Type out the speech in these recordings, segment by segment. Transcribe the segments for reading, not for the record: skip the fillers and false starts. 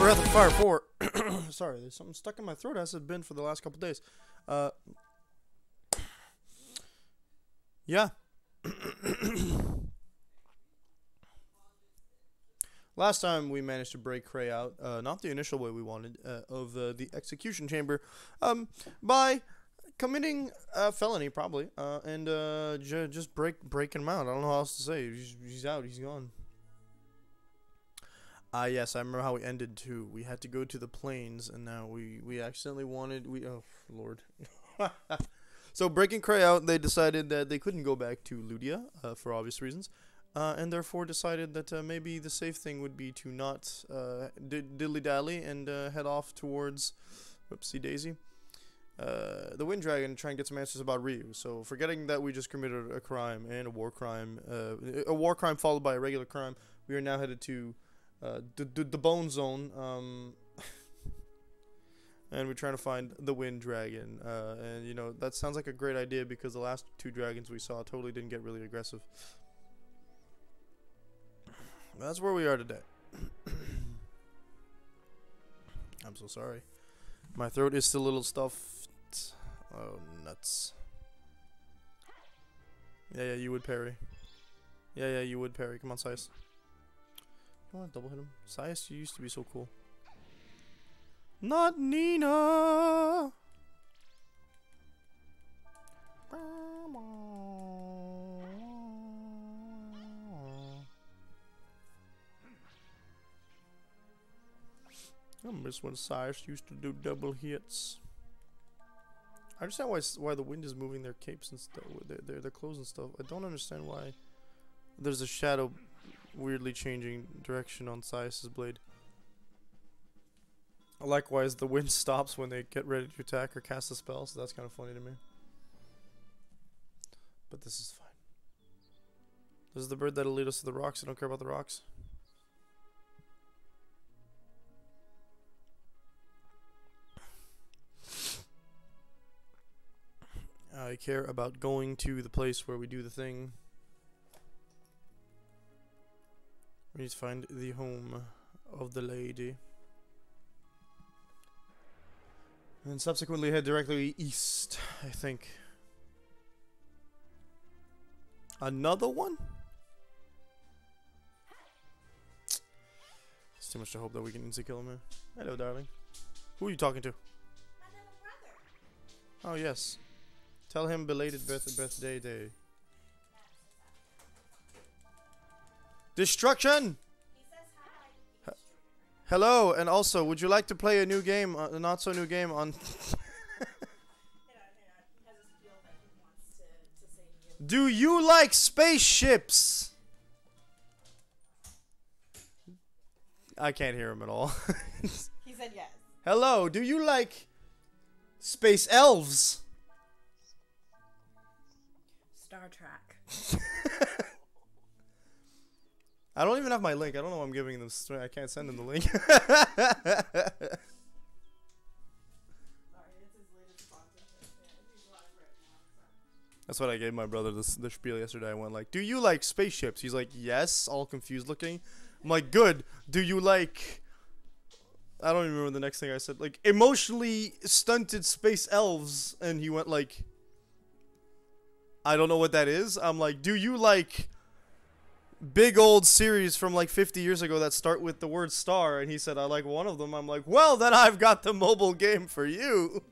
Breath of Fire 4. Sorry, there's something stuck in my throat as it's been for the last couple days. Yeah. Last time we managed to break Cray out, not the initial way we wanted, of the execution chamber, by committing a felony, probably, and just breaking him out. I don't know how else to say. He's out. He's gone. Yes, I remember how we ended too. We had to go to the plains, and now we accidentally wanted oh Lord. So breaking Cray out, they decided that they couldn't go back to Ludia for obvious reasons, and therefore decided that maybe the safe thing would be to not dilly dally and head off towards, whoopsie daisy, the Wind Dragon, try and get some answers about Ryu. So forgetting that we just committed a crime and a war crime followed by a regular crime, we are now headed to the Bone Zone, and we're trying to find the Wind Dragon, and you know, that sounds like a great idea because the last two dragons we saw totally didn't get really aggressive. That's where we are today. I'm so sorry. My throat is still a little stuffed. Oh, nuts. Yeah, you would parry. Yeah, you would parry. Come on, Sias. I want to double hit him. Sias, you used to be so cool. Not Nina! I miss when Sias used to do double hits. I understand why the wind is moving their capes and stuff, their clothes and stuff. I don't understand why there's a shadow weirdly changing direction on Sias's blade. Likewise, the wind stops when they get ready to attack or cast a spell, so that's kind of funny to me. But this is fine. This is the bird that'll lead us to the rocks. I don't care about the rocks. I care about going to the place where we do the thing. We need to find the home of the lady. And subsequently head directly east, I think. Another one? It's too much to hope that we can insta kill him here. Hello, darling. Who are you talking to? My little brother. Oh, yes. Tell him belated birthday day. Destruction! He says hi. Hello, and also, would you like to play a new game, a not so new game on... Do you like spaceships? I can't hear him at all. He said yes. Hello, do you like space elves? Star Trek. I don't even have my link. I don't know why I'm giving them. I can't send them the link. Sorry, it's his latest sponsorship. He's a lot of right now, so. That's what I gave my brother the spiel yesterday. I went like, do you like spaceships? He's like, yes, all confused looking. I'm like, good. Do you like... I don't even remember the next thing I said. Like, emotionally stunted space elves. And he went like, I don't know what that is. I'm like, do you like big old series from like 50 years ago that start with the word star? And he said, I like one of them. I'm like, well, then I've got the mobile game for you.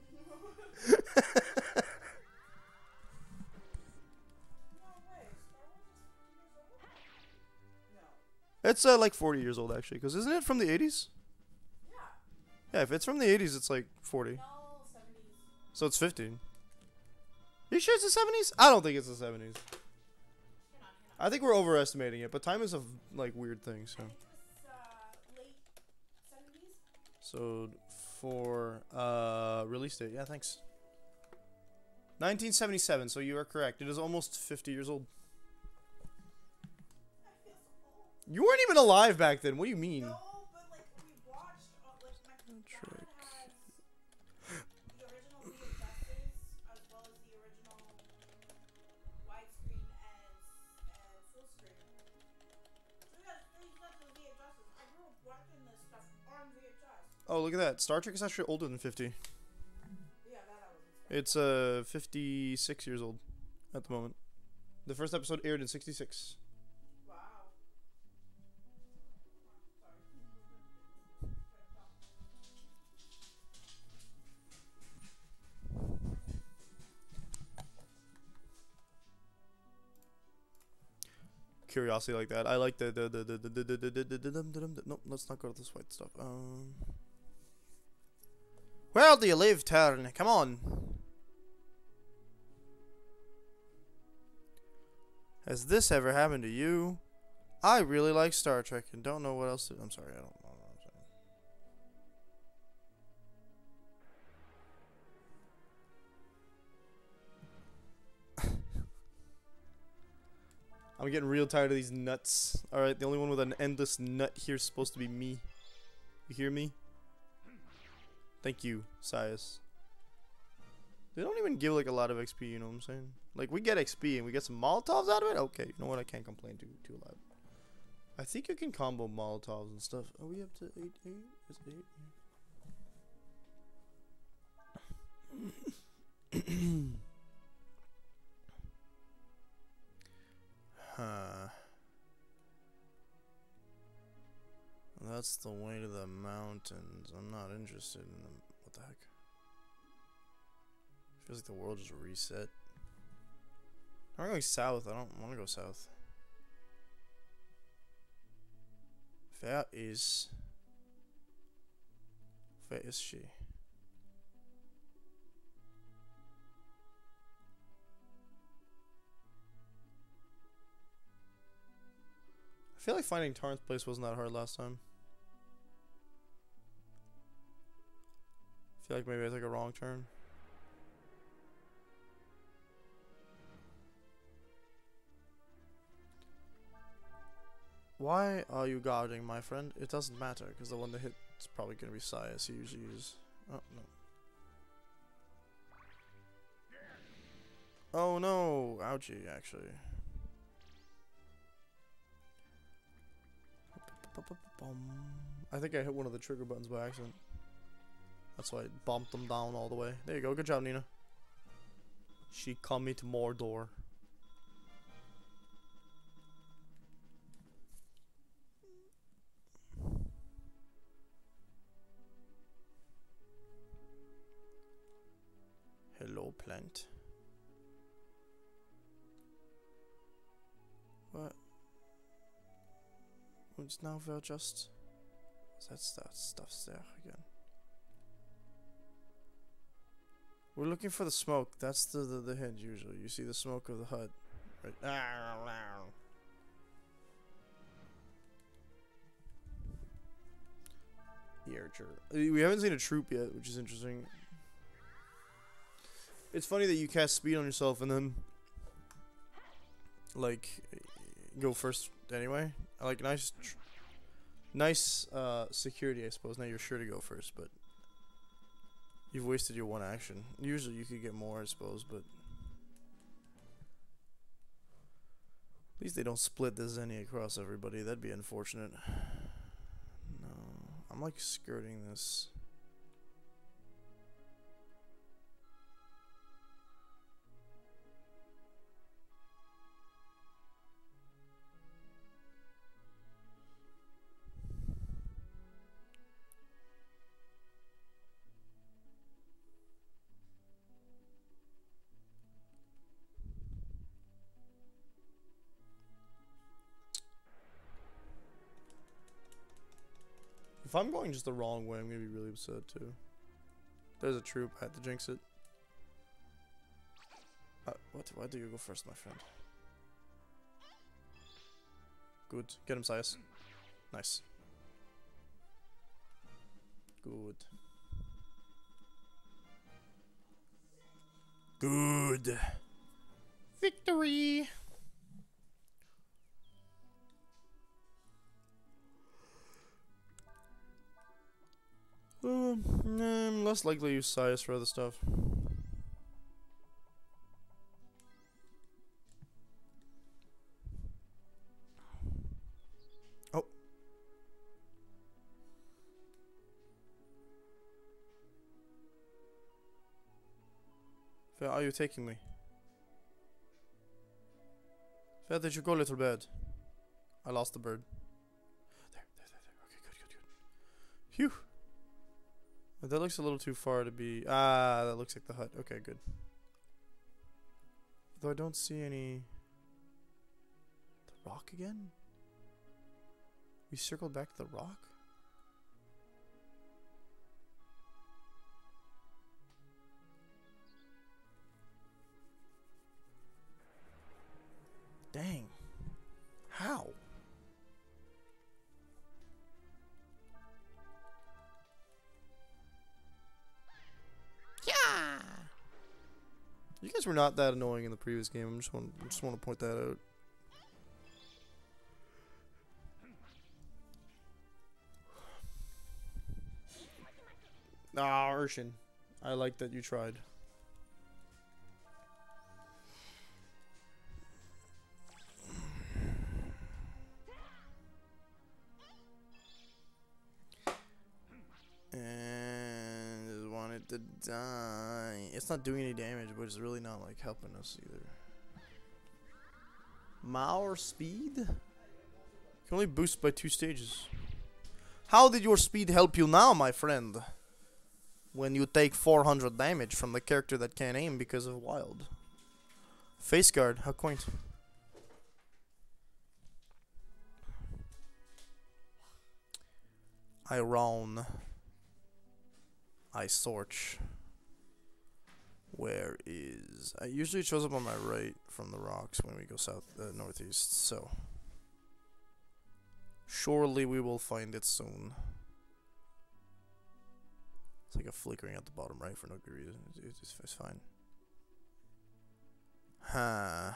It's like 40 years old actually, because isn't it from the 80s? Yeah. Yeah, if it's from the 80s, it's like 40. No, 70s. So it's 15. You sure it's the 70s? I don't think it's the 70s. Hang on. I think we're overestimating it, but time is a like weird thing, so. I think it was late 70s. So for release date, yeah, thanks. 1977, so you are correct. It is almost 50 years old. You weren't even alive back then. What do you mean? No, but like we watched like my dad has the original VHSs as well as the original widescreen and full screen. So yeah, these got the VHSs. I grew up watching this stuff on VHS. Oh, look at that. Star Trek is actually older than 50. Yeah, that I was expecting. It's 56 years old at the moment. The first episode aired in 66. Wow. Curiosity like that. I like the nope, let's not go to this white stuff. Where do you live, Turn? Come on. Has this ever happened to you? I really like Star Trek and don't know what else to. I'm sorry, I don't know what I'm saying. I'm getting real tired of these nuts. Alright, the only one with an endless nut here is supposed to be me. You hear me? Thank you, Sias. They don't even give like a lot of XP, you know what I'm saying? Like we get XP and we get some Molotovs out of it? Okay, you know what, I can't complain too loud. I think you can combo Molotovs and stuff. Are we up to 8? Is it 8? Huh. That's the way to the mountains. I'm not interested in them. What the heck? Feels like the world just reset. I'm going south. I don't want to go south. Where is she? I feel like finding Tarn's place wasn't that hard last time. I feel like maybe I took a wrong turn. Why are you guarding, my friend? It doesn't matter, because the one that hit is probably going to be Sias. He usually uses. Oh, no. Oh, no. Ouchie, actually. I think I hit one of the trigger buttons by accident. That's why I bumped them down all the way. There you go. Good job, Nina. She coming to Mordor. Hello, plant. What? It's now we're just. That stuff's there again. We're looking for the smoke. That's the hint usually. You see the smoke of the hut. Right. The archer. We haven't seen a troop yet, which is interesting. It's funny that you cast speed on yourself and then like go first anyway. Like nice security, I suppose. Now you're sure to go first, but you've wasted your one action. Usually you could get more, I suppose, but at least they don't split the Zenny across everybody. That'd be unfortunate. No, I'm like skirting this. If I'm going just the wrong way, I'm gonna be really upset too. There's a troop. I had to jinx it. What? Why do you go first, my friend? Good. Get him, Sias. Nice. Good. Good. Victory! Less likely to use Sias for other stuff. Oh. Where are you taking me? Where did you go, little bird? I lost the bird. There. Okay, good. Phew. But that looks a little too far to be... Ah, that looks like the hut. Okay, good. Though I don't see any... The rock again? We circled back to the rock? Dang. How? Yeah. You guys were not that annoying in the previous game. I just want to point that out. Ah, Urshin. I like that you tried. And just wanted to die. It's not doing any damage, but it's really not like helping us either. Mauer speed? Can only boost by 2 stages. How did your speed help you now, my friend? When you take 400 damage from the character that can't aim because of wild. Face guard, how quaint. I roam. I search. Where is... It usually shows up on my right from the rocks when we go south, northeast, so... Surely we will find it soon. It's like a flickering at the bottom right for no good reason. It's fine. Huh.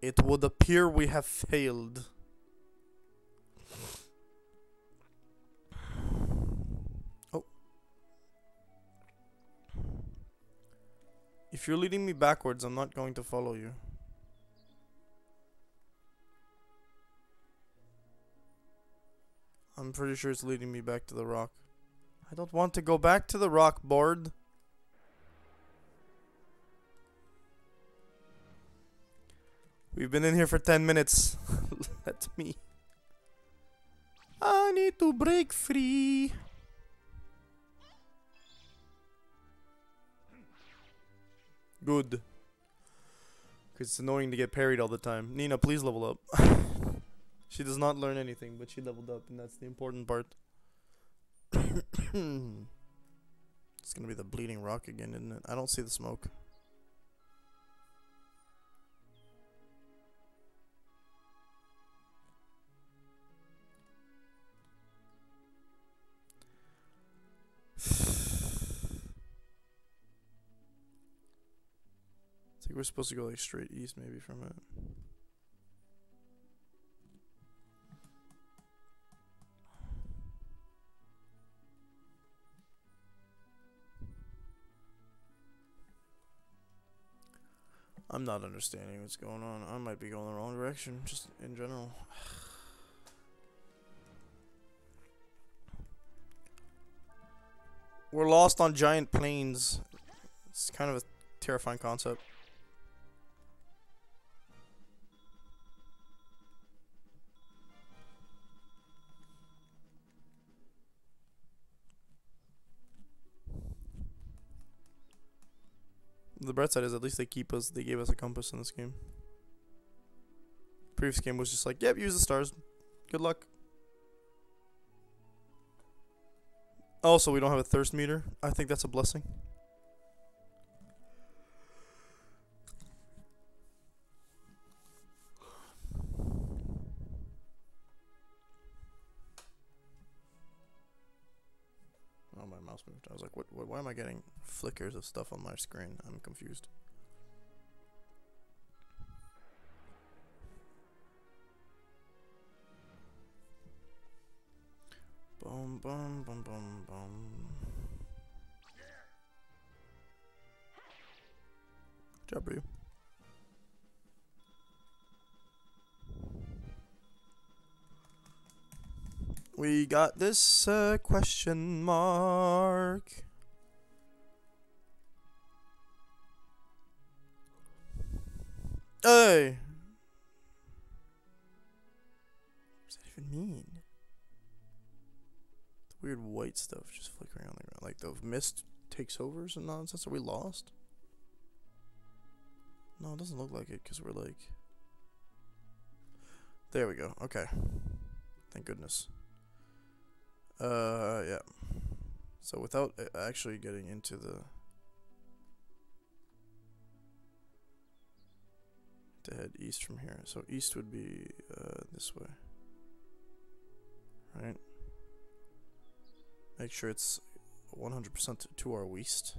It would appear we have failed. Oh. If you're leading me backwards, I'm not going to follow you. I'm pretty sure it's leading me back to the rock. I don't want to go back to the rock, board. We've been in here for 10 minutes. Let me. I need to break free. Good. Because it's annoying to get parried all the time. Nina, please level up. She does not learn anything, but she leveled up, and that's the important part. It's gonna be the bleeding rock again, isn't it? I don't see the smoke. I think we're supposed to go like straight east maybe from it. I'm not understanding what's going on. I might be going the wrong direction, just in general. We're lost on giant plains. It's kind of a terrifying concept. The bright side is at least they gave us a compass in this game. Previous game was just like, yep, use the stars. Good luck. Also, we don't have a thirst meter. I think that's a blessing. Oh, my mouse moved. I was like, what, why am I getting flickers of stuff on my screen? I'm confused. Boom, boom, boom, boom, boom. Good job, Ryu. We got this question mark. Hey! What does that even mean? The weird white stuff just flickering on the ground. Like the mist takes over or some nonsense. Are we lost? No, it doesn't look like it because we're like... There we go. Okay. Thank goodness. Yeah. So without actually getting into the... To head east from here. So east would be this way. Right? Make sure it's 100% to our west.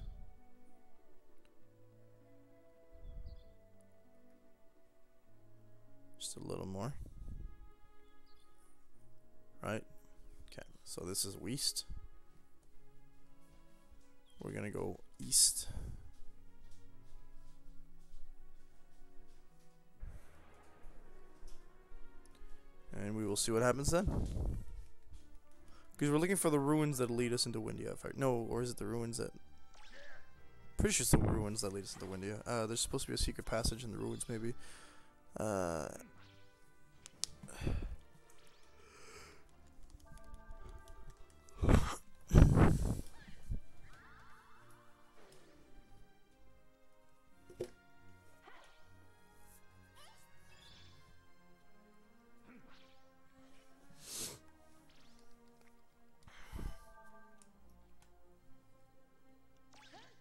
Just a little more. Right? Okay, so this is west. We're gonna go east. And we will see what happens then. Because we're looking for the ruins that lead us into Windia. No, or is it the ruins that... Pretty sure it's the ruins that lead us into Windia. There's supposed to be a secret passage in the ruins, maybe.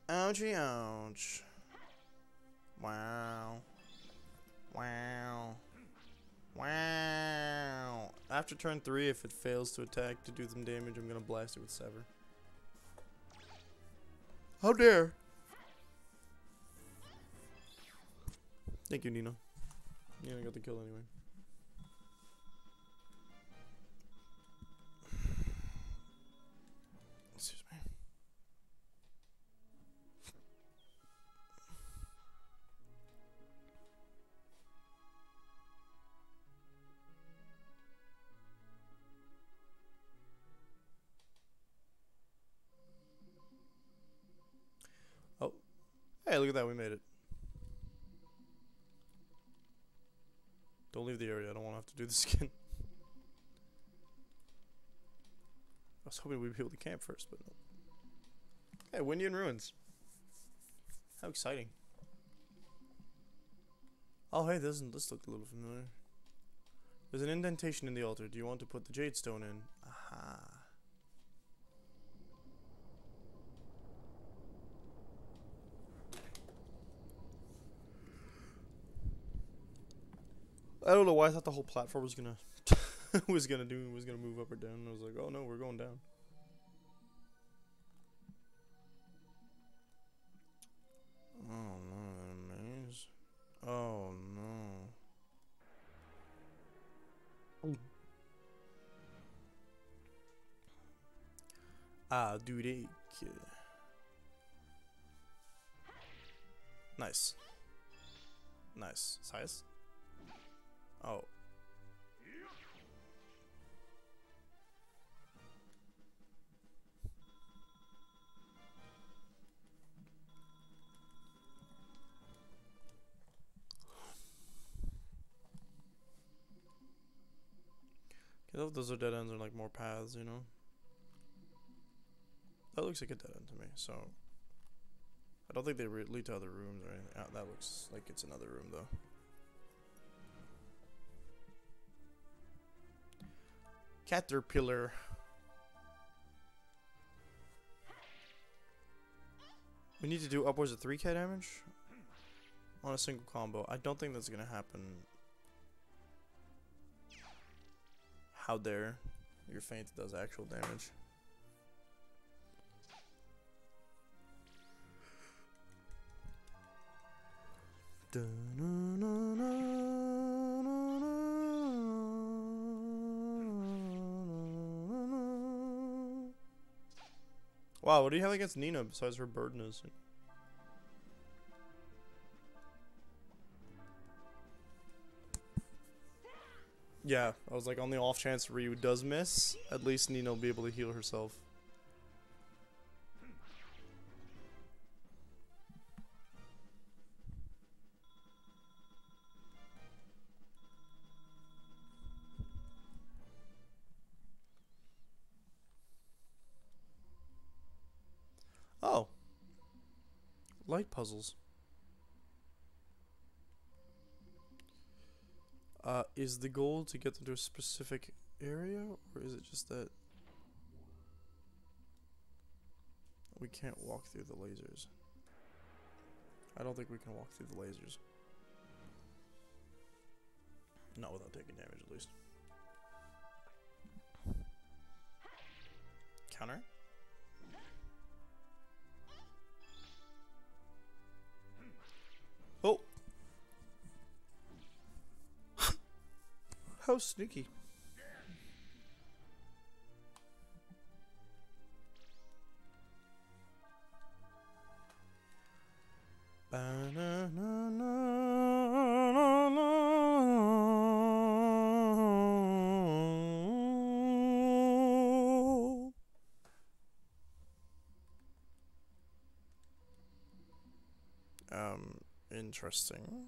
Ouchie ouch. Wow. Wow. Wow. After turn 3, if it fails to attack to do some damage, I'm gonna blast it with Sever. How dare! Thank you, Nina. Nina got the kill anyway. Excuse me. Oh. Hey, look at that, we made it. Don't leave the area, I don't want to have to do this again. I was hoping we'd be able to camp first, but no. Hey, Windian Ruins. How exciting. Oh, hey, this looked a little familiar. There's an indentation in the altar. Do you want to put the jade stone in? Aha. I don't know why I thought the whole platform was gonna was gonna move up or down. I was like, oh no, we're going down. Oh no, that maze. Oh no. Ah, dude. Nice. Nice. Size? Oh. Okay, those are dead ends, are like more paths, you know? That looks like a dead end to me, so... I don't think they lead to other rooms or anything. That looks like it's another room, though. Caterpillar. We need to do upwards of 3k damage on a single combo. I don't think that's gonna happen. How dare your feint does actual damage. Wow, what do you have against Nina besides her birdness? Yeah, I was like, on the off chance Ryu does miss, at least Nina will be able to heal herself. like puzzles. Is the goal to get them to a specific area, or is it just that we can't walk through the lasers? I don't think we can walk through the lasers. Not without taking damage, at least. Counter? Oh! How sneaky. Interesting.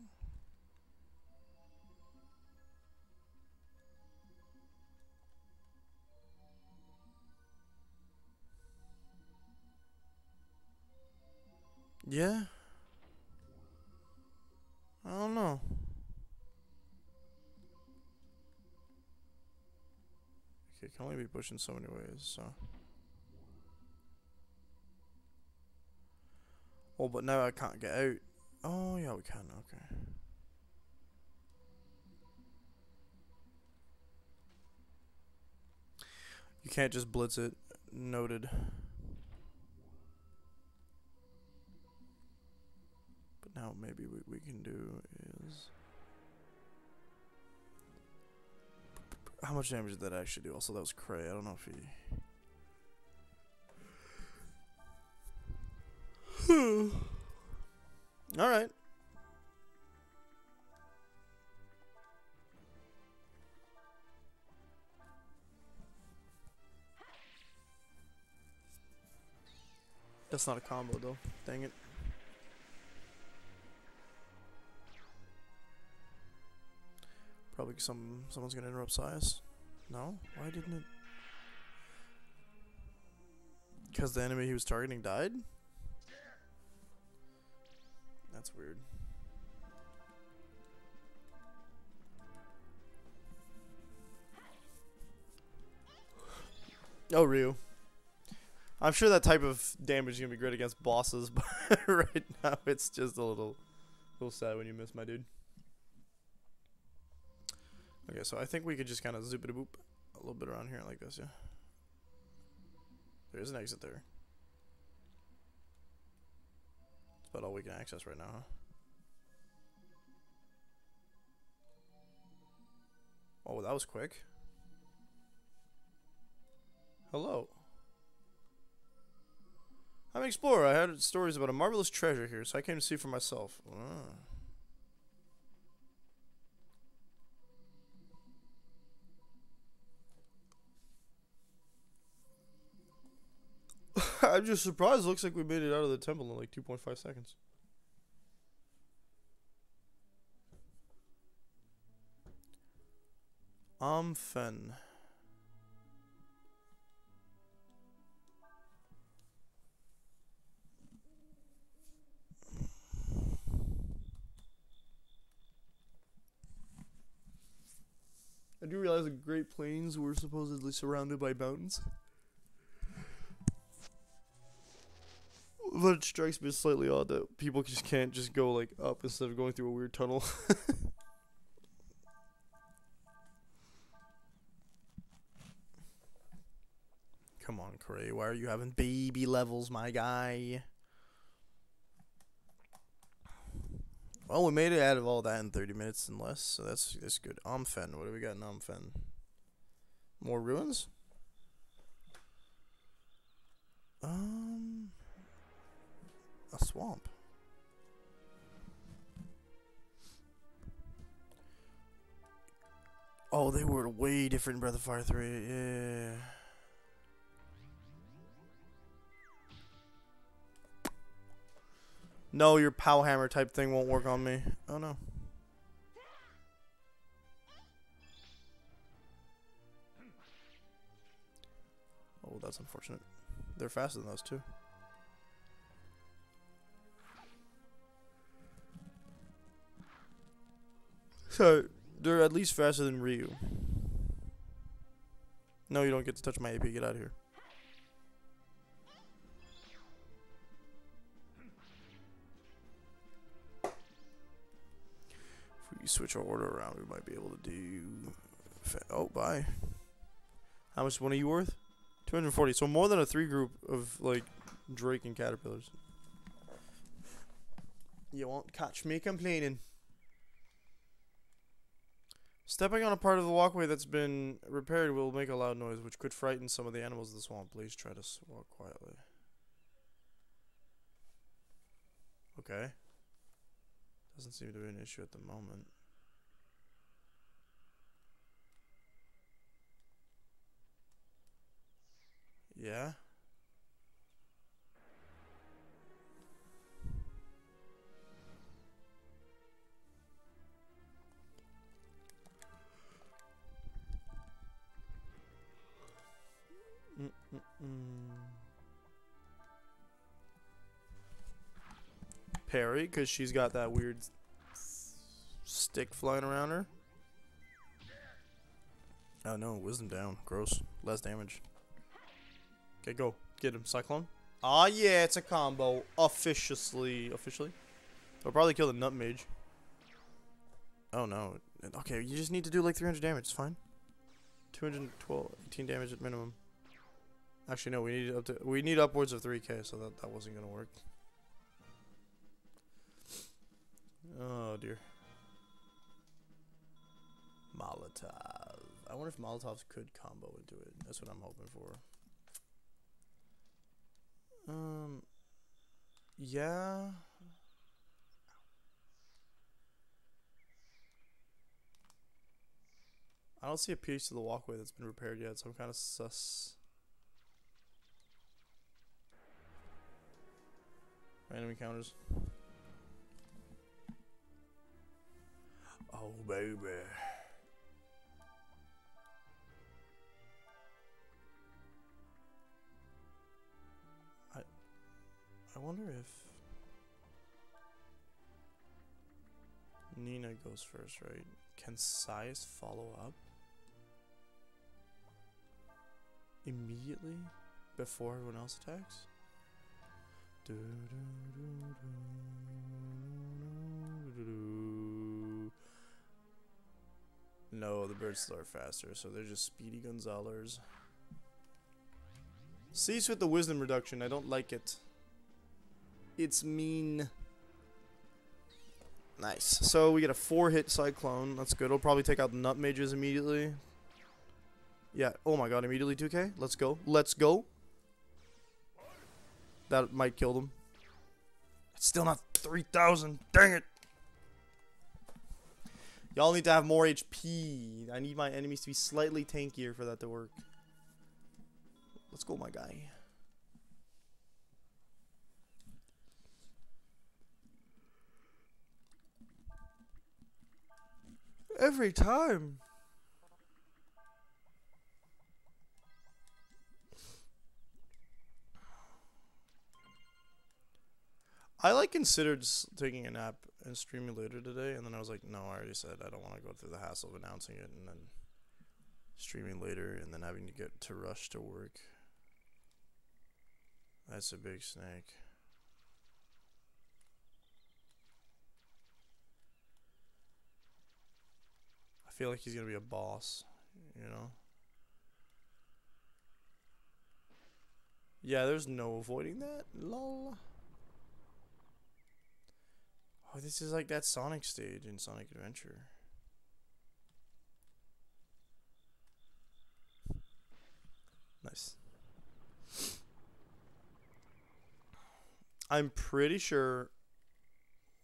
Yeah. I don't know. Okay, can only be pushed in so many ways, so. Oh, but now I can't get out. Oh, yeah, we can, okay. You can't just blitz it. Noted. But now maybe what we can do is... How much damage did that actually do? Also, that was Cray. I don't know if he... Alright. That's not a combo, though. Dang it. Probably someone's gonna interrupt Sias. No? Why didn't it? Because the enemy he was targeting died? That's weird. Oh, Ryu. I'm sure that type of damage is gonna be great against bosses, but right now it's just a little sad when you miss, my dude. Okay, so I think we could just kind of zoop it a boop a little bit around here like this, yeah. There is an exit there. That's about all we can access right now, huh? Oh, that was quick. Hello. I'm an explorer. I had stories about a marvelous treasure here, so I came to see for myself. I'm just surprised. Looks like we made it out of the temple in like 2.5 seconds. Fen. I do realize the Great Plains were supposedly surrounded by mountains. But it strikes me as slightly odd that people just can't just go like up instead of going through a weird tunnel. Come on, Cray. Why are you having baby levels, my guy? Well, we made it out of all that in 30 minutes and less, so that's good. Fen. What do we got in Fen? More ruins? A swamp. Oh, they were way different in Breath of Fire 3. Yeah. No, your pow hammer type thing won't work on me. Oh no. Oh, that's unfortunate. They're faster than us too. They're at least faster than Ryu. No, you don't get to touch my AP. Get out of here. If we switch our order around, we might be able to do... Oh, bye. How much one are you worth? 240. So more than a 3 group of, like, Drake and Caterpillars. You won't catch me complaining. Stepping on a part of the walkway that's been repaired will make a loud noise, which could frighten some of the animals of the swamp. Please try to walk quietly. Okay. Doesn't seem to be an issue at the moment. Yeah? Parry, because she's got that weird stick flying around her. Oh no, wisdom down. Gross. Less damage. Okay, go. Get him. Cyclone. Ah, yeah, it's a combo. Officially. I'll probably kill the nut mage. Oh no. Okay, you just need to do like 300 damage. It's fine. 212, 18 damage at minimum. Actually, no. We need upwards of 3k, so that wasn't gonna work. Oh dear. Molotov. I wonder if Molotovs could combo into it. That's what I'm hoping for. Yeah. I don't see a piece of the walkway that's been repaired yet, so I'm kind of sus. Random encounters. Oh, baby. I wonder if Nina goes first, right? Can Sias follow up immediately before everyone else attacks? No, the birds still are faster, so they're just speedy Gonzalers. Cease with the wisdom reduction. I don't like it. It's mean. Nice. So we get a 4-hit cyclone. That's good. It'll probably take out the nut mages immediately. Yeah. Oh my god. Immediately 2k. Let's go. Let's go. That might kill them. It's still not 3,000. Dang it. Y'all need to have more HP. I need my enemies to be slightly tankier for that to work. Let's go, my guy. Every time. I like considered taking a nap and streaming later today, and then I was like, no, I already said I don't want to go through the hassle of announcing it and then streaming later and then having to get to rush to work. That's a big snake. I feel like he's gonna be a boss, you know? Yeah, there's no avoiding that. Lol. Oh, this is like that Sonic stage in Sonic Adventure. Nice. I'm pretty sure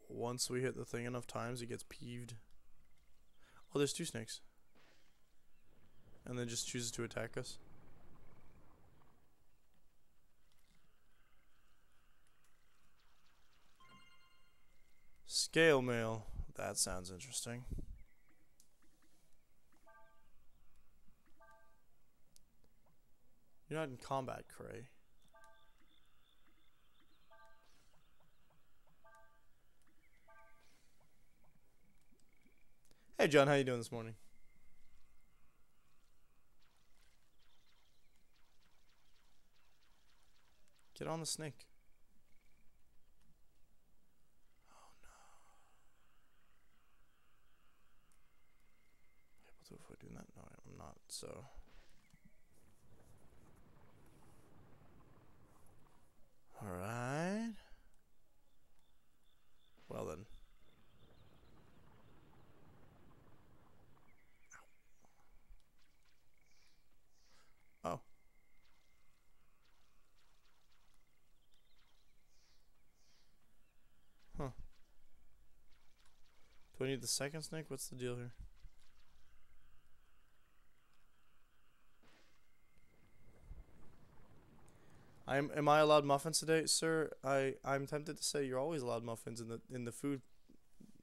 once we hit the thing enough times, he gets peeved. Oh, there's 2 snakes. And then just chooses to attack us. Scale mail. That sounds interesting. You're not in combat, Cray. Hey John, how you doing this morning? Get on the snake. Oh no. Able to avoid doing that? No, I'm not. So. All right. Well then. Oh. Huh. Do I need the second snake? What's the deal here? Am I allowed muffins today, sir? I'm tempted to say you're always allowed muffins in the food,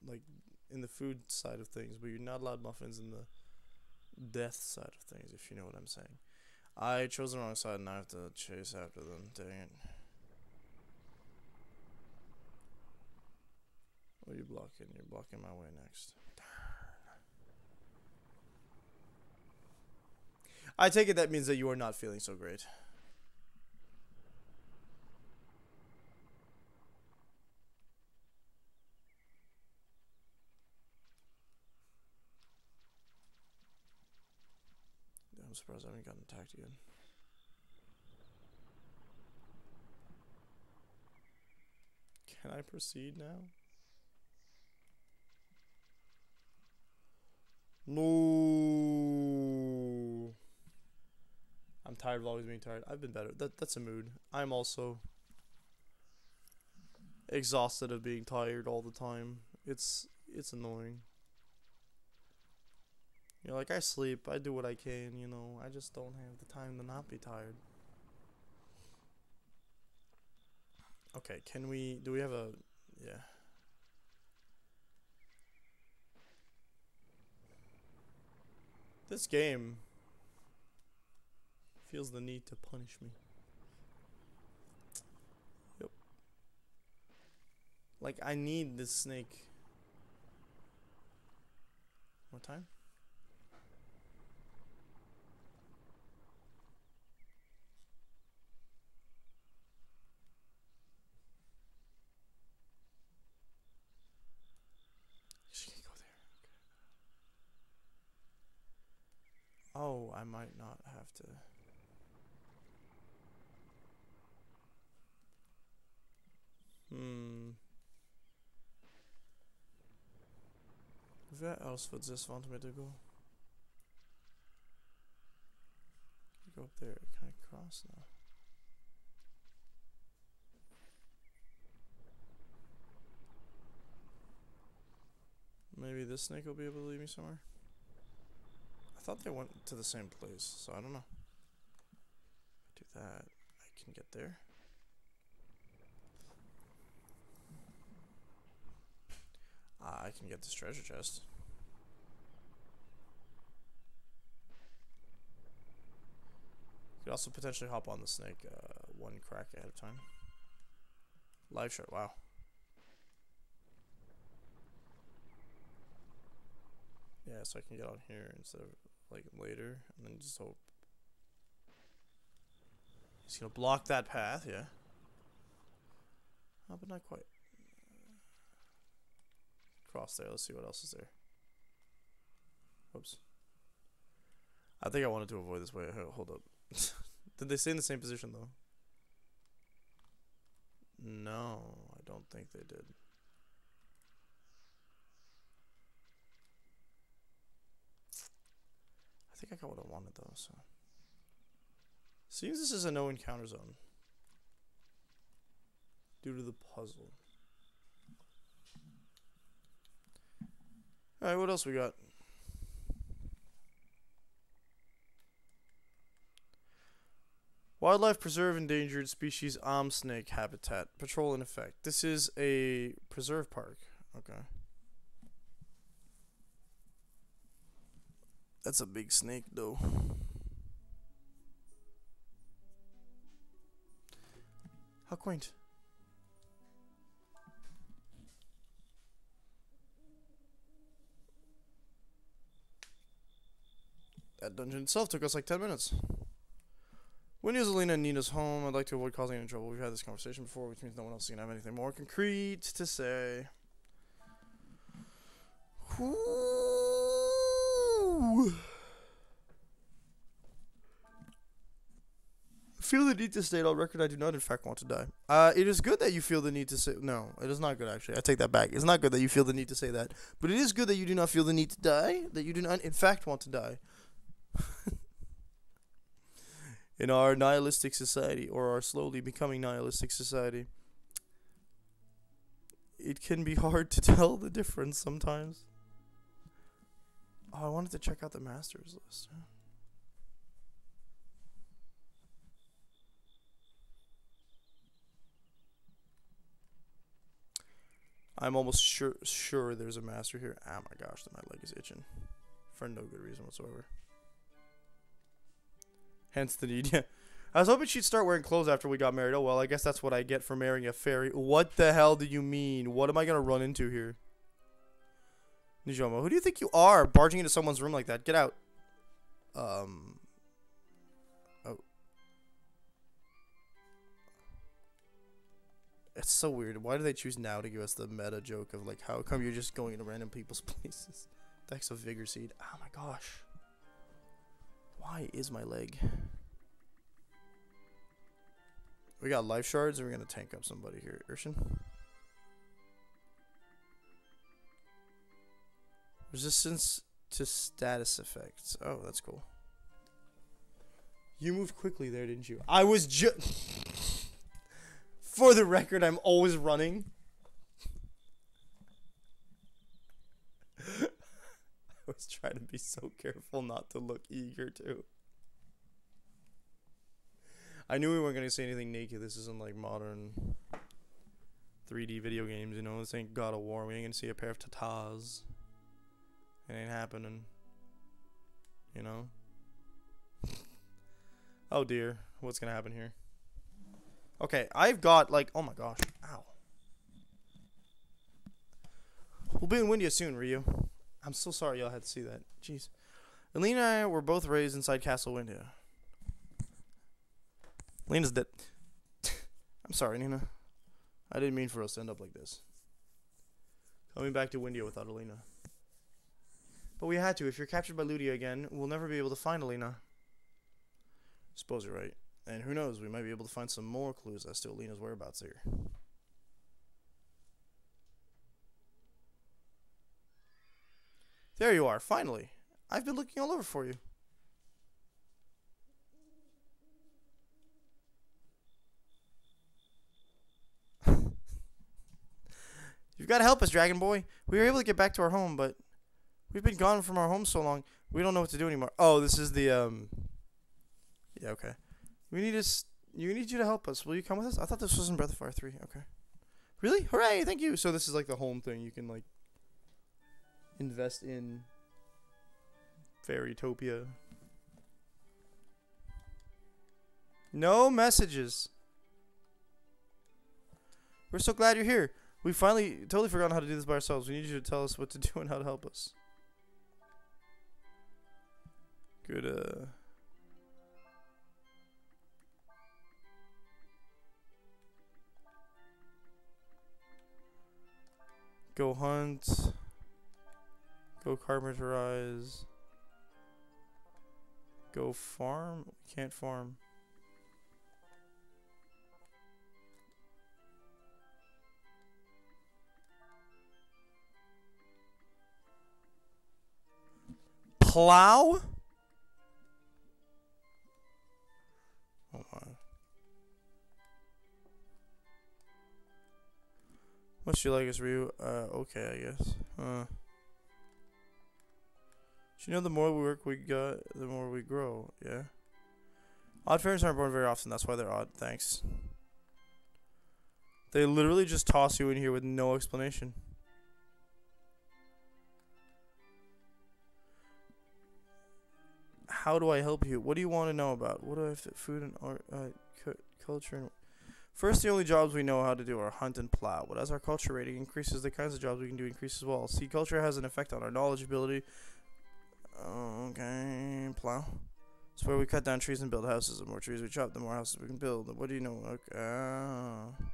like in the food side of things, but you're not allowed muffins in the death side of things, if you know what I'm saying. I chose the wrong side and I have to chase after them. Dang it. What are you blocking? You're blocking my way next. Darn. I take it that means that you are not feeling so great. I'm surprised I haven't gotten attacked again. Can I proceed now? No. I'm tired of always being tired. I've been better. That's a mood. I'm also exhausted of being tired all the time. It's annoying. You know, like I sleep, I do what I can, you know. I just don't have the time to not be tired. Okay, do we have a yeah. This game feels the need to punish me. Yep. Like I need this snake. What time? She can't go there. Okay. Oh, I might not have to. Where else would this want me to go? Go up there. Can I cross now? Maybe this snake will be able to lead me somewhere? I thought they went to the same place, so I don't know. Do that. I can get there. I can get this treasure chest. Could also potentially hop on the snake one crack ahead of time. Live shot, wow. Yeah, so I can get on here instead of like later, and then just hope. He's gonna block that path, yeah. Oh, but not quite. Cross there, let's see what else is there. Oops. I think I wanted to avoid this way. Hold up. Did they stay in the same position though? No, I don't think they did. I think I got what I wanted though, so. Seems this is a no encounter zone. Due to the puzzle. Alright, what else we got? Wildlife Preserve Endangered Species snake Habitat. Patrol in effect. This is a preserve park. Okay. That's a big snake, though. How quaint. that dungeon itself took us like 10 minutes. When is Alina and Nina's home? I'd like to avoid causing any trouble. We've had this conversation before, which means no one else can have anything more concrete to say. Ooh. I feel the need to state on record I do not in fact want to die. It is good that you feel the need to say... No, it is not good actually. I take that back. It's not good that you feel the need to say that. But it is good that you do not feel the need to die. That you do not in fact want to die. In our nihilistic society, or our slowly becoming nihilistic society, it can be hard to tell the difference sometimes. Oh, I wanted to check out the masters list. I'm almost sure there's a master here. Oh my gosh, my leg is itching. For no good reason whatsoever. Hence the need, yeah. I was hoping she'd start wearing clothes after we got married. Oh well, I guess that's what I get for marrying a fairy. What the hell do you mean? What am I gonna run into here? Nijomo, who do you think you are? Barging into someone's room like that. Get out. Oh. It's so weird. Why do they choose now to give us the meta joke of like, how come you're just going into random people's places? Thanks of Vigor Seed. Oh my gosh. Why is my leg? We got life shards, and we're gonna tank up somebody here. Urshan. Resistance to status effects. Oh, that's cool. You moved quickly there, didn't you? I was just... For the record, I'm always running. I was trying to be so careful not to look eager, too. I knew we weren't going to say anything naked. This isn't like modern 3D video games, you know? This ain't God of War. We ain't going to see a pair of tatas. It ain't happening. You know? Oh dear. What's going to happen here? Okay, I've got like... Oh my gosh. Ow. We'll be in Windia soon, Ryu. I'm so sorry y'all had to see that. Jeez. Alina and I were both raised inside Castle Windia. Lena's dead. I'm sorry, Nina. I didn't mean for us to end up like this. Coming back to Windia without Alina. But we had to. If you're captured by Ludia again, we'll never be able to find Alina. Suppose you're right. And who knows, we might be able to find some more clues as to Alina's whereabouts here. There you are, finally. I've been looking all over for you. You've got to help us, Dragon Boy. We were able to get back to our home, but we've been gone from our home so long, we don't know what to do anymore. Oh, this is the, Yeah, okay. We need you to help us. Will you come with us? I thought this was in Breath of Fire 3. Okay. Really? Hooray, thank you. So this is like the home thing. You can, like, invest in Fairytopia. No messages. We're so glad you're here. We finally totally forgotten how to do this by ourselves. We need you to tell us what to do and how to help us. Good, Go hunt. Go carpenterize. Go farm? We can't farm. Plow? Oh my. What's you like us, Ryu? Okay, I guess. Do you know the more work we got, the more we grow? Yeah. Odd fairies aren't born very often, that's why they're odd. Thanks. They literally just toss you in here with no explanation. How do I help you? What do you want to know about? What do I have to, food and art, culture and... First, the only jobs we know how to do are hunt and plow. But as our culture rating increases, the kinds of jobs we can do increase as well. See, culture has an effect on our knowledge ability. Oh, okay. Plow. It's where we cut down trees and build houses. The more trees we chop, the more houses we can build. What do you know? Okay.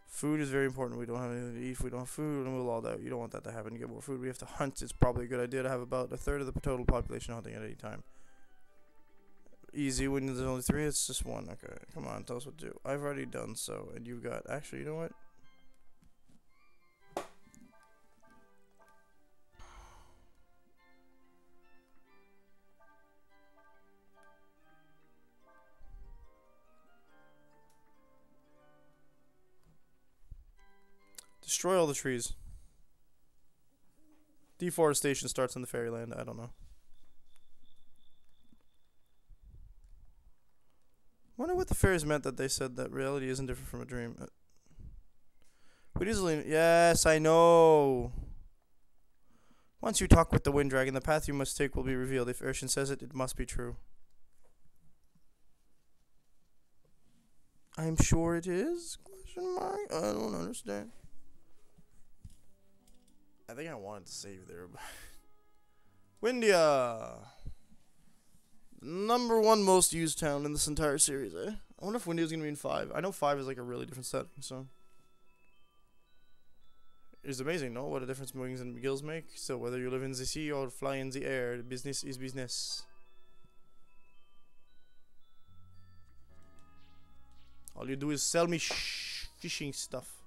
Food is very important. We don't have anything to eat. If we don't have food, then we'll all die. You don't want that to happen. To get more food, we have to hunt. It's probably a good idea to have about a third of the total population hunting at any time. Easy. When there's only 3, it's just 1. Okay, come on. Tell us what to do. I've already done so. And you've got... Actually, you know what? Destroy all the trees. Deforestation starts in the fairyland. I don't know. Wonder what the fairies meant that they said that reality isn't different from a dream. We'd easily... Yes, I know. Once you talk with the wind dragon, the path you must take will be revealed. If Urshan says it, it must be true. I'm sure it is? Question mark? I don't understand. I think I wanted to save there, but... Windia! Number 1 most used town in this entire series, eh? I wonder if Windia's gonna be in 5. I know 5 is like a really different setting, so... It's amazing, no? What a difference wings and gills make. So whether you live in the sea or fly in the air, business is business. All you do is sell me fishing stuff.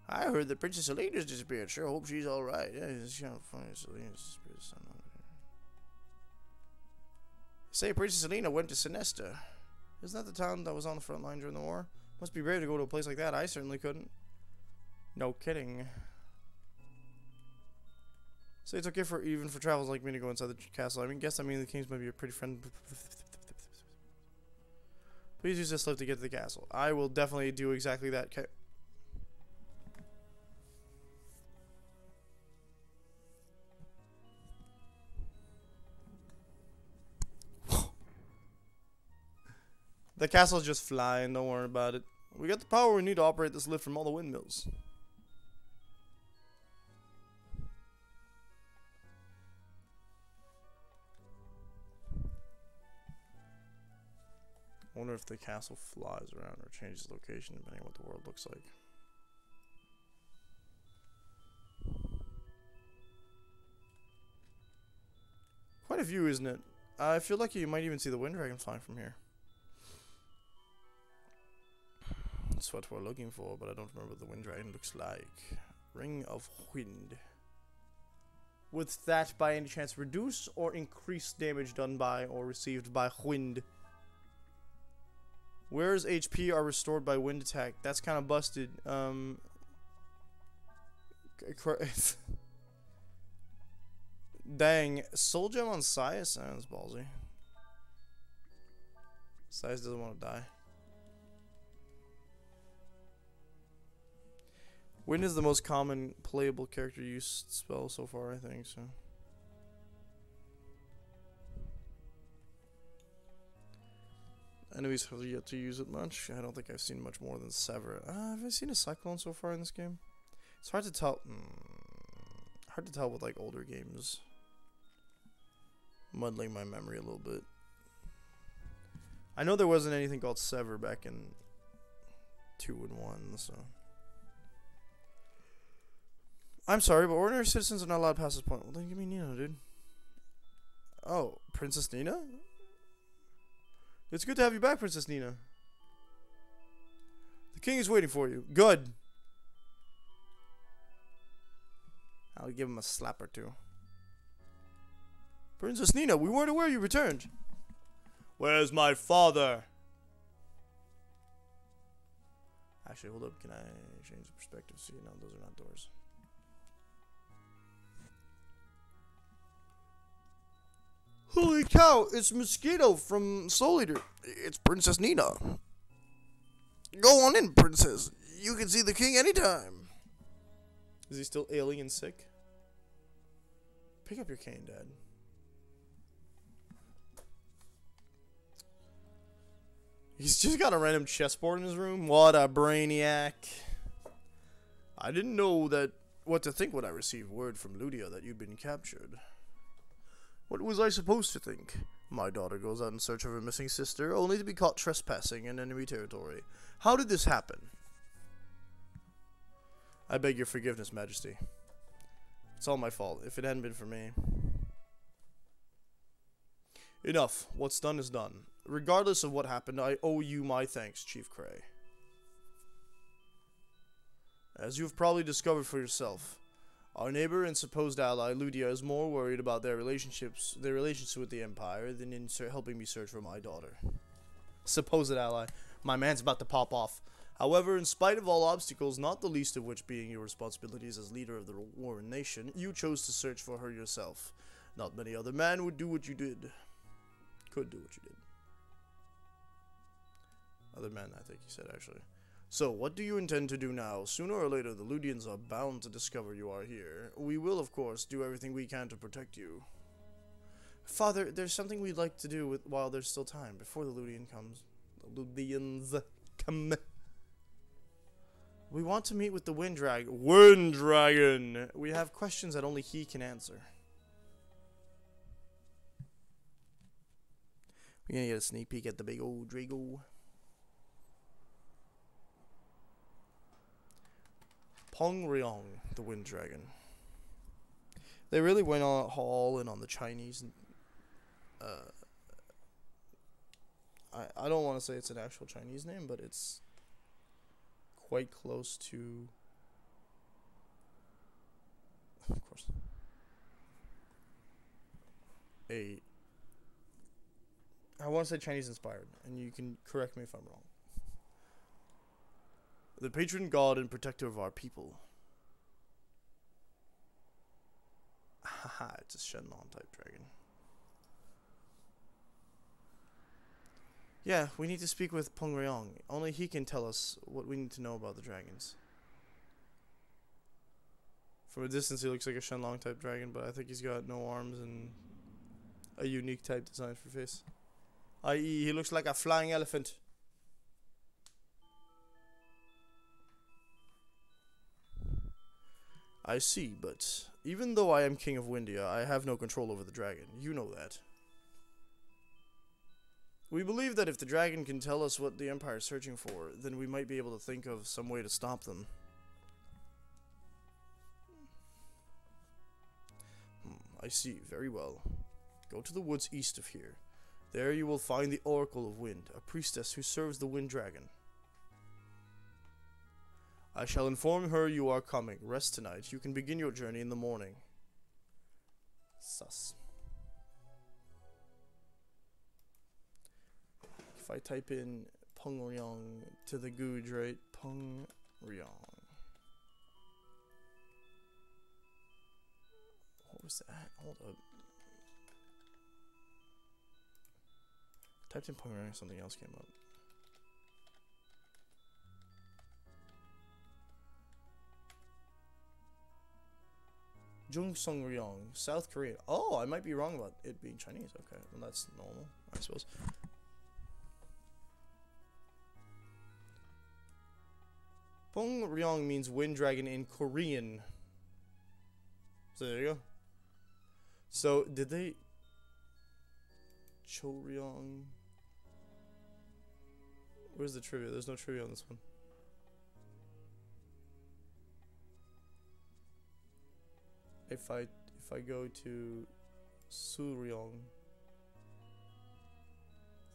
I heard that Princess Elena's disappeared. Sure hope she's alright. Yeah, it's kind of funny. Elena's disappeared. Say Princess Elena went to Sinesta. Isn't that the town that was on the front line during the war? Must be brave to go to a place like that. I certainly couldn't. No kidding. Say it's okay for even for travels like me to go inside the castle. I mean, the kings might be a pretty friend. Please use this lift to get to the castle. I will definitely do exactly that. Okay. The castle's just flying, don't worry about it. We got the power we need to operate this lift from all the windmills. I wonder if the castle flies around or changes location depending on what the world looks like. Quite a view, isn't it? I feel like you might even see the wind dragon flying from here. That's what we're looking for, but I don't remember what the wind dragon looks like. Ring of Wind. Would that by any chance reduce or increase damage done by or received by wind? Where's HP are restored by wind attack? That's kind of busted. Dang. Soul Gem on Sias sounds ballsy. Sias doesn't want to die. Wind is the most common playable character use spell so far, I think, so. Enemies have yet to use it much. I don't think I've seen much more than Sever. Have I seen a Cyclone so far in this game? It's hard to tell. Hard to tell with like older games. Muddling my memory a little bit. I know there wasn't anything called Sever back in 2 and 1, so. I'm sorry, but ordinary citizens are not allowed past this point. Well, then give me Nina, dude. Oh, Princess Nina? It's good to have you back, Princess Nina. The king is waiting for you. Good. I'll give him a slap or 2. Princess Nina, we weren't aware you returned. Where's my father? Actually, hold up. Can I change the perspective? See, no, those are not doors. Holy cow, it's Mosquito from Soul Eater. It's Princess Nina. Go on in, princess. You can see the king anytime. Is he still alien sick? Pick up your cane, Dad. He's just got a random chessboard in his room. What a brainiac. I didn't know that what to think when I received word from Ludia that you'd been captured. What was I supposed to think? My daughter goes out in search of her missing sister, only to be caught trespassing in enemy territory. How did this happen? I beg your forgiveness, Majesty. It's all my fault, if it hadn't been for me. Enough. What's done is done. Regardless of what happened, I owe you my thanks, Chief Cray. As you've probably discovered for yourself, our neighbor and supposed ally, Ludia, is more worried about their relationship with the Empire than in helping me search for my daughter. Supposed ally. My man's about to pop off. However, in spite of all obstacles, not the least of which being your responsibilities as leader of the warring nation, you chose to search for her yourself. Not many other men would do what you did. Could do what you did. Other men, I think he said, actually. So, what do you intend to do now? Sooner or later, the Ludians are bound to discover you are here. We will, of course, do everything we can to protect you. Father, there's something we'd like to do while there's still time, before the Ludian comes. The Ludians come. We want to meet with the Wind Dragon. Wind Dragon! We have questions that only he can answer. We're gonna get a sneak peek at the big old Drago. Pong Ryong, the Wind Dragon. They really went all in on the Chinese. I don't want to say it's an actual Chinese name, but it's quite close to. Of course. I want to say Chinese inspired, and you can correct me if I'm wrong. The patron god and protector of our people. Haha, it's a Shenlong type dragon. Yeah, we need to speak with Peng Ryong. Only he can tell us what we need to know about the dragons. From a distance, he looks like a Shenlong type dragon, but I think he's got no arms and a unique type design for face. I.e., he looks like a flying elephant. I see, but even though I am king of Windia, I have no control over the dragon. You know that. We believe that if the dragon can tell us what the Empire is searching for, then we might be able to think of some way to stop them. I see. Very well. Go to the woods east of here. There you will find the Oracle of Wind, a priestess who serves the Wind Dragon. I shall inform her you are coming. Rest tonight. You can begin your journey in the morning. Sus. If I type in Peng Ryong to the Googe, right? Peng Ryong. What was that? Hold up. Typed in Peng Ryong, something else came up. Jungsong Ryong, South Korean. Oh, I might be wrong about it being Chinese. Okay, well that's normal, I suppose. Peng Ryong means wind dragon in Korean. So there you go. So did they Cho Ryong? Where's the trivia? There's no trivia on this one. If I go to Suryong,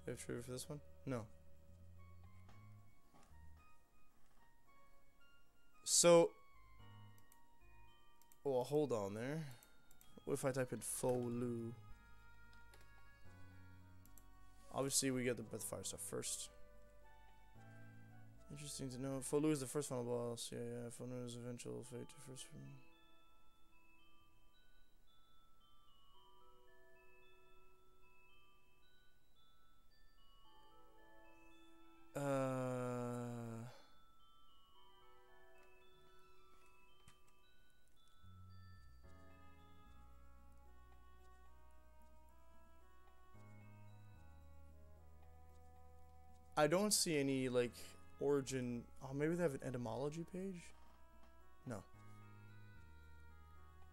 do I have trivia for this one? No. So, well, hold on there. What if I type in Fo Lu? Obviously, we get the Breath of Fire stuff first. Interesting to know. Fo Lu is the first final boss. Yeah. Fo Lu is eventual fate to first. I don't see any, like, origin. Oh, maybe they have an etymology page? No.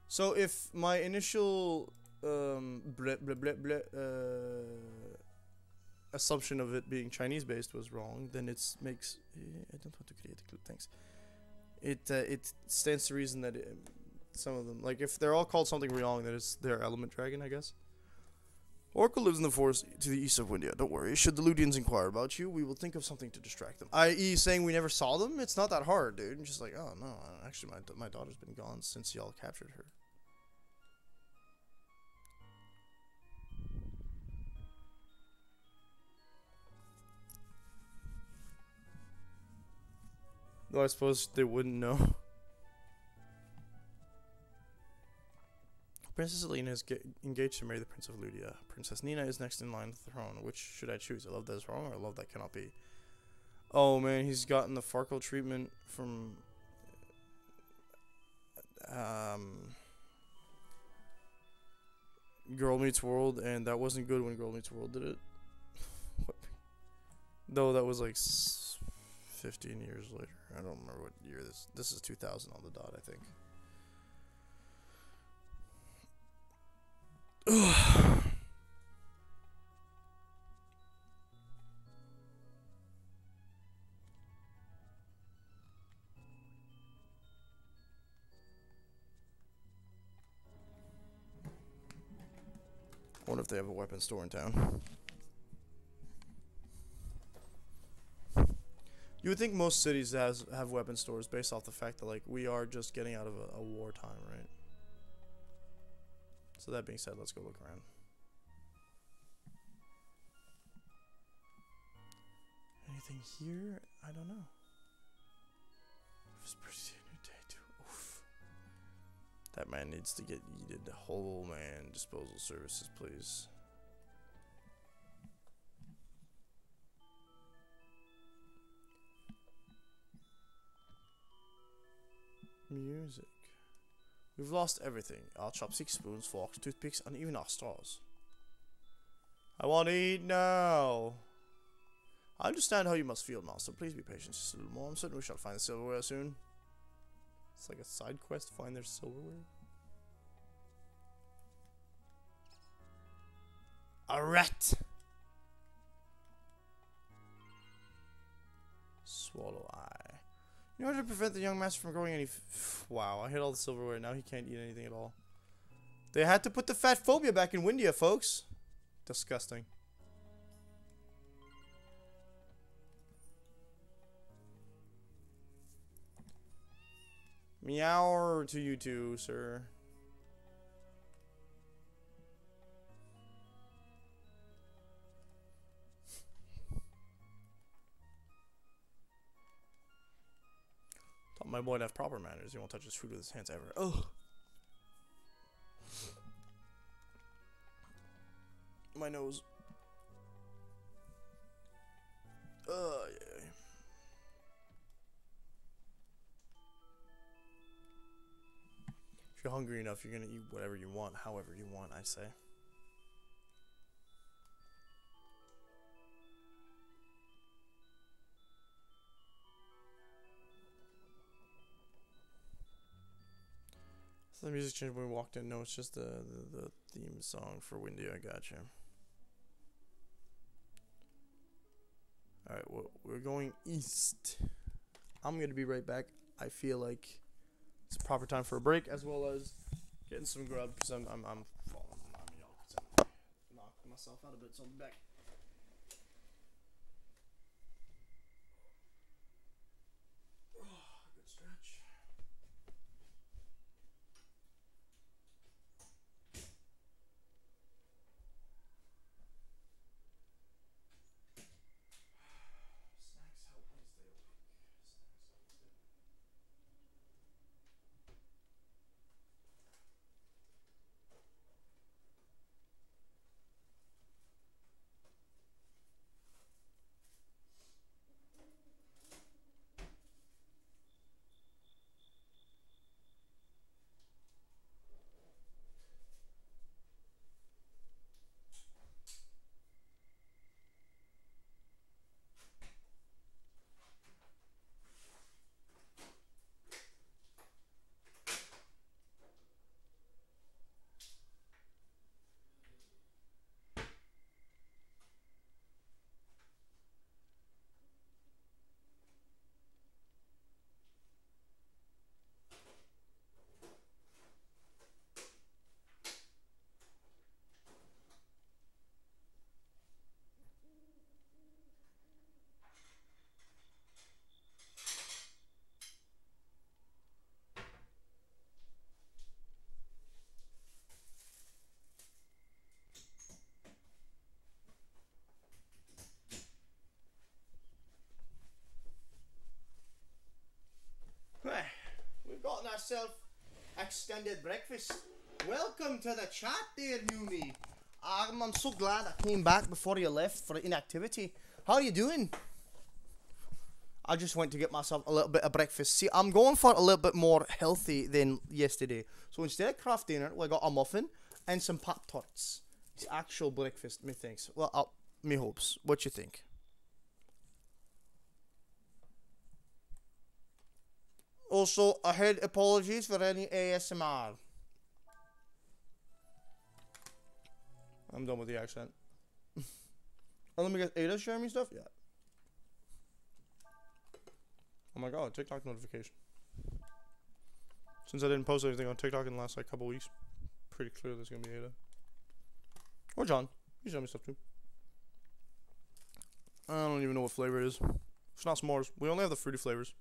So if my initial bleh, bleh, bleh, bleh, assumption of it being Chinese based was wrong, then it makes. I don't want to create a clip. Thanks. It stands to reason that some of them, like if they're all called something wrong, then it's their element dragon, I guess. Oracle lives in the forest to the east of Windia. Don't worry. Should the Ludians inquire about you, we will think of something to distract them. I.e., saying we never saw them? It's not that hard, dude. I'm just like, oh, no. Actually, my daughter's been gone since y'all captured her. Though I suppose they wouldn't know. Princess Alina is engaged to marry the Prince of Ludia. Princess Nina is next in line to the throne. Which should I choose? I love that is wrong, or I love that cannot be? Oh man, he's gotten the Farkle treatment from Girl Meets World, and that wasn't good when Girl Meets World did it. Though that was like 15 years later. I don't remember what year this is 2000 on the dot, I think. I wonder if they have a weapon store in town. You would think most cities have weapon stores based off the fact that like we are just getting out of a wartime, right? So that being said, let's go look around. Anything here? I don't know. It's pretty new day too. Oof. That man needs to get yeeted. Whole man disposal services, please. Music. We've lost everything. Our chopsticks, spoons, forks, toothpicks, and even our straws. I want to eat now. I understand how you must feel, master. Please be patient just a little more. I'm certain we shall find the silverware soon. It's like a side quest, find their silverware. A rat! Swallow eye. In order to prevent the young master from growing any wow, I hit all the silverware, now he can't eat anything at all. They had to put the fat phobia back in Windia, folks. Disgusting. Meow to you too, sir. Taught my boy to have proper manners. He won't touch his food with his hands ever. Ugh. My nose. Yeah. If you're hungry enough, you're gonna eat whatever you want, however you want, I say. So the music changed when we walked in. No, it's just the theme song for Windia. I gotcha. Alright, well, we're going east. I'm gonna be right back. I feel like it's a proper time for a break, as well as getting some grub, because I'm falling. I mean, I'm knocking myself out a bit, so I'll be back. Good stretch. Snacks help me stay awake. myself extended breakfast. Welcome to the chat there, Yumi. I'm so glad I came back before you left for inactivity. How are you doing? I just went to get myself a little bit of breakfast. See, I'm going for a little bit more healthy than yesterday. So instead of craft dinner, we got a muffin and some Pop Tarts. It's actual breakfast, methinks. Well, me hopes. What you think? Also, ahead apologies for any ASMR. I'm done with the accent. Oh, let me get Ada sharing me stuff? Yeah. Oh my god, TikTok notification. Since I didn't post anything on TikTok in the last like couple weeks, pretty clear there's gonna be Ada. Or John. You showed me stuff too. I don't even know what flavor it is. It's not s'mores. We only have the fruity flavors.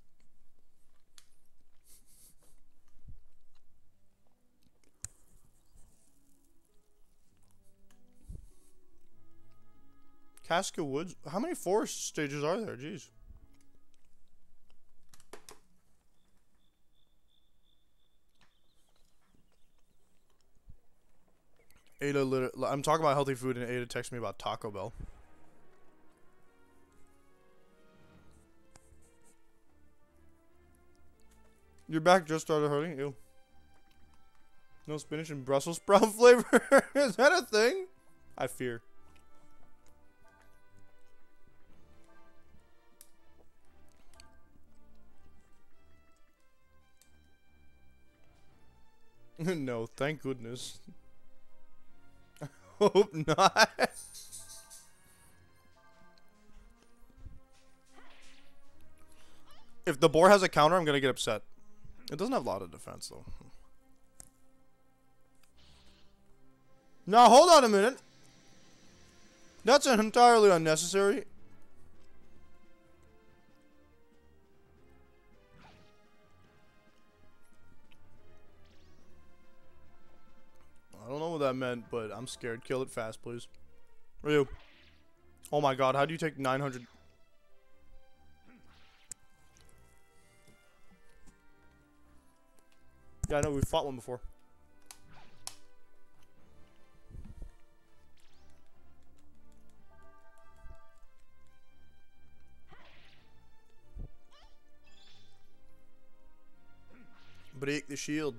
Casca Woods? How many forest stages are there? Jeez. Ada I'm talking about healthy food and Ada texts me about Taco Bell. Your back just started hurting? Ew. No spinach and Brussels sprout flavor? Is that a thing? I fear. No, thank goodness. Hope not. If the boar has a counter, I'm gonna get upset. It doesn't have a lot of defense, though. Now, hold on a minute. That's entirely unnecessary. I don't know what that meant, but I'm scared. Kill it fast, please. Ryu. Oh my god, how do you take 900? Yeah, I know, we've fought one before. Break the shield.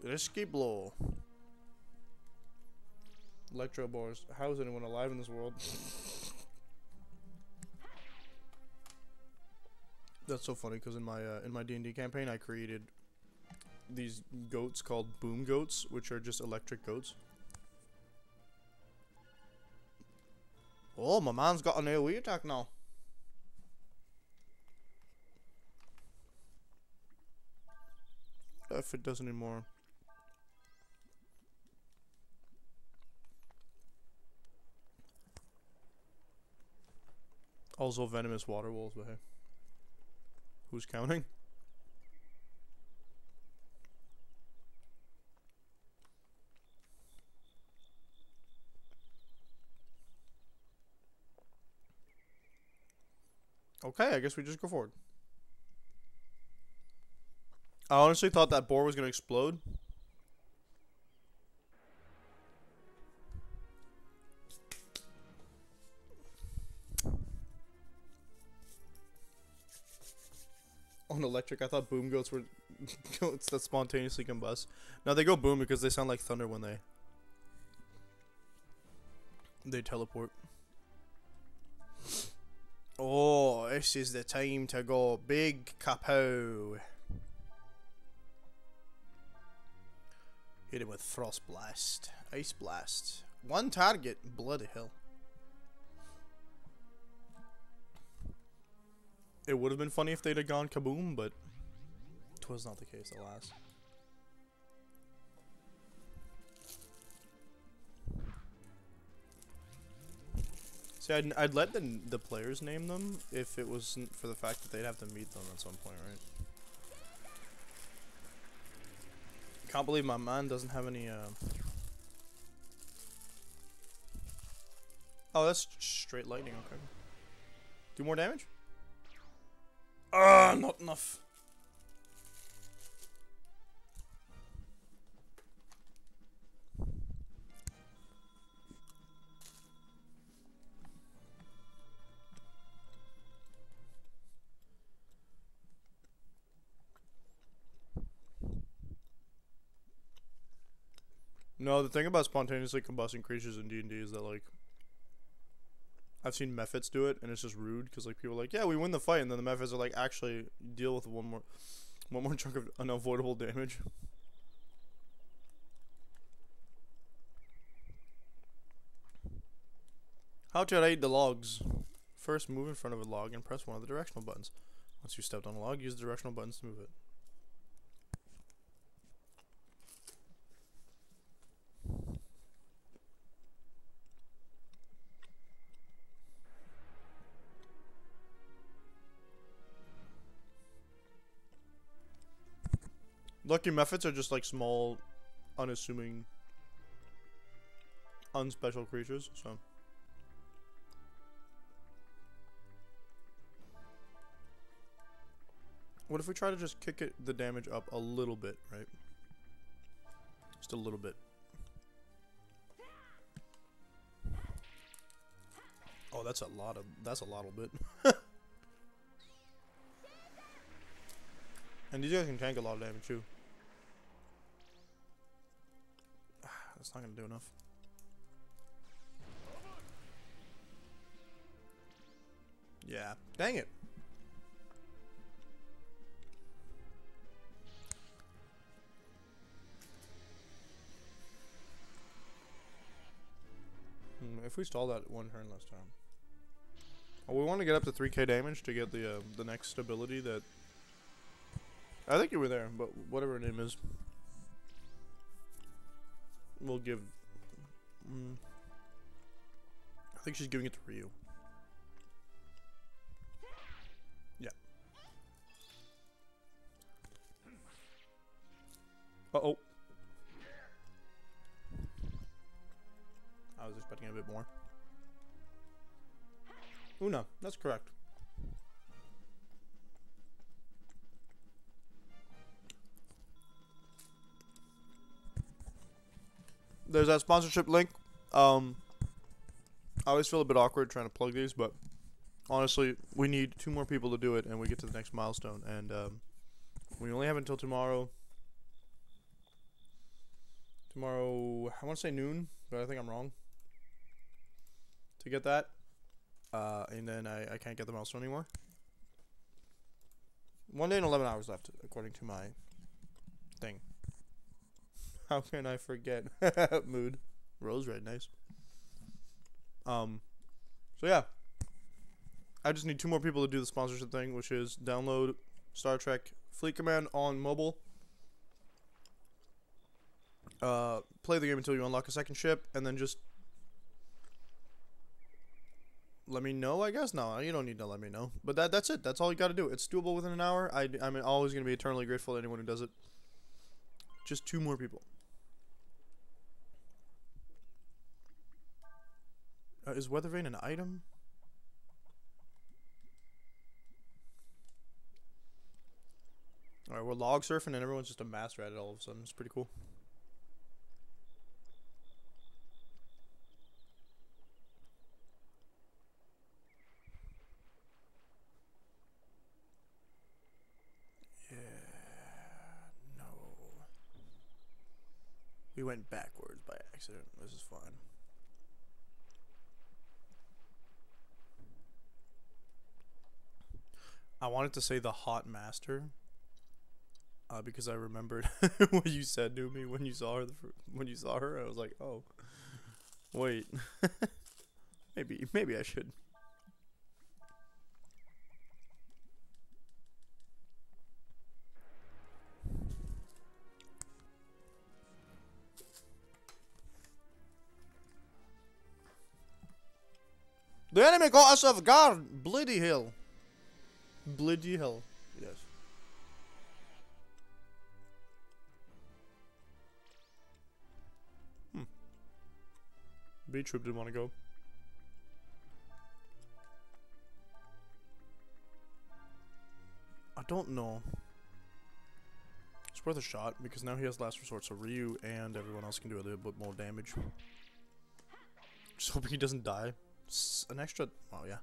Risky blow. Electro bars. How is anyone alive in this world? That's so funny because in my D&D campaign I created these goats called boom goats, which are just electric goats. Oh, my man's got an AoE attack now. If it does anymore. Also venomous water wolves, but hey. Who's counting? Okay, I guess we just go forward. I honestly thought that boar was gonna explode. On electric, I thought boom goats were goats that spontaneously combust. Now they go boom because they sound like thunder when they teleport. Oh, this is the time to go big kapow. Hit him with Frost Blast. Ice Blast. One target. Bloody hell. It would have been funny if they'd have gone kaboom, but it was not the case, alas. See, I'd let the players name them if it wasn't for the fact that they'd have to meet them at some point, right? Can't believe my man doesn't have any, Oh, that's straight lightning, okay. Do more damage? Ah, not enough. No, the thing about spontaneously combusting creatures in D&D is that, like, I've seen Mephits do it, and it's just rude, because, like, people are like, yeah, we win the fight, and then the Mephits are like, actually, deal with one more chunk of unavoidable damage. How to ride the logs. First, move in front of a log and press one of the directional buttons. Once you stepped on a log, use the directional buttons to move it. Lucky Mephits are just like small, unassuming, unspecial creatures, so. What if we try to just kick the damage up a little bit, right? Just a little bit. Oh, that's a lot of bit. And these guys can tank a lot of damage too. That's not gonna do enough. Yeah, dang it. If we stall that one turn last time. Oh, we want to get up to 3k damage to get the next ability that. I think you were there, but whatever her name is, we'll give. I think she's giving it to Ryu. Yeah. Uh-oh. I was expecting a bit more. Una, that's correct. There's that sponsorship link. I always feel a bit awkward trying to plug these, but honestly, we need 2 more people to do it, and we get to the next milestone. And we only have until tomorrow. Tomorrow, I want to say noon, but I think I'm wrong. To get that. And then I can't get the milestone anymore. 1 day and 11 hours left, according to my thing. How can I forget? Mood. Rose red, nice. So yeah. I just need 2 more people to do the sponsorship thing, which is download Star Trek Fleet Command on mobile. Play the game until you unlock a second ship, and then just let me know, I guess. No, you don't need to let me know. But that's it. That's all you got to do. It's doable within an hour. I'm always going to be eternally grateful to anyone who does it. Just 2 more people. Is Weather Vane an item? Alright, we're log surfing and everyone's just a master at it all of a sudden. It's pretty cool. Yeah. No. We went backwards by accident. This is fine. I wanted to say the hot master. Because I remembered what you said to me when you saw her. I was like, oh, wait, maybe I should. The enemy got us off guard. Bloody hell. Bloody hell. Yes. B-Troop didn't want to go. don't know. It's worth a shot because now he has last resort, so Ryu and everyone else can do a little bit more damage. Just hoping he doesn't die. An extra. Oh yeah.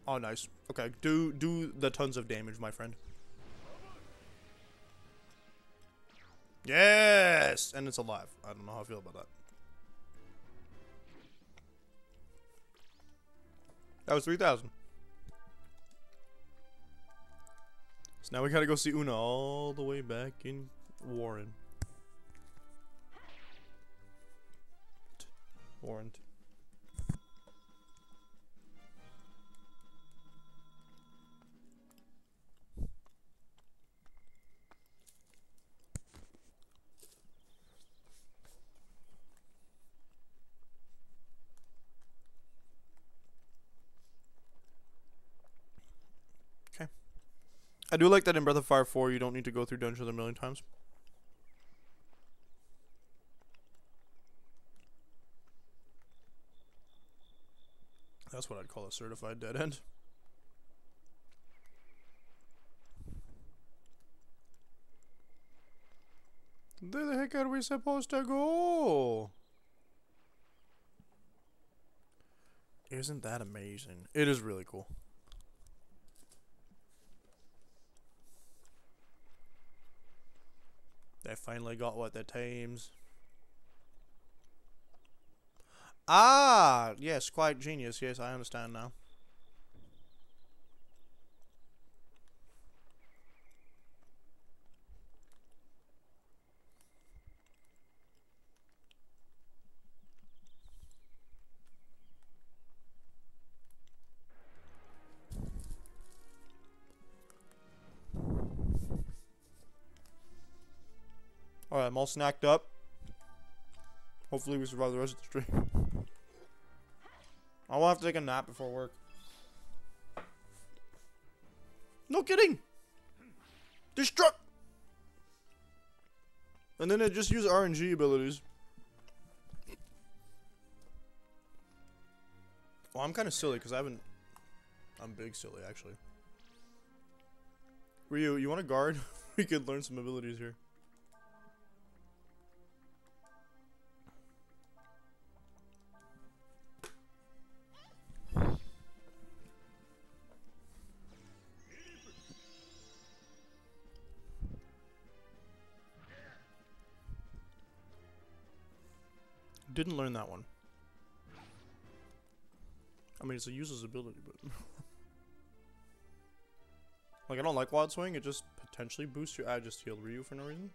Oh nice. Okay, do the tons of damage, my friend. Yes, and it's alive. I don't know how I feel about that. That was 3,000. So now we gotta go see Una all the way back in Warren. Warren. Okay. I do like that in Breath of Fire 4 you don't need to go through dungeons a million times. That's what I'd call a certified dead end. Where the heck are we supposed to go? Isn't that amazing? It is really cool. They finally got what their teams. Ah, yes, quite genius. Yes, I understand now. Alright, I'm all snacked up. Hopefully we survive the rest of the stream. I will have to take a nap before work. No kidding! Destruct! And then I just use RNG abilities. Well, I'm kind of silly because I haven't... I'm big silly, actually. Ryu, you want to guard? We could learn some abilities here. Didn't learn that one. I mean, it's a useless ability, but... like, I don't like Wild Swing. It just potentially boosts your... I just healed Ryu for no reason.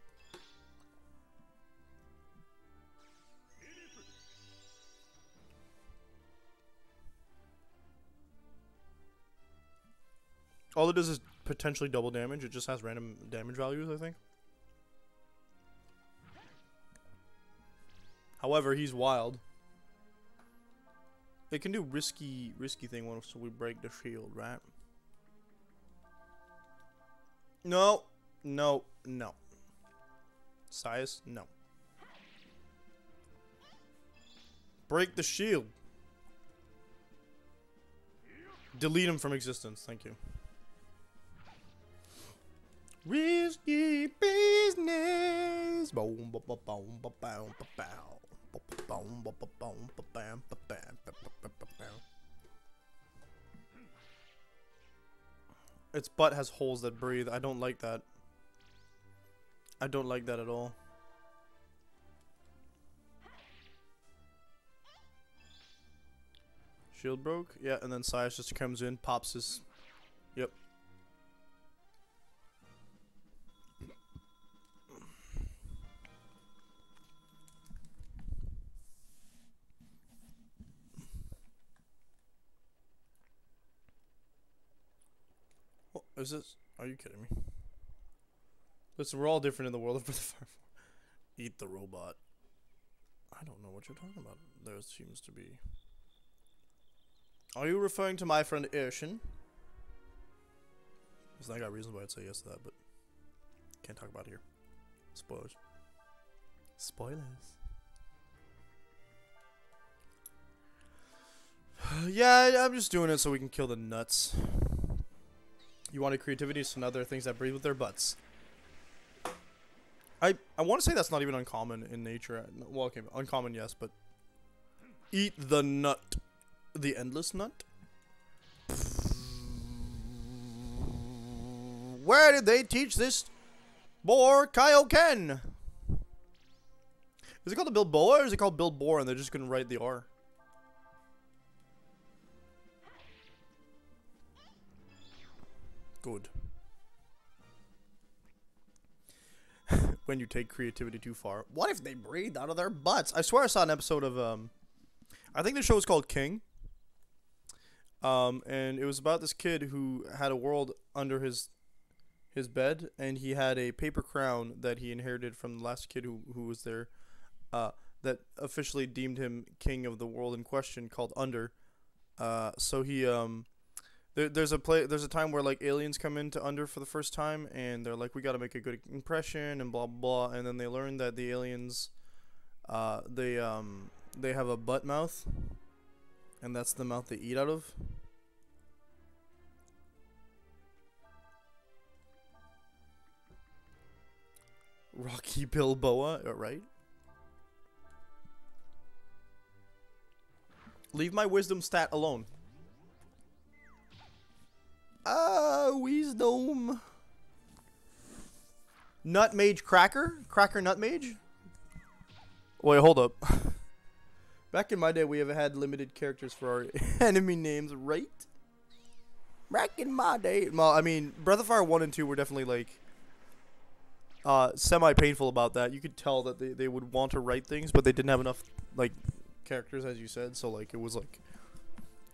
All it does is potentially double damage. It just has random damage values, I think. However, he's wild. It can do risky thing once we break the shield, right? No. No. No. Sias? No. Break the shield. Delete him from existence. Thank you. Risky business. Boom, boom, boom, boom, boom, boom, boom. Its butt has holes that breathe. I don't like that. I don't like that at all. Shield broke? Yeah, and then Sias just comes in, pops his... Yep. What is this? Are you kidding me? Listen, we're all different in the world of Breath of Fire 4. Eat the robot. I don't know what you're talking about. There seems to be... Are you referring to my friend Irshin? Because I got reasons why I'd say yes to that, but... Can't talk about it here. Spoilers. Spoilers. Yeah, I'm just doing it so we can kill the nuts. You wanted creativity, so now there are things that breathe with their butts. I want to say that's not even uncommon in nature. Well, okay, uncommon, yes, but eat the nut. The endless nut? Where did they teach this boar Kaioken? Is it called the Bilboa or is it called Bilbor and they're just gonna write the R? Good. When you take creativity too far. What if they breathed out of their butts? I swear I saw an episode of I think the show was called King. And it was about this kid who had a world under his bed, and he had a paper crown that he inherited from the last kid who was there, that officially deemed him king of the world in question, called Under. So he there's a time where like aliens come into Under for the first time, and they're like, we got to make a good impression and blah blah blah, and then they learn that the aliens, they have a butt mouth, and that's the mouth they eat out of. Rocky Bilboa, right? Leave my wisdom stat alone. Wisdom. Nut Mage Cracker? Cracker Nut Mage? Wait, hold up. Back in my day, we have had limited characters for our enemy names, right? Back in my day. Well, I mean, Breath of Fire 1 and 2 were definitely, like, semi-painful about that. You could tell that they would want to write things, but they didn't have enough, like, characters, as you said. So, like, it was, like,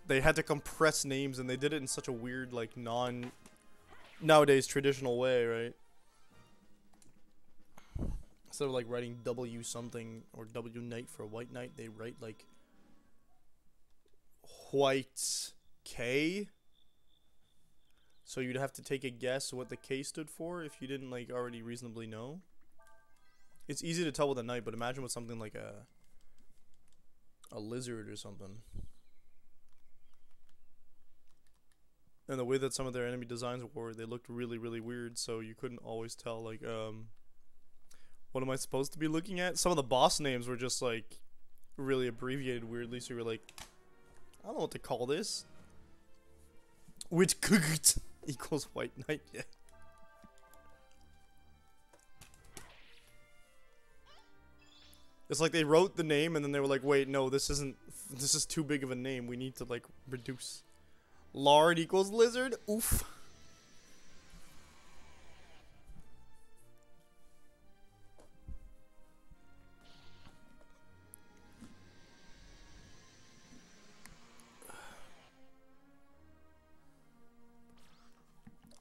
they had to compress names, and they did it in such a weird, like, nowadays traditional way, right? Instead of, like, writing W something or W Knight for a White Knight, they write, like, White K. So you'd have to take a guess what the K stood for if you didn't, like, already reasonably know. It's easy to tell with a knight, but imagine with something like a lizard or something. And the way that some of their enemy designs were, they looked really, really weird, so you couldn't always tell, like, what am I supposed to be looking at? Some of the boss names were just, like, really abbreviated weirdly, so you were like, I don't know what to call this. Which equals White Knight, yeah. It's like they wrote the name and then they were like, wait, no, this is too big of a name. We need to, like, reduce. Lard equals lizard? Oof.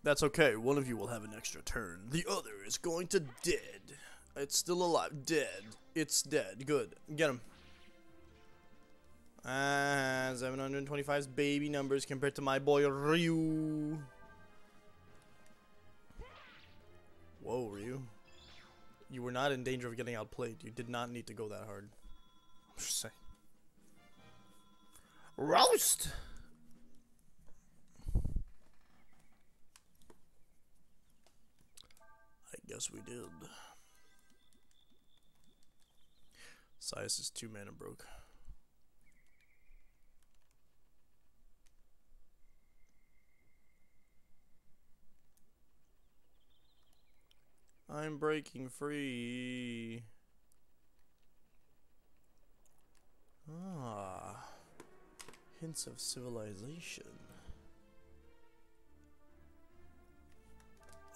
That's okay. One of you will have an extra turn. The other is going to dead. It's still alive. Dead. It's dead. Good. Get him. 725's baby numbers compared to my boy Ryu. Whoa, Ryu. You were not in danger of getting outplayed. You did not need to go that hard. I'm just saying. Roast! I guess we did. Sias is 2 mana broke. I'm breaking free. Ah. Hints of civilization.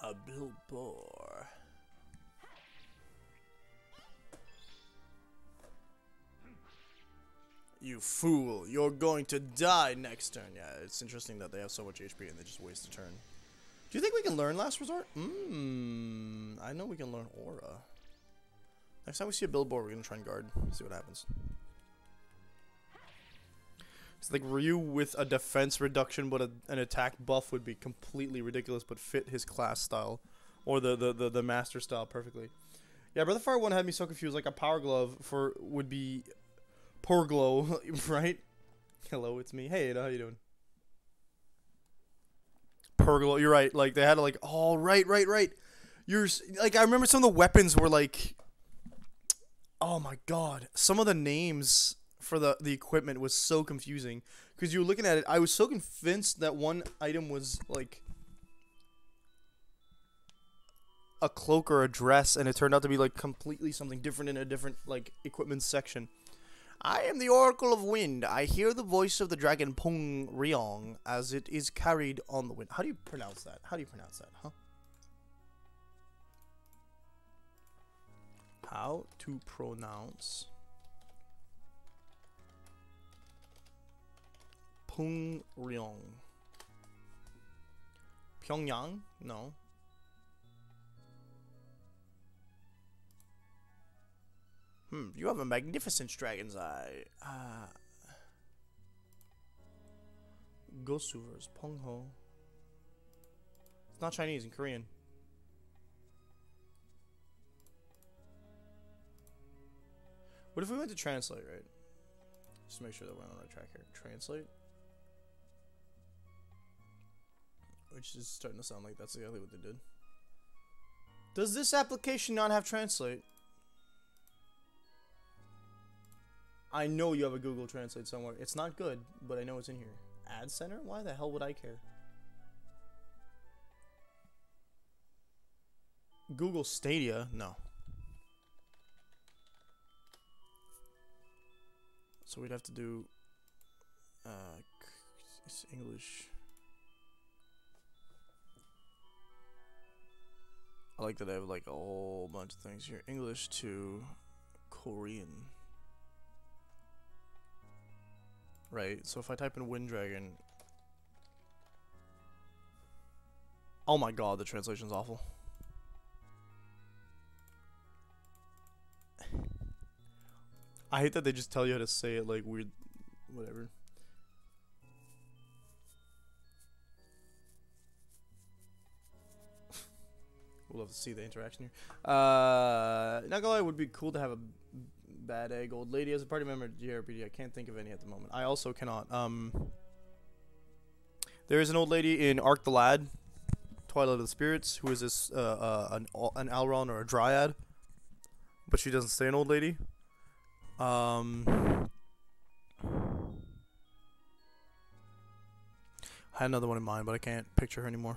A Bilbor. You fool, you're going to die next turn. Yeah, it's interesting that they have so much HP and they just waste a turn. Do you think we can learn Last Resort? I know we can learn Aura. Next time we see a Bilbor, we're going to try and guard. See what happens. It's like Ryu with a defense reduction, but an attack buff would be completely ridiculous, but fit his class style. Or the master style perfectly. Yeah, Breath of Fire 1 had me so confused. Like a Power Glove would be Poor Glow, right? Hello, it's me. Hey, Ada, how you doing? Pergola, you're right. Like they had to like, oh right. Like I remember some of the weapons were like, oh my god, some of the names for the equipment was so confusing because you were looking at it. I was so convinced that one item was like a cloak or a dress, and it turned out to be like completely something different in a different like equipment section. I am the Oracle of Wind. I hear the voice of the dragon Pung Ryong as it is carried on the wind. How do you pronounce that? Huh? How to pronounce Pung Ryong? Pyongyang? No. You have a magnificent dragon's eye. Gosuvers, Pongho. It's not Chinese, in Korean. What if we went to translate, right? Just to make sure that we're on the right track here. Translate. Which is starting to sound like that's exactly what they did. Does this application not have translate? I know you have a Google Translate somewhere. It's not good, but I know it's in here. Ad Center? Why the hell would I care? Google Stadia? No. So we'd have to do it's English. I like that I have like a whole bunch of things here. English to Korean. Right, so if I type in Wind Dragon. Oh my god, the translation's awful. I hate that they just tell you how to say it like weird. Whatever. We'll have to see the interaction here. Not gonna lie, it would be cool to have a bad egg old lady as a party member at JRPG. I can't think of any at the moment. I also cannot. There is an old lady in Arc the Lad, Twilight of the Spirits, who is this an Alron or a Dryad, but she doesn't stay an old lady. I had another one in mind, but I can't picture her anymore.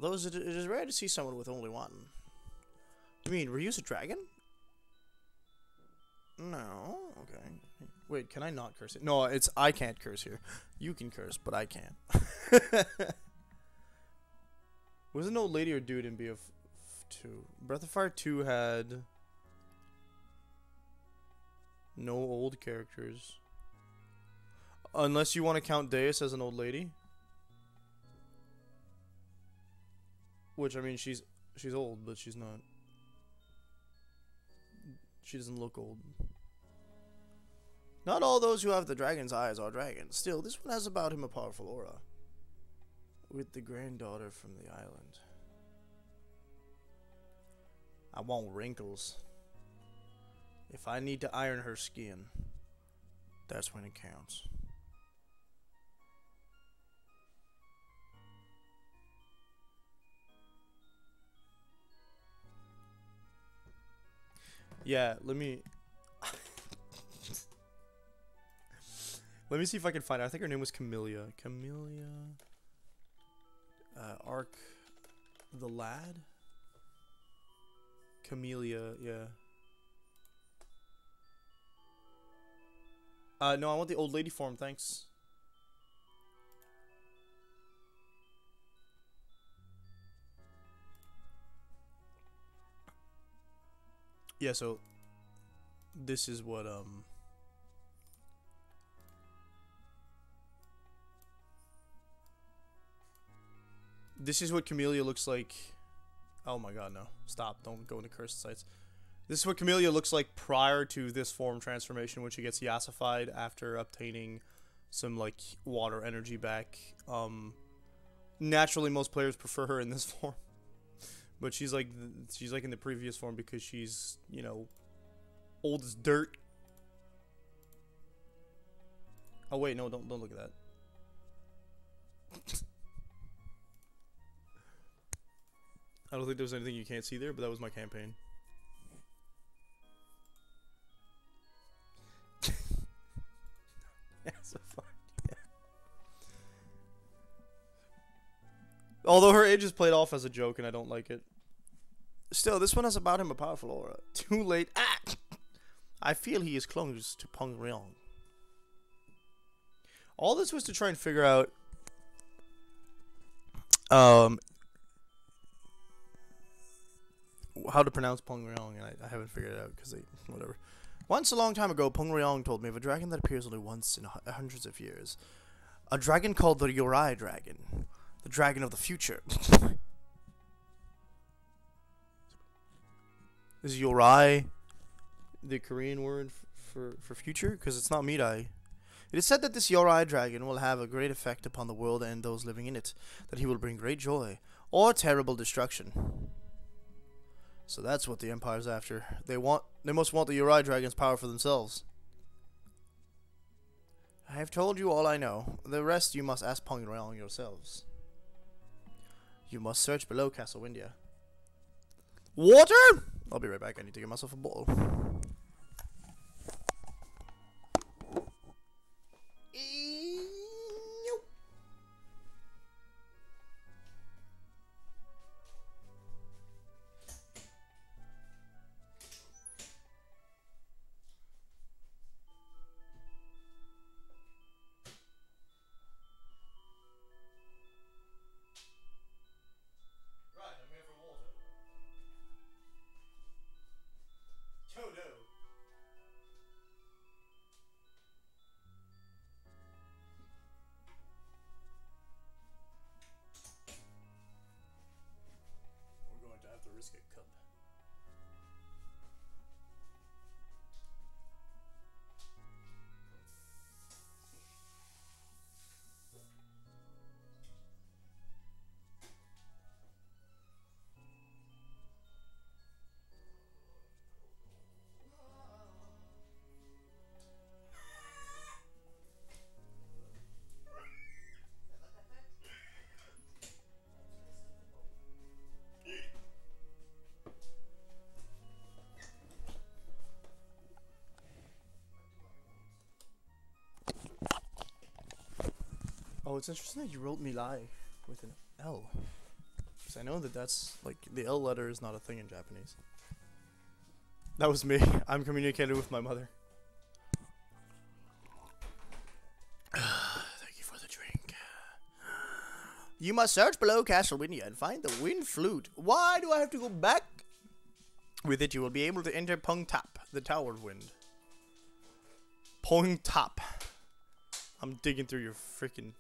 Although it is rare to see someone with only one. You mean reuse a dragon? No. Okay. Wait, can I not curse it? No, it's I can't curse here. You can curse, but I can't. Was it an old lady or dude in BF2? Breath of Fire 2 had no old characters. Unless you want to count Deus as an old lady. Which, I mean, she's old, but she's not. She doesn't look old. Not all those who have the dragon's eyes are dragons. Still, this one has about him a powerful aura. With the granddaughter from the island. I want wrinkles. If I need to iron her skin, that's when it counts. Yeah, let me see if I can find her. I think her name was Camellia. Arc the Lad? Camellia, yeah. No, I want the old lady form, thanks. Yeah, so this is what this is what Camellia looks like. Oh my god, no. Stop, don't go into cursed sites. This is what Camellia looks like prior to this form transformation when she gets yassified after obtaining some like water energy back. Naturally, most players prefer her in this form, but she's like in the previous form because she's, you know, old as dirt. Oh wait, no, don't look at that. I don't think there's anything you can't see there, but that was my campaign. Yeah, so fun. Yeah. Although her age is played off as a joke, and I don't like it. Still, this one has about him a powerful aura. Too late. Ah! I feel he is close to Peng Ryong. All this was to try and figure out how to pronounce Peng Ryong, and I haven't figured it out because whatever. Once a long time ago, Peng Ryong told me of a dragon that appears only once in hundreds of years. A dragon called the Yorai dragon. The dragon of the future. Is Yorai the Korean word for future? Because it's not Mirai. It is said that this Yorai dragon will have a great effect upon the world and those living in it, that he will bring great joy, or terrible destruction. So that's what the Empire's after. They must want the Yorai dragon's power for themselves. I have told you all I know. The rest you must ask Peng Ryong yourselves. You must search below Castle Windia. Water? I'll be right back. I need to get myself a bottle. Cup. Oh, it's interesting that you wrote Milai with an L. Because I know that that's, like, the L letter is not a thing in Japanese. That was me. I'm communicating with my mother. Thank you for the drink. You must search below Castle Windia and find the wind flute. Why do I have to go back? With it, you will be able to enter Pung Tap, the Tower of Wind. Pung Tap. I'm digging through your freaking...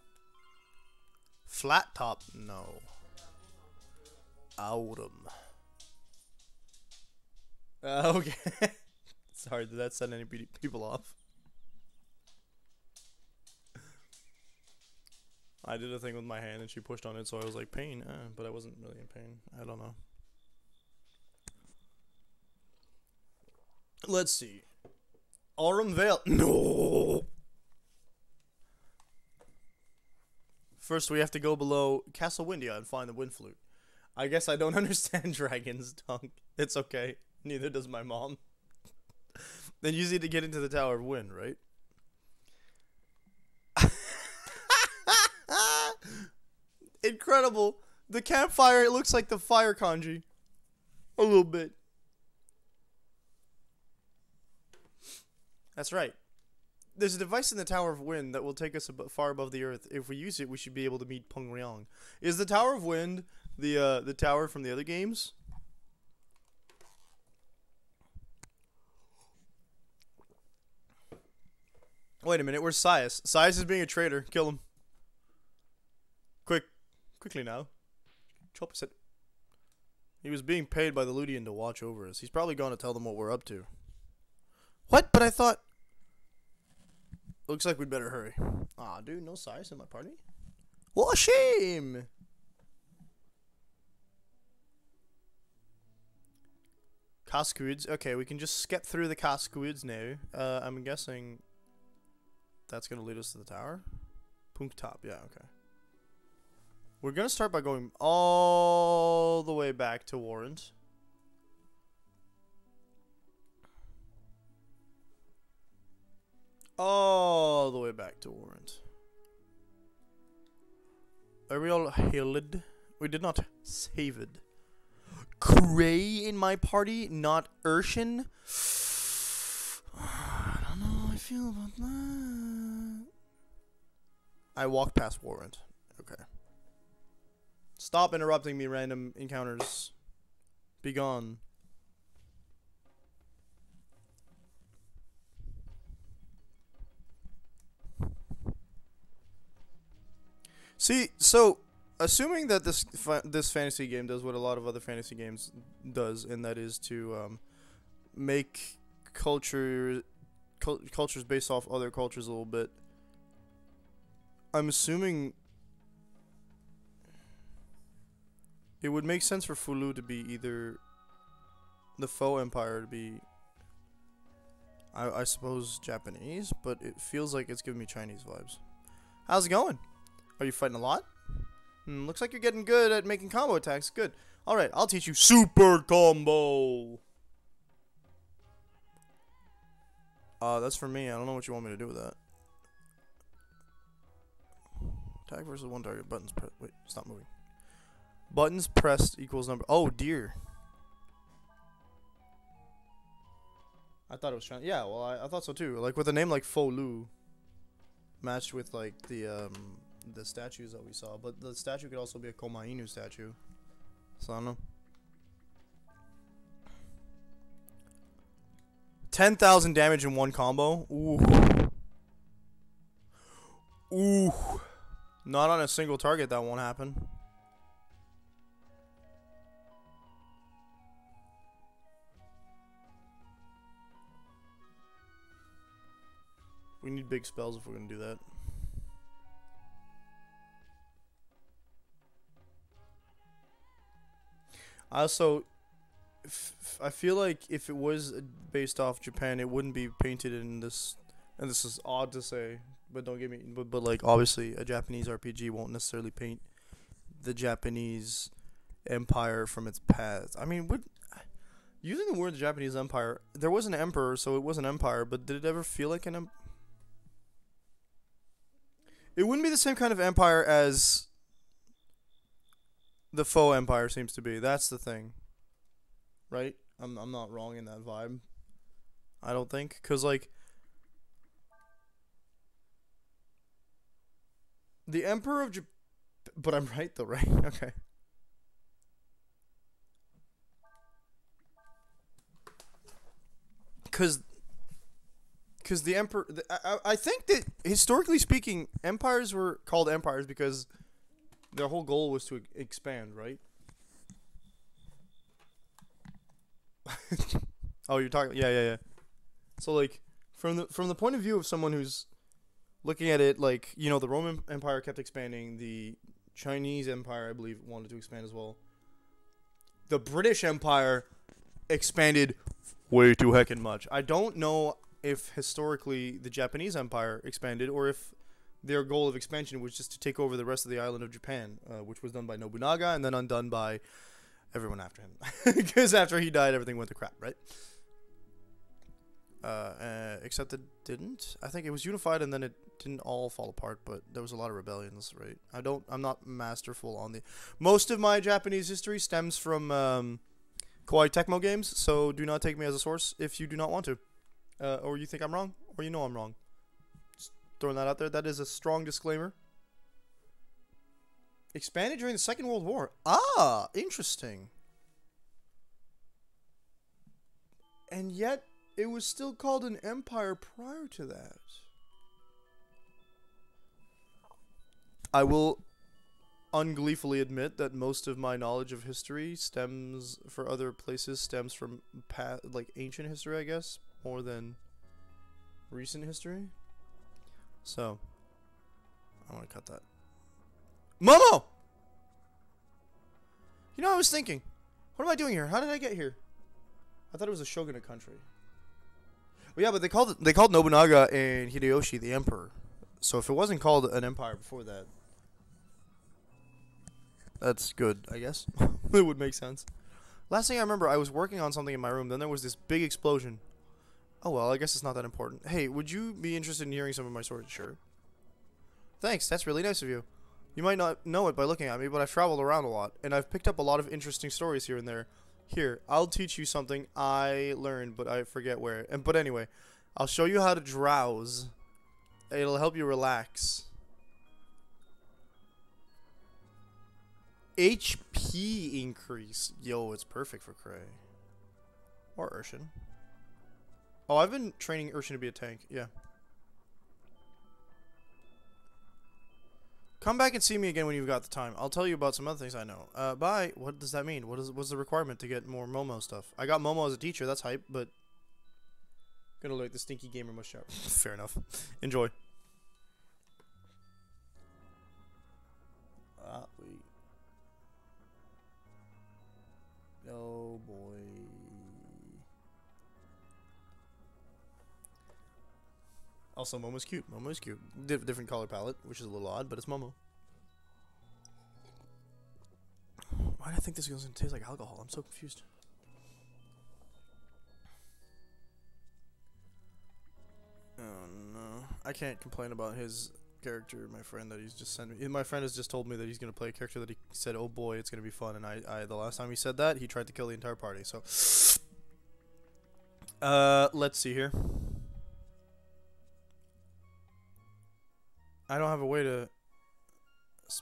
Flat top? No. Autumn. Okay. Sorry, did that send any people off? I did a thing with my hand and she pushed on it, so I was like, pain. But I wasn't really in pain. I don't know. Let's see. Aurum Vale. No! First, we have to go below Castle Windia and find the wind flute. I guess I don't understand dragons, Dunk. It's okay. Neither does my mom. Then you need to get into the Tower of Wind, right? Incredible. The campfire, it looks like the fire kanji. A little bit. That's right. There's a device in the Tower of Wind that will take us far above the earth. If we use it, we should be able to meet Peng Ryong. Is the Tower of Wind the tower from the other games? Wait a minute, where's Sias? Sias is being a traitor. Kill him. Quickly now. Chop said he was being paid by the Ludian to watch over us. He's probably going to tell them what we're up to. What? But I thought... Looks like we'd better hurry. Aw, dude, no size in my party? What a shame! Cascades. Okay, we can just skip through the Cascades now. I'm guessing that's gonna lead us to the tower. Punk top, yeah, okay. We're gonna start by going all the way back to Warrant. All the way back to Warrant. Are we all healed? We did not save it. Cray in my party, not Urshan. I don't know how I feel about that. I walked past Warrant. Okay. Stop interrupting me, random encounters. Be gone. See, so assuming that this fantasy game does what a lot of other fantasy games does, and that is to make cultures based off other cultures a little bit. I'm assuming it would make sense for Fulu to be either the Faux Empire to be, I suppose, Japanese, but it feels like it's giving me Chinese vibes. How's it going? Are you fighting a lot? Looks like you're getting good at making combo attacks. Good. Alright, I'll teach you super combo. That's for me. I don't know what you want me to do with that. Attack versus one target. Buttons pressed. Wait, stop moving. Buttons pressed equals number. Oh, dear. I thought it was trying. Yeah, well, I thought so too. Like with a name like Fo Lu, matched with like the statues that we saw, but the statue could also be a Koma Inu statue. So I don't know. 10,000 damage in one combo. Ooh. Ooh. Not on a single target. That won't happen. We need big spells if we're gonna do that. Also, I feel like if it was based off Japan, it wouldn't be painted in this. And this is odd to say, but don't get me. But like obviously, a Japanese RPG won't necessarily paint the Japanese empire from its past. I mean, using the word Japanese empire, there was an emperor, so it was an empire. But did it ever feel like an empire? It wouldn't be the same kind of empire as the Faux Empire seems to be. That's the thing. Right? I'm not wrong in that vibe. I don't think. Because, like, the Emperor of Japan... But I'm right, though, right? Okay. Because the Emperor... I think that, historically speaking, empires were called empires because their whole goal was to expand, right? Oh, you're talking... Yeah. So, like, from the point of view of someone who's looking at it, like, you know, the Roman Empire kept expanding. The Chinese Empire, I believe, wanted to expand as well. The British Empire expanded way too heckin' much. I don't know if historically the Japanese Empire expanded or if their goal of expansion was just to take over the rest of the island of Japan, which was done by Nobunaga and then undone by everyone after him. Because after he died, everything went to crap, right? Except it didn't. I think it was unified and then it didn't all fall apart, but there was a lot of rebellions, right? I'm not masterful on the... Most of my Japanese history stems from Kawaii Tecmo games, so do not take me as a source if you do not want to. Or you think I'm wrong, or you know I'm wrong. Just throwing that out there. That is a strong disclaimer. Expanded during the Second World War. Ah, interesting. And yet, it was still called an empire prior to that. I will ungleefully admit that most of my knowledge of history stems for other places stems from like ancient history, I guess, more than recent history. So, I want to cut that. Momo! You know, I was thinking, what am I doing here? How did I get here? I thought it was a shogunate country. Well, yeah, but they called Nobunaga and Hideyoshi the emperor. So if it wasn't called an empire before that, that's good, I guess. It would make sense. Last thing I remember, I was working on something in my room. Then there was this big explosion. Oh well, I guess it's not that important. Hey, would you be interested in hearing some of my stories? Sure. Thanks, that's really nice of you. You might not know it by looking at me, but I've traveled around a lot, and I've picked up a lot of interesting stories here and there. Here, I'll teach you something I learned, but I forget where. But anyway, I'll show you how to drowse. It'll help you relax. HP increase. Yo, it's perfect for Cray. Or Urshan. Oh, I've been training Urshan to be a tank. Yeah. Come back and see me again when you've got the time. I'll tell you about some other things I know. Bye. What does that mean? What's the requirement to get more Momo stuff? I got Momo as a teacher. That's hype, but gonna look like the stinky gamer must shout. Fair enough. Enjoy. Wait. Oh boy. Also, Momo's cute. Momo's cute. Different color palette, which is a little odd, but it's Momo. Why do I think this is going to taste like alcohol? I'm so confused. Oh no. I can't complain about his character, my friend that he's just sent me. My friend has just told me that he's going to play a character that he said, oh boy, it's going to be fun. And I the last time he said that, he tried to kill the entire party. So, let's see here. I don't have a way to...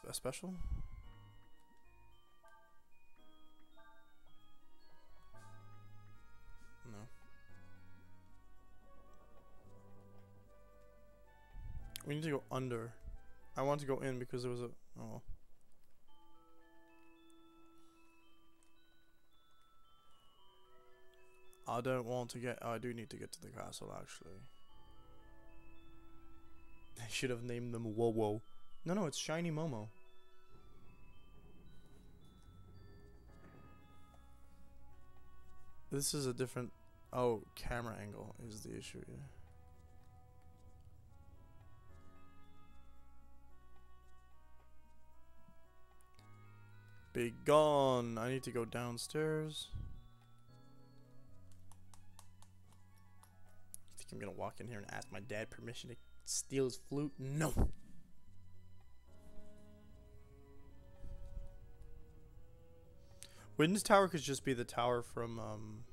A special? No. We need to go under. I want to go in because there was a... Oh. I don't want to get... Oh, I do need to get to the castle, actually. I should have named them Wowo. No, it's Shiny Momo. This is a different... Oh, camera angle is the issue, yeah. Be gone. I need to go downstairs. I think I'm gonna walk in here and ask my dad permission to steal his flute? No. Wind's Tower could just be the tower from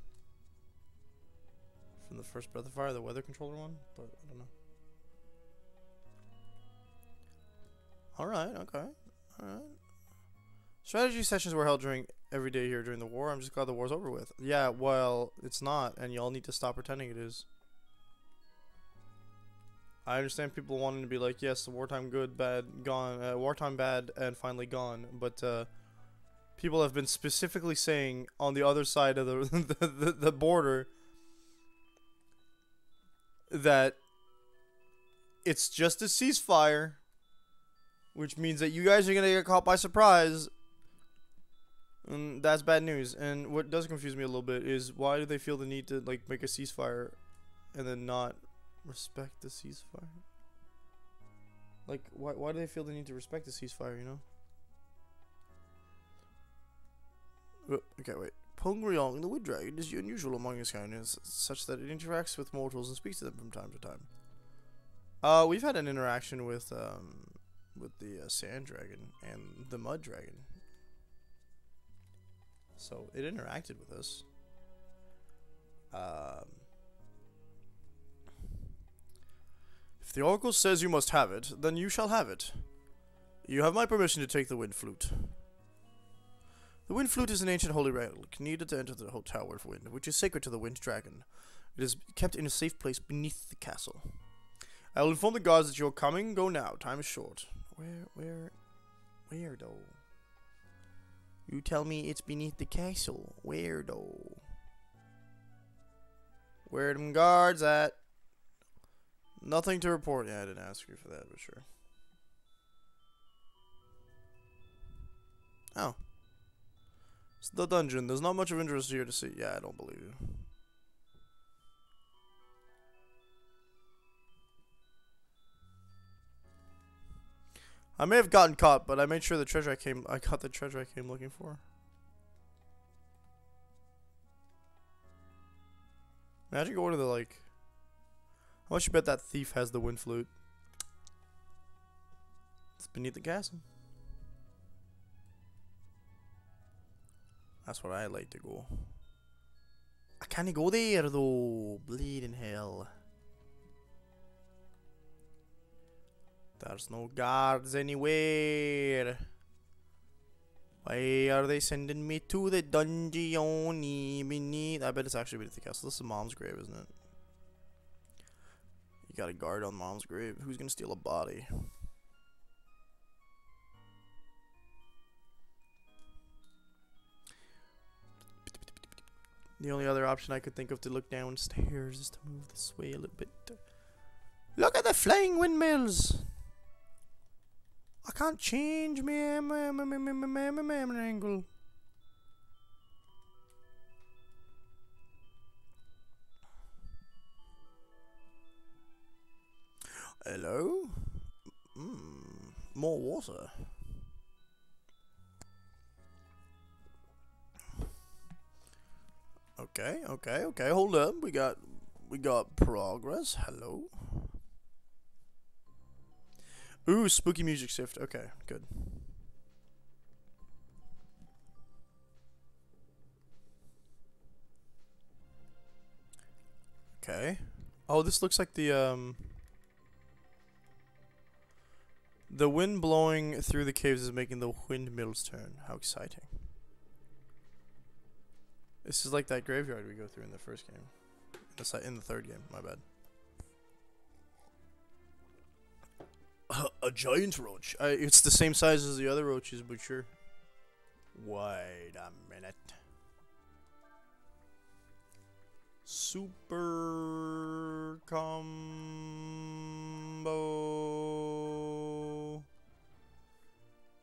the first Breath of Fire, the weather controller one, but I don't know. Alright, okay. Alright. Strategy sessions were held during every day here during the war. I'm just glad the war's over with. Yeah, well, it's not, and y'all need to stop pretending it is. I understand people wanting to be like, yes, the wartime good, bad, gone, wartime bad, and finally gone. But people have been specifically saying on the other side of the border that it's just a ceasefire, which means that you guys are gonna get caught by surprise, and that's bad news. And what does confuse me a little bit is why do they feel the need to like make a ceasefire and then not respect the ceasefire? Like, why do they feel the need to respect the ceasefire, you know? Okay, wait. Pongryong, the wood dragon, is unusual among its kind, such that it interacts with mortals and speaks to them from time to time. We've had an interaction with the sand dragon and the mud dragon. So, it interacted with us. If the oracle says you must have it, then you shall have it. You have my permission to take the wind flute. The wind flute is an ancient holy relic needed to enter the Tower of Wind, which is sacred to the wind dragon. It is kept in a safe place beneath the castle. I will inform the guards that you are coming. Go now. Time is short. Where though? You tell me it's beneath the castle. Where though? Where them guards at? Nothing to report. Yeah, I didn't ask you for that, but sure. Oh. It's the dungeon. There's not much of interest here to see. Yeah, I don't believe you. I may have gotten caught, but I made sure the treasure I got the treasure I came looking for. Imagine going to the, like... How much you bet that thief has the wind flute? It's beneath the castle. That's where I like to go. I can't go there, though. Bleeding hell. There's no guards anywhere. Why are they sending me to the dungeon beneath? I bet it's actually beneath the castle. This is Mom's grave, isn't it? You got a guard on Mom's grave. Who's gonna steal a body? The only other option I could think of to look downstairs is to move this way a little bit. Look at the flying windmills! I can't change my angle. Hello? More water. Okay, hold up. We got progress. Hello. Ooh, spooky music shift. Okay, good. Okay. Oh, this looks like the wind blowing through the caves is making the windmills turn. How exciting. This is like that graveyard we go through in the first game. In the third game, my bad. A giant roach. It's the same size as the other roaches, but sure. Wait a minute. Super combo.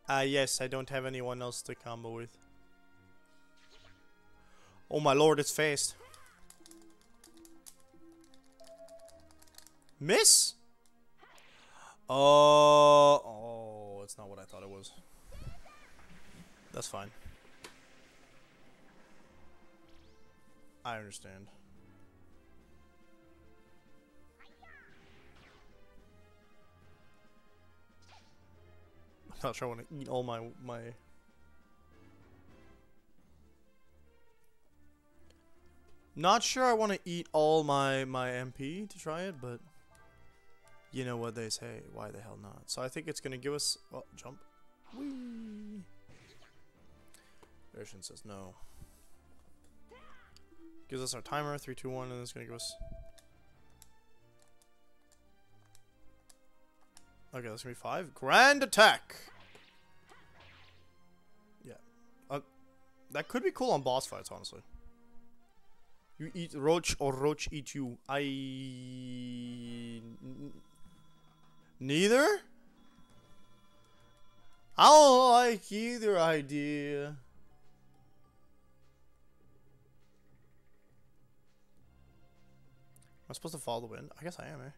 Yes, I don't have anyone else to combo with. Oh my lord, it's fast. Miss? Oh, it's not what I thought it was. That's fine. I understand. I'm not sure I want to eat all my Not sure I want to eat all my MP to try it, but you know what they say. Why the hell not? So I think it's gonna give us. Oh, jump. Whee. Version says no. Gives us our timer 3, 2, 1, and it's gonna give us. Okay, that's gonna be 5. Grand attack. Yeah, that could be cool on boss fights, honestly. You eat roach or roach eat you. Neither? I don't like either idea. Am I supposed to follow the wind? I guess I am, eh?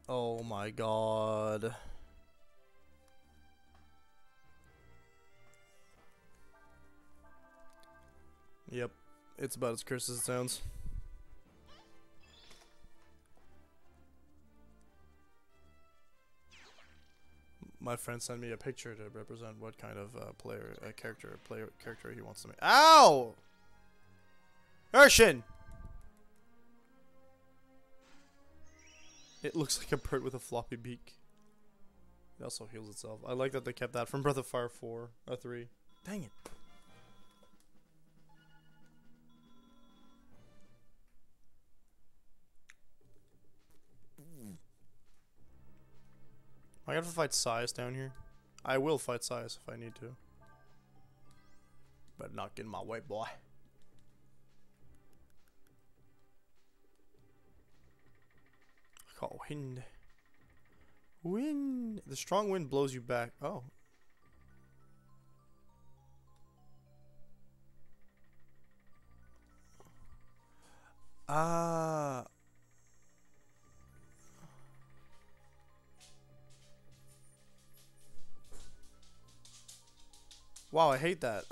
Oh my god. Yep, it's about as cursed as it sounds. My friend sent me a picture to represent what kind of character he wants to make. Ow! Urshin! It looks like a bird with a floppy beak. It also heals itself. I like that they kept that from Breath of Fire 4 or 3. Dang it. I gotta fight Sias down here. I will fight Sias if I need to. Better not get in my way, boy. Oh, wind. Wind. The strong wind blows you back. Oh. Ah. Wow, I hate that.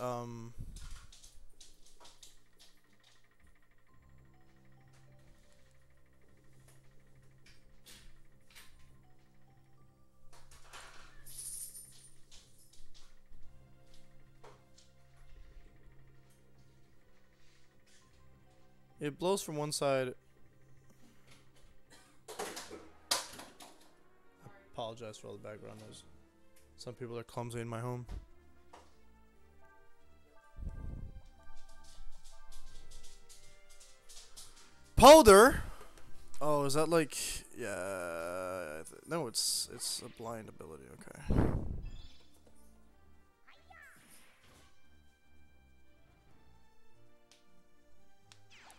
It blows from one side. I apologize for all the background noise. Some people are clumsy in my home. Powder? Oh, is that like... Yeah... No, it's a blind ability, okay.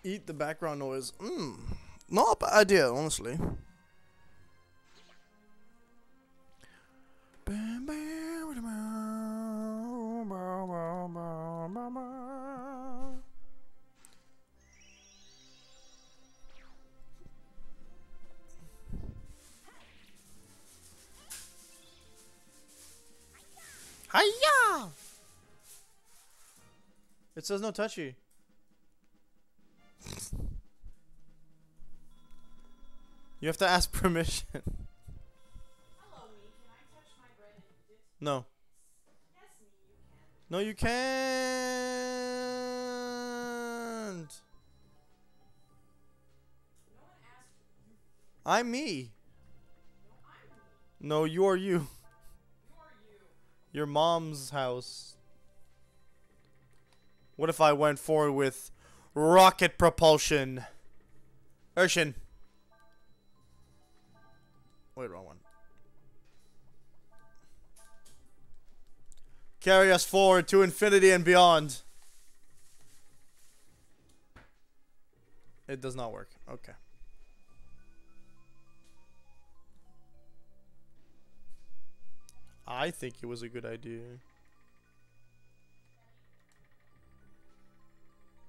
Eat the background noise. Not a bad idea, honestly. Hiya! It says no touchy. You have to ask permission. Hello, me. Can I touch my bread and eat it? No. Yes, me, you can. No, you can't. No one asked you. I'm me. No, I'm me. No, you're you. You are you. Your mom's house. What if I went forward with rocket propulsion? Urshan. Wait, wrong one. Carry us forward to infinity and beyond. It does not work. Okay. I think it was a good idea.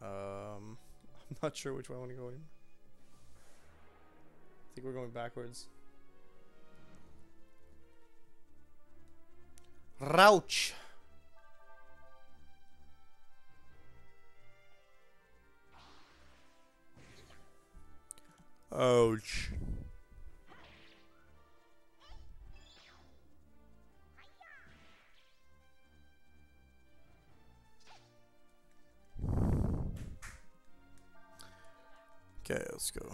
I'm not sure which way I want to go anymore. I think we're going backwards. Rouch. Ouch. Okay, let's go.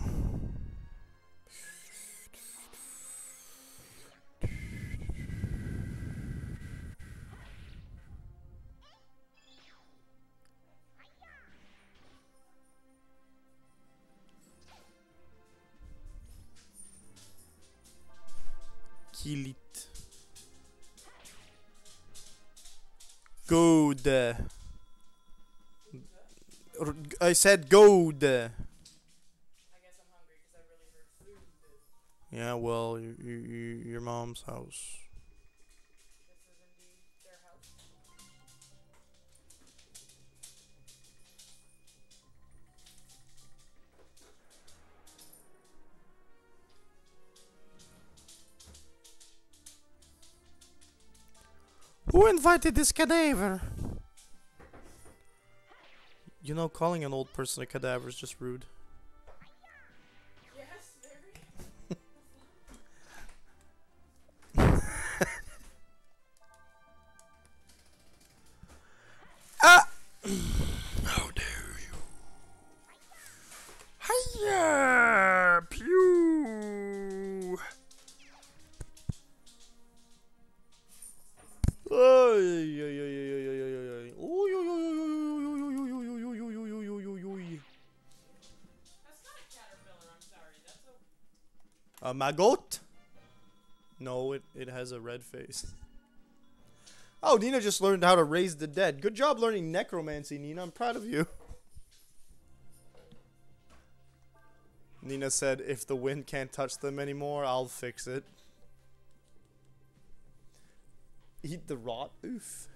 Kill it. Good. I said good. I guess I'm hungry because I really heard food. Yeah, well, your mom's house. This is indeed their house. Who invited this cadaver? You know, calling an old person a cadaver is just rude. Yes, very. Ah! How dare you? Hiya! Pew! That's not a caterpillar, I'm sorry. That's a... A maggot? No, it has a red face. Oh, Nina just learned how to raise the dead. Good job learning necromancy, Nina. I'm proud of you. Nina said, if the wind can't touch them anymore, I'll fix it. Eat the rot? Oof.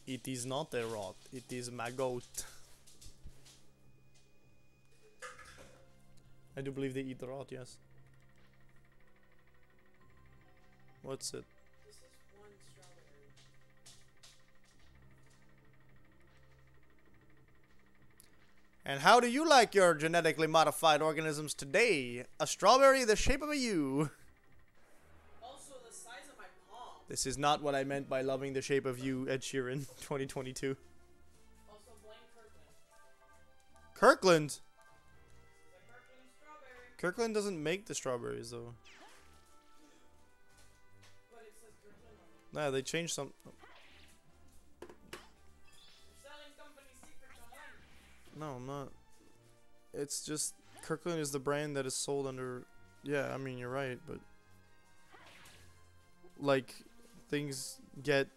It is not a rot. It is my goat. I do believe they eat the rot, yes. What's it? This is one strawberry. And how do you like your genetically modified organisms today? A strawberry the shape of a U. Also, the size of my palm. This is not what I meant by loving the shape of you, Ed Sheeran, 2022. Also, blame Kirkland. Kirkland? The Kirkland strawberry. Kirkland doesn't make the strawberries, though. But it says Kirkland on it. Nah, they changed some. You're selling company secrets online. No, I'm not. It's just Kirkland is the brand that is sold under. Yeah, I mean, you're right, but. Like, things get,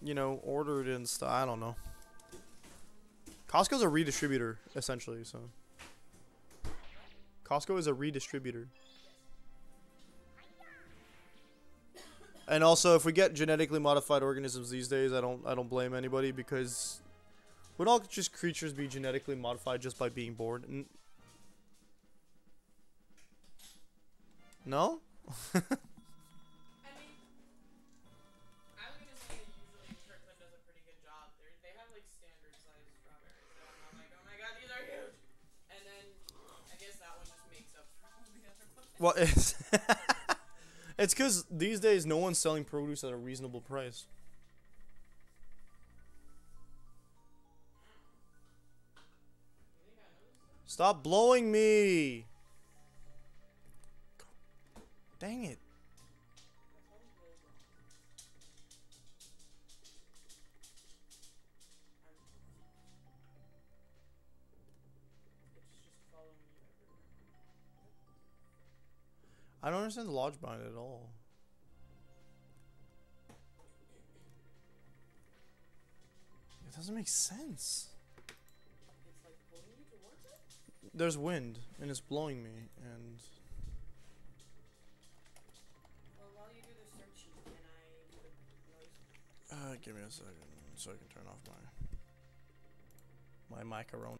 you know, ordered and stuff. I don't know. Costco's a redistributor, essentially, so. Costco is a redistributor. And also, if we get genetically modified organisms these days, I don't blame anybody, because would all just creatures be genetically modified just by being born? No? I mean, I was gonna say that usually Kirkland does a pretty good job. They have like standard sized strawberries, so I'm not like, oh my god, these are huge. And then I guess that one just makes up for all the other ones. Well, it's because these days no one's selling produce at a reasonable price. You think I know this stuff? Stop blowing me! Dang it. My phone's really wrong. It's just following you everywhere. I don't understand the logic behind it at all. It doesn't make sense. It's like pulling you towards it? There's wind, and it's blowing me, and... Well, while you do the searching, can I do the noise? give me a second, so I can turn off my macaroni.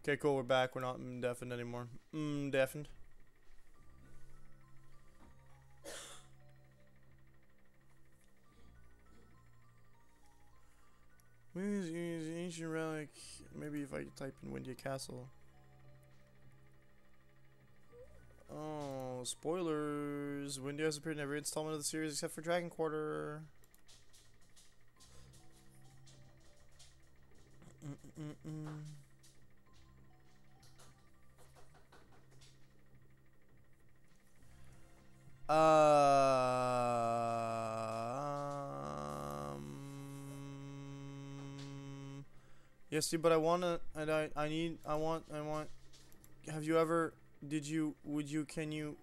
Okay, cool, we're back. We're not deafened anymore. Deafened. Ancient relic. Maybe if I type in Windia Castle. Oh, spoilers. Windia has appeared in every installment of the series except for Dragon Quarter. Yes, see, but I wanna, and I want, have you ever, would you, can you,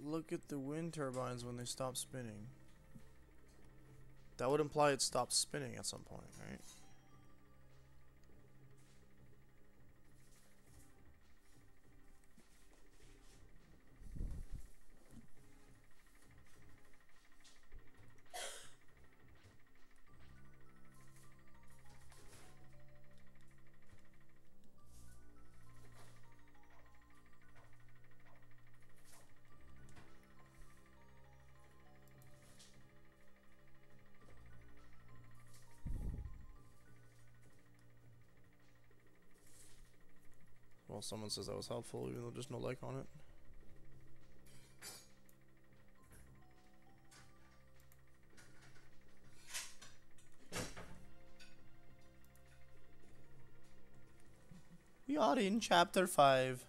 look at the wind turbines when they stop spinning. That would imply it stops spinning at some point, right? Well, someone says that was helpful, even though there's no like on it. We are in chapter 5.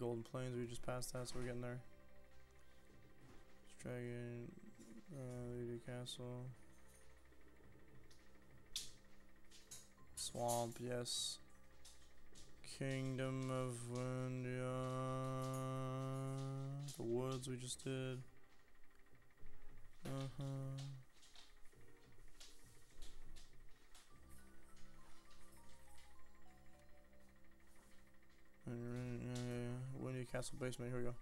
Golden Plains, we just passed that, so we're getting there. Dragon, Lady Castle. Swamp, yes. Kingdom of Windia. The woods we just did. Windia Castle basement, here we go.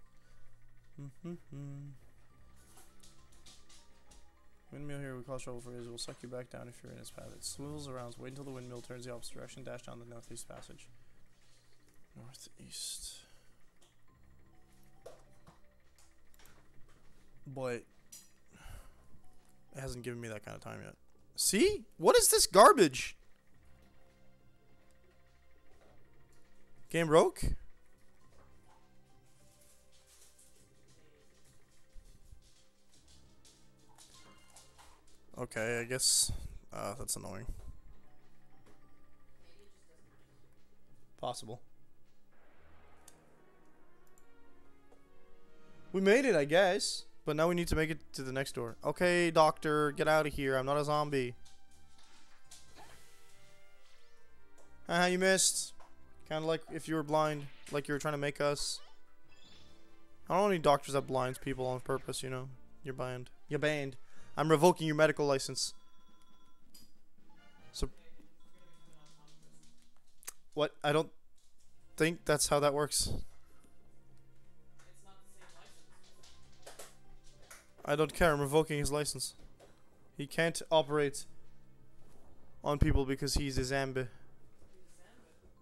Windmill here we cause trouble for his will suck you back down if you're in his path. It swivels around, wait until the windmill turns the opposite direction, dash down the northeast passage. Northeast. But it hasn't given me that kind of time yet. See? What is this garbage? Game broke? Okay, I guess that's annoying. Possible. We made it, I guess. But now we need to make it to the next door. Okay, doctor, get out of here. I'm not a zombie. Haha, you missed. Kind of like if you were blind. Like you were trying to make us. I don't know any doctors that blinds people on purpose, you know. You're banned. You're banned. I'm revoking your medical license. So... What? I don't think that's how that works. I don't care. I'm revoking his license. He can't operate on people because he's a Zambi.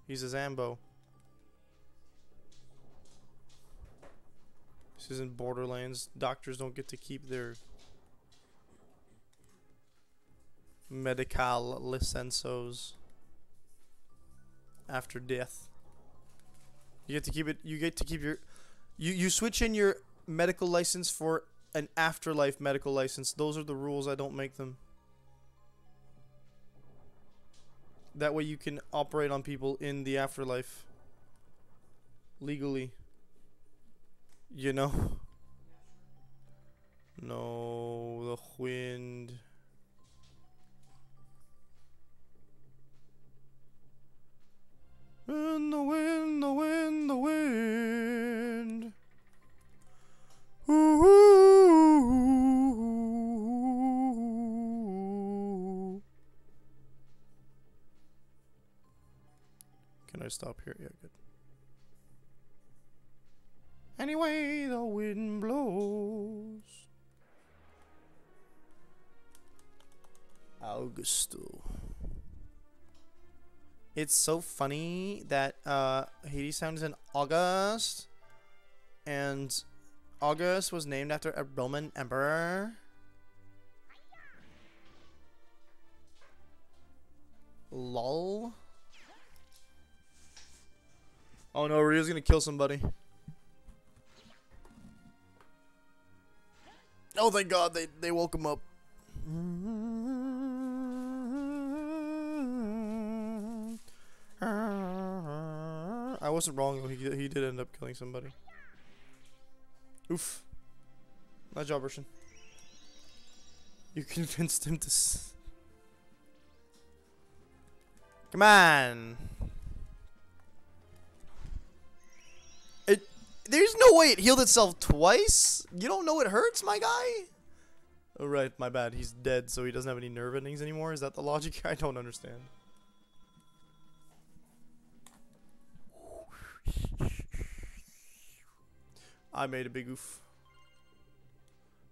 He's a Zambo. This isn't Borderlands. Doctors don't get to keep their medical licensos after death. You get to keep it. You get to keep your. You switch in your medical license for an afterlife medical license. Those are the rules. I don't make them. That way you can operate on people in the afterlife legally. You know? No, the wind. In the wind, the wind, the wind. Ooh. Can I stop here? Yeah, good. Anyway, the wind blows. Augusto. It's so funny that Hades Town is in August, and August was named after a Roman emperor. Lol. Oh no, Rio's gonna kill somebody. Oh thank God, they woke him up. I wasn't wrong though, he did end up killing somebody. Oof. Nice job, Russian. You convinced him to come on. There's no way it healed itself twice? You don't know it hurts, my guy? Oh, right, my bad. He's dead, so he doesn't have any nerve endings anymore. Is that the logic? I don't understand. I made a big oof.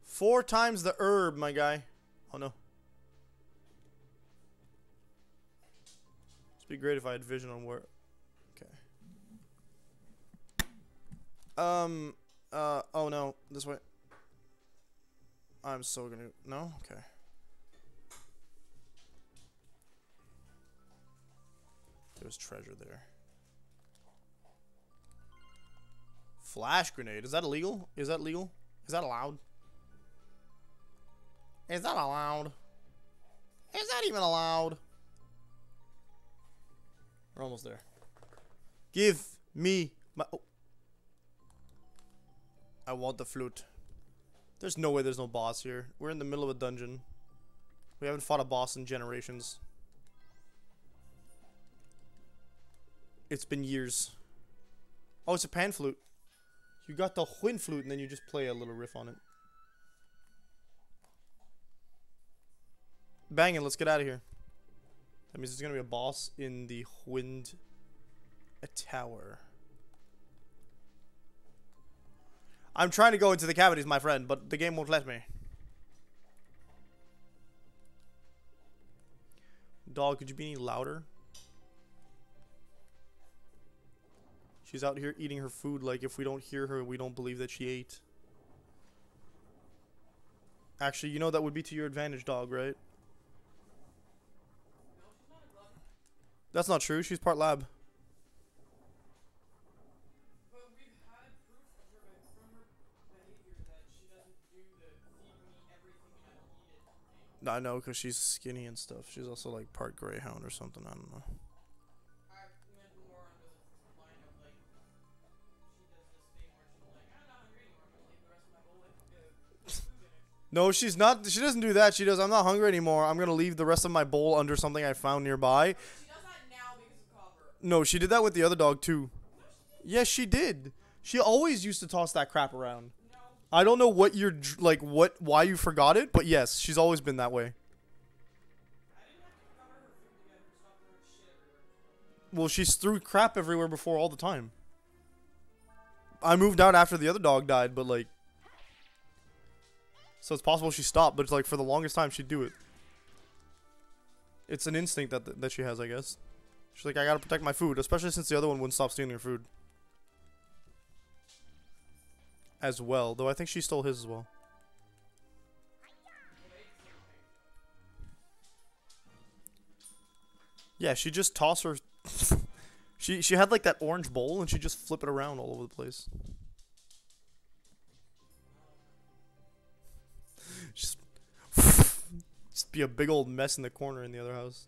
4 times the herb, my guy. Oh, no. It'd be great if I had vision on where... oh no, this way. I'm so gonna, no? Okay. there's treasure there. Flash grenade. Is that illegal? Is that legal? Is that allowed? Is that allowed? Is that even allowed? We're almost there. Give me my... Oh. I want the flute. There's no way there's no boss here. We're in the middle of a dungeon. We haven't fought a boss in generations. It's been years. Oh, it's a pan flute. You got the wind flute and then you just play a little riff on it. Bang it, let's get out of here. That means there's gonna be a boss in the wind tower. I'm trying to go into the cavities, my friend, but the game won't let me. Dog, could you be any louder? She's out here eating her food like if we don't hear her, we don't believe that she ate. Actually, you know that would be to your advantage, dog, right? That's not true. She's part lab. But we've had proof from her behavior that she doesn't do the feed me everything and I eat it thing. I know, because she's skinny and stuff. She's also like part greyhound or something. I don't know. I meant more under the line of like, she does this thing where she's like, I'm not hungry anymore, I'm gonna leave the rest of my bowl with food in it. No, she's not. She doesn't do that. She does, I'm not hungry anymore. I'm going to leave the rest of my bowl under something I found nearby. She does that now because of Copper. No, she did that with the other dog, too. Yes, she did. She always used to toss that crap around. No. I don't know what you're, like, why you forgot it, but yes, she's always been that way. I didn't have to cover her food to get her to stop throwing shit everywhere. Well, she's threw crap everywhere before all the time. I moved out after the other dog died, but, like... So it's possible she stopped, but it's like, for the longest time, she'd do it. It's an instinct that she has, I guess. She's like, I gotta protect my food, especially since the other one wouldn't stop stealing her food. As well, though I think she stole his as well. Yeah, she just toss her... she had like that orange bowl and she just flip it around all over the place. Just be a big old mess in the corner in the other house.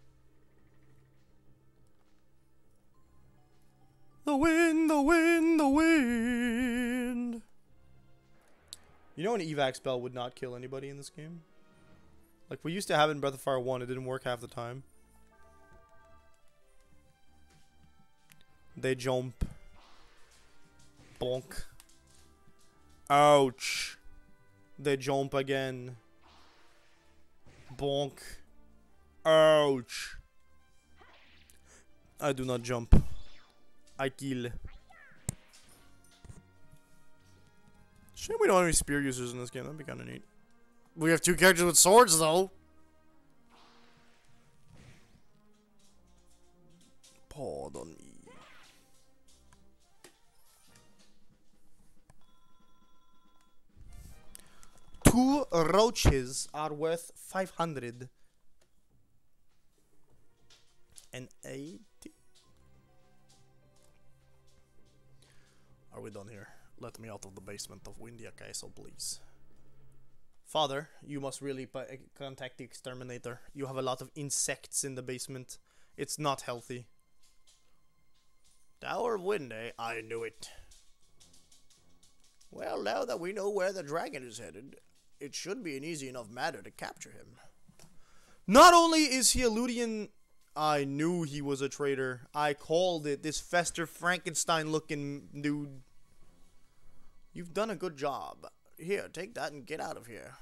The wind, the wind, the wind. You know an evac spell would not kill anybody in this game? Like, we used to have it in Breath of Fire 1. It didn't work half the time. They jump. Bonk. Ouch. They jump again. Bonk. Ouch. I do not jump. I kill. Shame we don't have any spear users in this game. That'd be kind of neat. We have two characters with swords, though. Pardon me. Two roaches are worth 580. Are we done here? Let me out of the basement of Windia Castle, please. Father, you must really contact the exterminator. You have a lot of insects in the basement. It's not healthy. Tower of Winday, I knew it. Well, now that we know where the dragon is headed, it should be an easy enough matter to capture him. Not only is he a Ludian, I knew he was a traitor. I called it. This Fester Frankenstein-looking dude. You've done a good job. Here, take that and get out of here.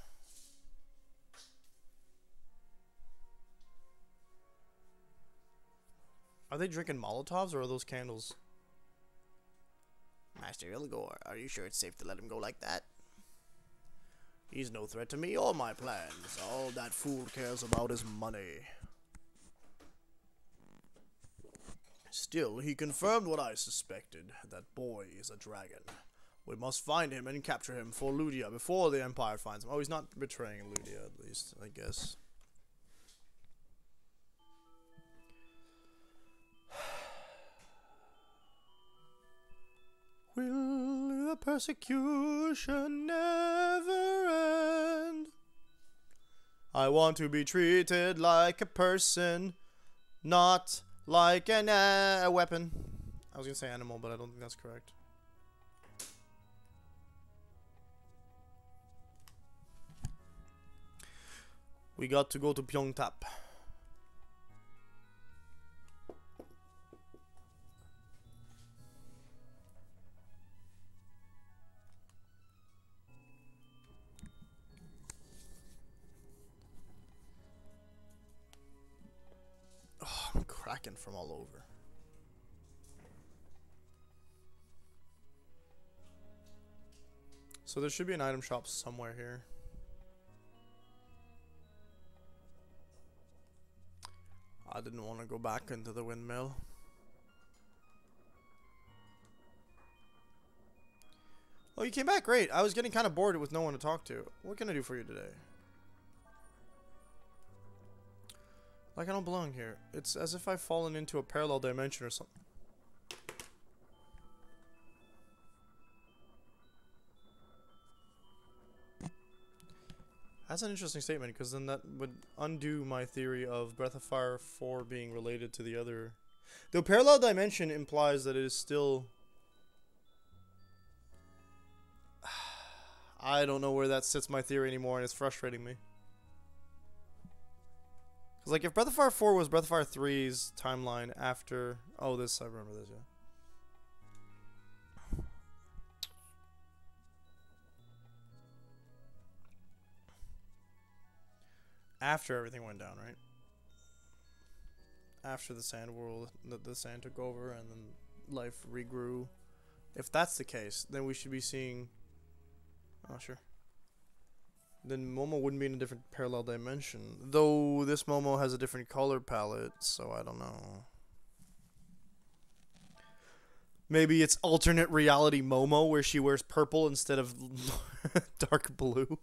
Are they drinking Molotovs or are those candles? Master Ilgor, are you sure it's safe to let him go like that? He's no threat to me or my plans. All that fool cares about is money. Still, he confirmed what I suspected. That boy is a dragon. We must find him and capture him for Ludia before the Empire finds him. Oh, he's not betraying Ludia, at least, I guess. will the persecution never end? I want to be treated like a person, not like a weapon. I was gonna say animal, but I don't think that's correct. We got to go to Pyeongtap. Oh, I'm cracking from all over. So there should be an item shop somewhere here. I didn't want to go back into the windmill. Oh, you came back? Great. I was getting kind of bored with no one to talk to. What can I do for you today? Like I don't belong here. It's as if I've fallen into a parallel dimension or something. That's an interesting statement, because then that would undo my theory of Breath of Fire 4 being related to the other. The parallel dimension implies that it is still... I don't know where that sits my theory anymore, and it's frustrating me. Because, like, if Breath of Fire 4 was Breath of Fire 3's timeline after... Oh, this, I remember this, yeah. After everything went down, right? After the sand world, the sand took over, and then life regrew. If that's the case, then we should be seeing... Oh, sure. Then Momo wouldn't be in a different parallel dimension. Though this Momo has a different color palette, so I don't know. Maybe it's alternate reality Momo, where she wears purple instead of dark blue.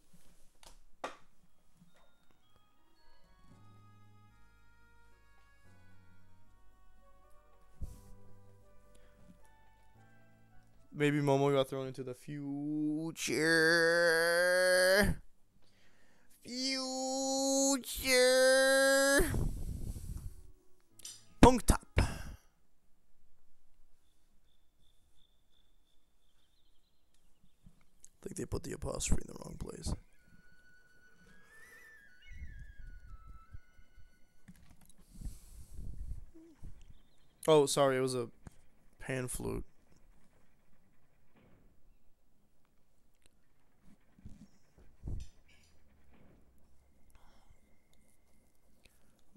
Maybe Momo got thrown into the future. Future. Pyeongtap. I think they put the apostrophe in the wrong place. Oh, sorry, it was a pan flute.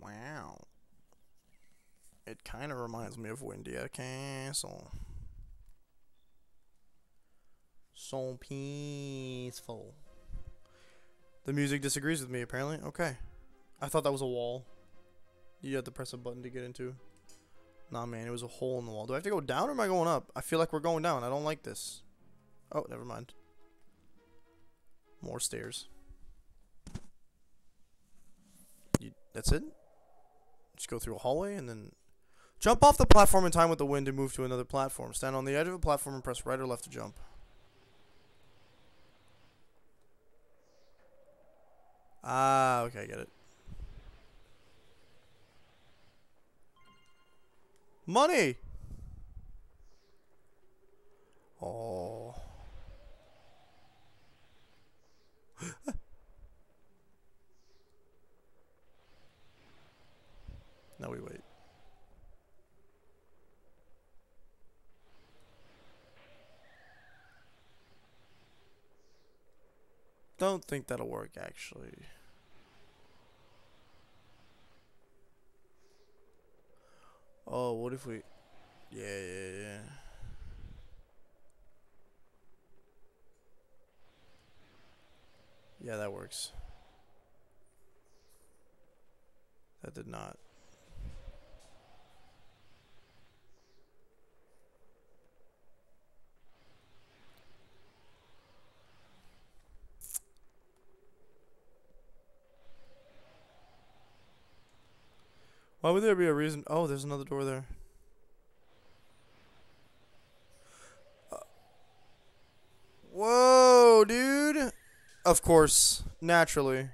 Wow. It kind of reminds me of Windia Castle. So peaceful. The music disagrees with me, apparently. Okay. I thought that was a wall. You had to press a button to get into. Nah, man, it was a hole in the wall. Do I have to go down or am I going up? I feel like we're going down. I don't like this. Oh, never mind. More stairs. That's it? Just go through a hallway and then... Jump off the platform in time with the wind to move to another platform. Stand on the edge of a platform and press right or left to jump. Ah, okay, I get it. Money! Oh. Now we wait. Don't think that'll work, actually. Oh, what if we... Yeah. Yeah, that works. That did not. Why would there be a reason? Oh, there's another door there. Of course, naturally.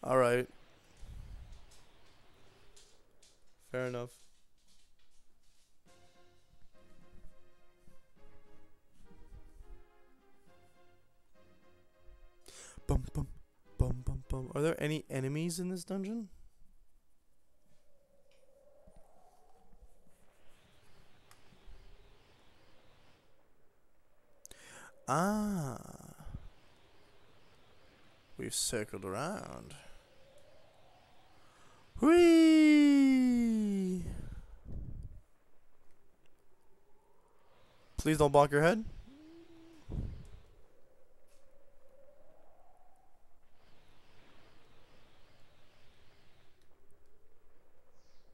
All right. Fair enough. Bum bum bum bum bum. Are there any enemies in this dungeon? Ah. We've circled around. Whee! Please don't bonk your head.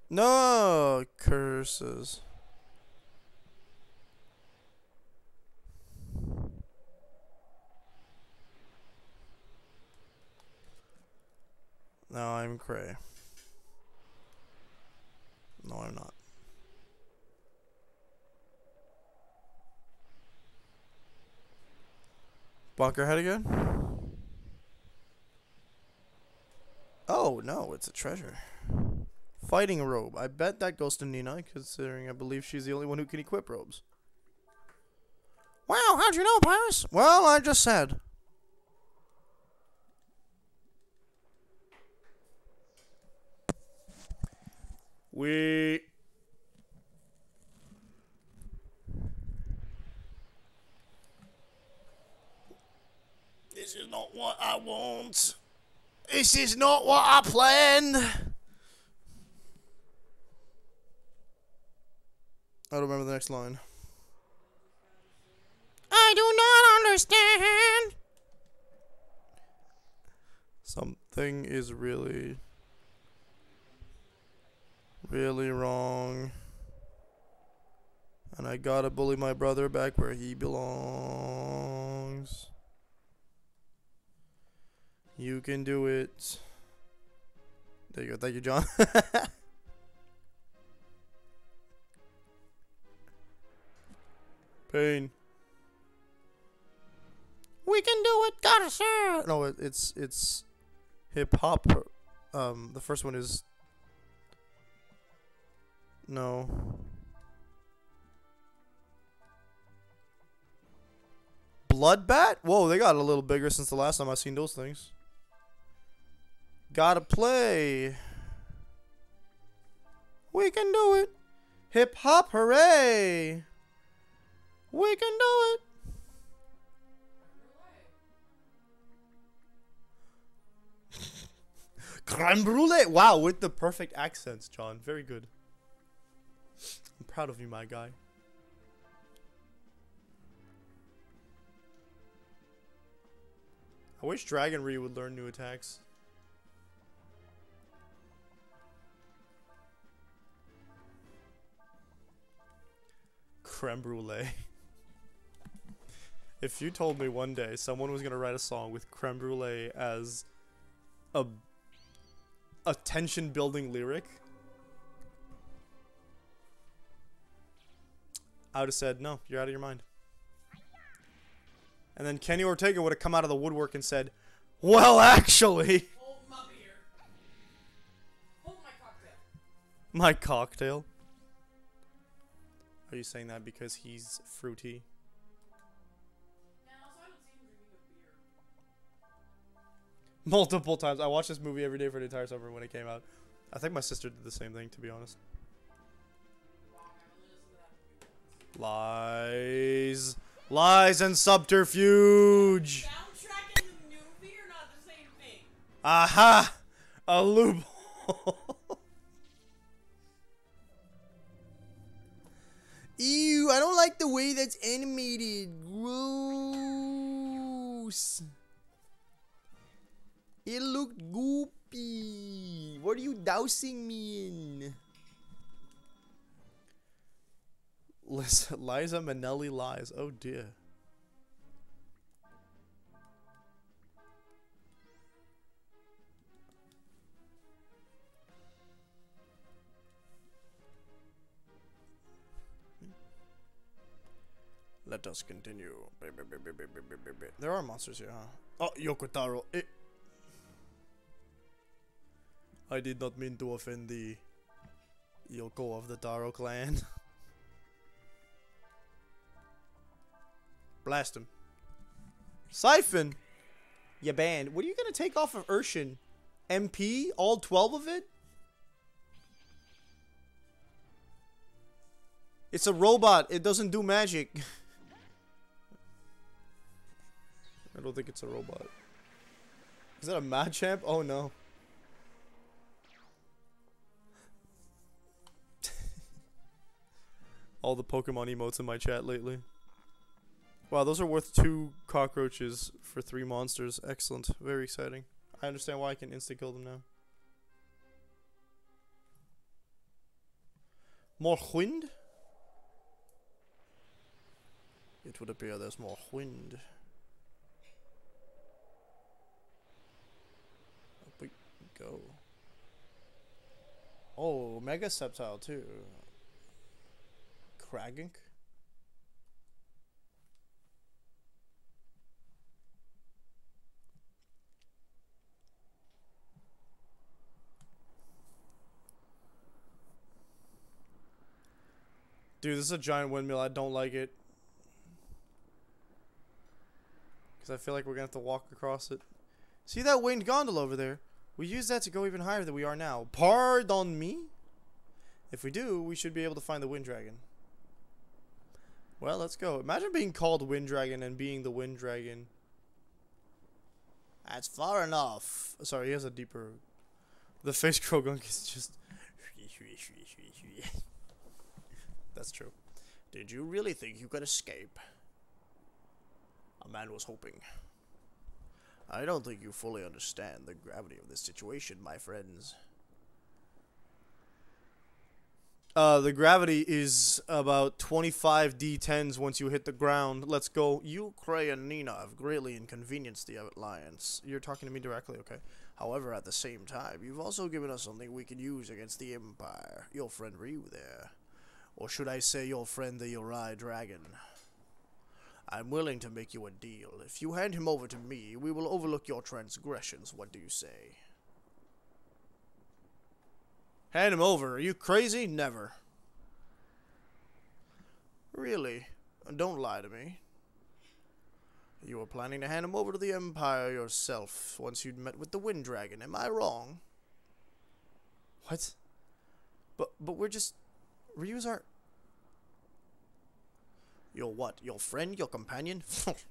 No curses. No, I'm cray. No, I'm not. Bonk your head again? Oh, no, it's a treasure. Fighting robe. I bet that goes to Nina, considering I believe she's the only one who can equip robes. Wow, how'd you know, Paris? Well, I just said. We... This is not what I want. This is not what I planned. I don't remember the next line. I do not understand. Something is really wrong. And I gotta bully my brother back where he belongs. You can do it. There you go. Thank you, John. Pain. We can do it, gotta sir. No, it's hip hop. The first one is no. Bloodbat? Whoa, they got a little bigger since the last time I seen those things. Gotta play. We can do it. Hip hop, hooray! We can do it. Crème brûlée. Wow, with the perfect accents, John. Very good. I'm proud of you, my guy. I wish Dragon Ryu would learn new attacks. Creme brulee. If you told me one day someone was gonna write a song with creme brulee as a tension building lyric, I would have said, no, you're out of your mind. And then Kenny Ortega would have come out of the woodwork and said, well, actually. Hold my beer. Hold my cocktail. My cocktail? Are you saying that because he's fruity? Yeah, also I don't see him drinking a beer. Multiple times. I watched this movie every day for the entire summer when it came out. I think my sister did the same thing, to be honest. Wow, I've only listened to that movie once. Lies. Lies and subterfuge. Soundtrack and the movie are not the same thing. Aha! A loophole. Ew, I don't like the way that's animated. Gross. It looked goopy. What are you dousing me in? Liza Minnelli lies. Oh dear. let us continue. There are monsters here, huh? Oh, Yokotaro. I did not mean to offend the Yoko of the Taro clan. Blast him. Siphon! You banned. What are you gonna take off of Urshan? MP? All 12 of it? It's a robot. It doesn't do magic. I don't think it's a robot. Is that a Machamp? Oh no. All the Pokemon emotes in my chat lately. Wow, those are worth 2 cockroaches for 3 monsters. Excellent. Very exciting. I understand why I can insta-kill them now. More wind? It would appear there's more wind. Up we go. Oh, Mega Sceptile too. Kragink? Dude, this is a giant windmill. I don't like it. Because I feel like we're going to have to walk across it. See that winged gondola over there? We use that to go even higher than we are now. Pardon me? If we do, we should be able to find the wind dragon. Well, let's go. Imagine being called Wind Dragon and being the Wind Dragon. That's far enough. Sorry, he has a deeper... The face Krogunk is just... That's true. Did you really think you could escape? A man was hoping. I don't think you fully understand the gravity of this situation, my friends. The gravity is about 25 D10s once you hit the ground. Let's go. You, Cray, and Nina have greatly inconvenienced the Alliance. You're talking to me directly, okay. However, at the same time, you've also given us something we can use against the Empire. Your friend Ryu there. Or should I say your friend the Uri Dragon? I'm willing to make you a deal. If you hand him over to me, we will overlook your transgressions. What do you say? Hand him over. Are you crazy? Never. Really? Don't lie to me. You were planning to hand him over to the Empire yourself once you'd met with the Wind Dragon. Am I wrong? What? But we're just... Ryu's our... Your what? Your friend? Your companion? If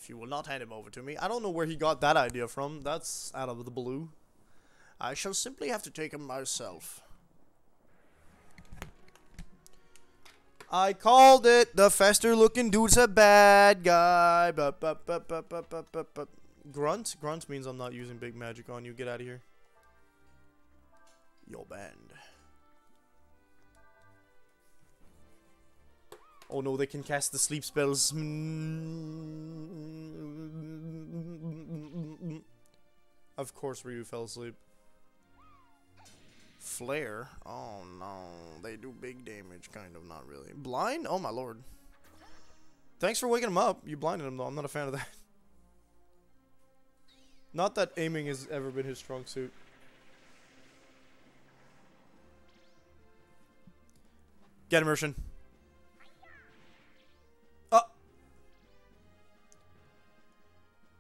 you will not hand him over to me, I don't know where he got that idea from. That's out of the blue. I shall simply have to take him myself. I called it. The faster looking dude's a bad guy. Grunt? Grunt means I'm not using big magic on you. Get out of here. Your band. Oh no, they can cast the sleep spells. Of course Ryu fell asleep. Flare? Oh no. They do big damage, kind of, not really. Blind? Oh my lord. Thanks for waking him up. You blinded him though, I'm not a fan of that. Not that aiming has ever been his strong suit. Get immersion.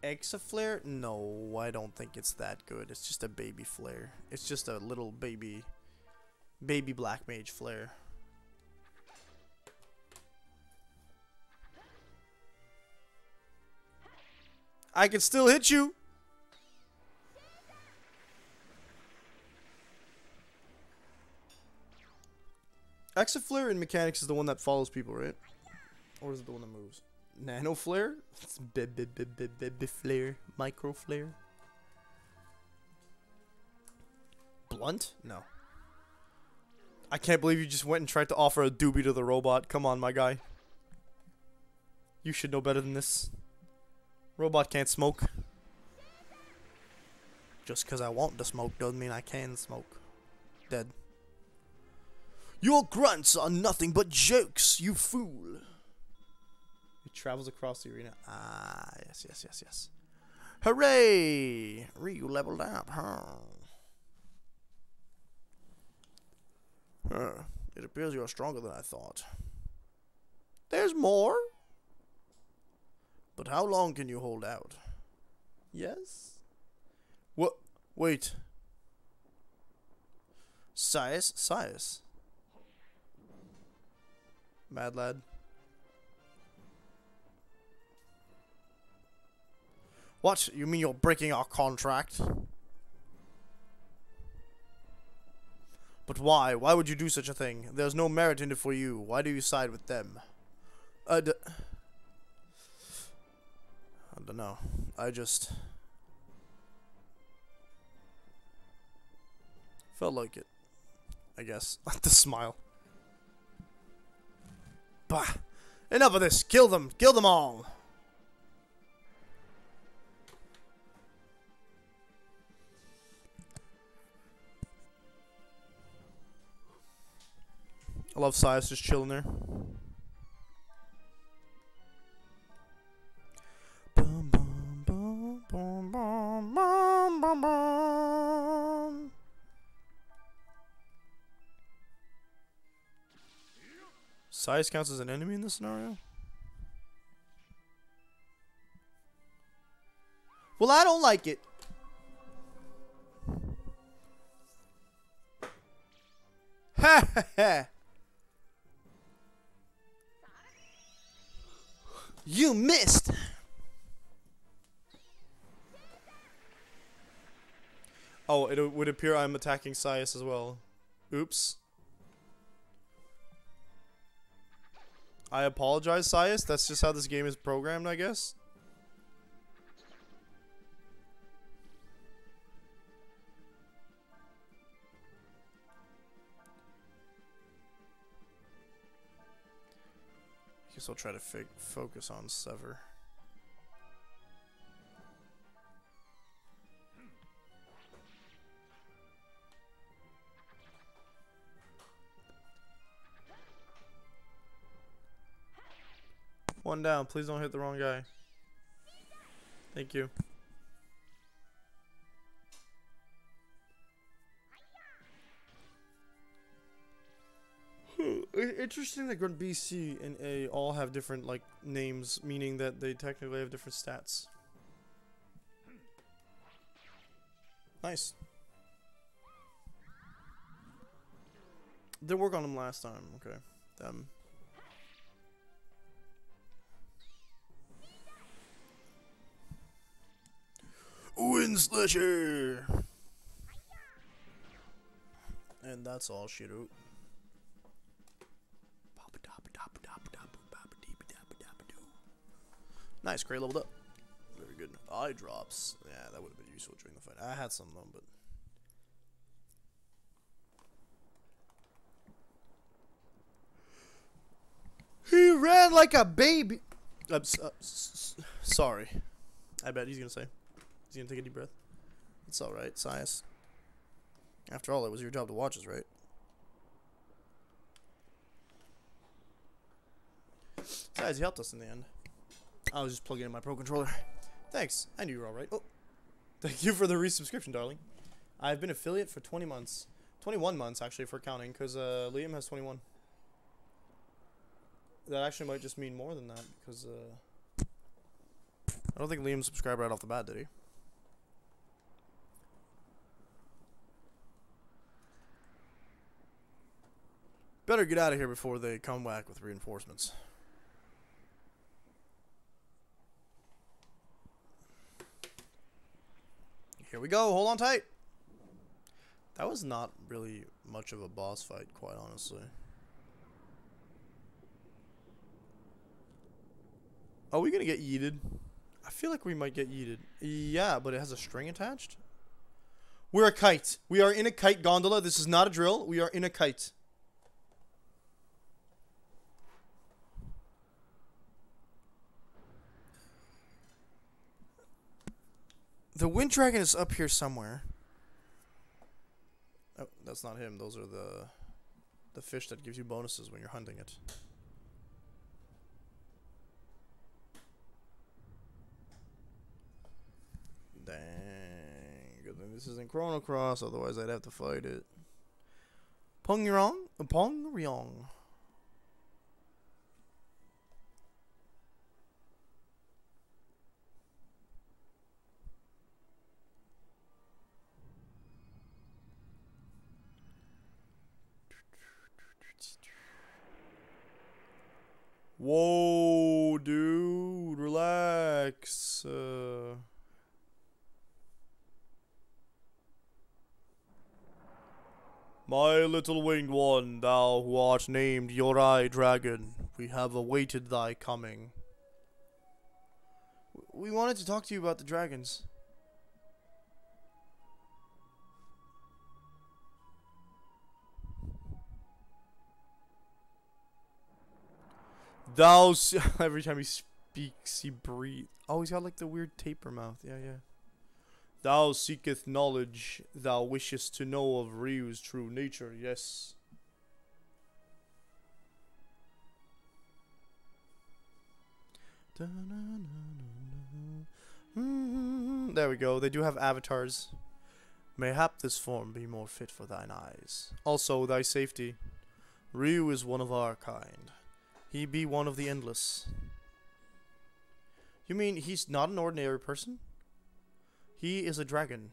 Exaflare? No, I don't think it's that good. It's just a baby flare. It's just a little baby black mage flare. I can still hit you. Exaflare in mechanics is the one that follows people, right? Or is it the one that moves? Nano flare? It's flare. Micro flare. Blunt? No. I can't believe you just went and tried to offer a doobie to the robot. Come on, my guy. You should know better than this. Robot can't smoke. Just because I want to smoke doesn't mean I can smoke. Dead. Your grunts are nothing but jokes, you fool. It travels across the arena. Ah, yes, yes, yes, yes. Hooray! Ryu leveled up, huh? It appears you're stronger than I thought. There's more? But how long can you hold out? Yes? What? Wait. Sias? Mad lad. What? You mean you're breaking our contract? But why? Why would you do such a thing? There's no merit in it for you. Why do you side with them? I don't know. I just felt like it. I guess. The smile. Bah! Enough of this! Kill them! Kill them all! I love Sias just chilling there. Bum, bum, bum, bum, bum, bum, bum, bum. Sias counts as an enemy in this scenario? Well, I don't like it. Ha ha ha! You missed! Oh, it would appear I'm attacking Sias as well. Oops. I apologize, Sias. That's just how this game is programmed, I guess. Guess I'll try to focus on Sever. One down. Please don't hit the wrong guy. Thank you. Interesting that Grunt B, C, and A all have different like names, meaning that they technically have different stats. Nice. Did work on them last time. Okay. Them. Wind Slasher! And that's all she wrote. Nice, great leveled up. Very good. Eye drops. Yeah, that would have been useful during the fight. I had some of them, but he ran like a baby. Sorry. I bet he's gonna say. He's gonna take a deep breath. It's alright, Sias. After all, it was your job to watch us, right? Sias, you helped us in the end. I was just plugging in my Pro Controller. Thanks. I knew you were alright. Oh. Thank you for the resubscription, darling. I've been affiliate for 20 months. 21 months, actually, for counting, because Liam has 21. That actually might just mean more than that, because I don't think Liam subscribed right off the bat, did he? Better get out of here before they come back with reinforcements. Here we go. Hold on tight. That was not really much of a boss fight, quite honestly. Are we gonna get yeeted? I feel like we might get yeeted. Yeah, but it has a string attached. We're a kite. We are in a kite gondola. This is not a drill. We are in a kite. The Wind Dragon is up here somewhere. Oh, that's not him. Those are the the fish that gives you bonuses when you're hunting it. Dang. Good thing this isn't Chrono Cross, otherwise I'd have to fight it. Pongyong? Pongyong. Whoa, dude, relax. My little winged one, thou who art named Yorai Dragon, we have awaited thy coming. We wanted to talk to you about the dragons. Thou every time he speaks, he breathes. Oh, he's got like the weird taper mouth. Yeah, yeah. Thou seeketh knowledge. Thou wishest to know of Ryu's true nature. Yes. There we go. They do have avatars. Mayhap this form be more fit for thine eyes. Also, thy safety. Ryu is one of our kind. He be one of the endless. You mean he's not an ordinary person? He is a dragon.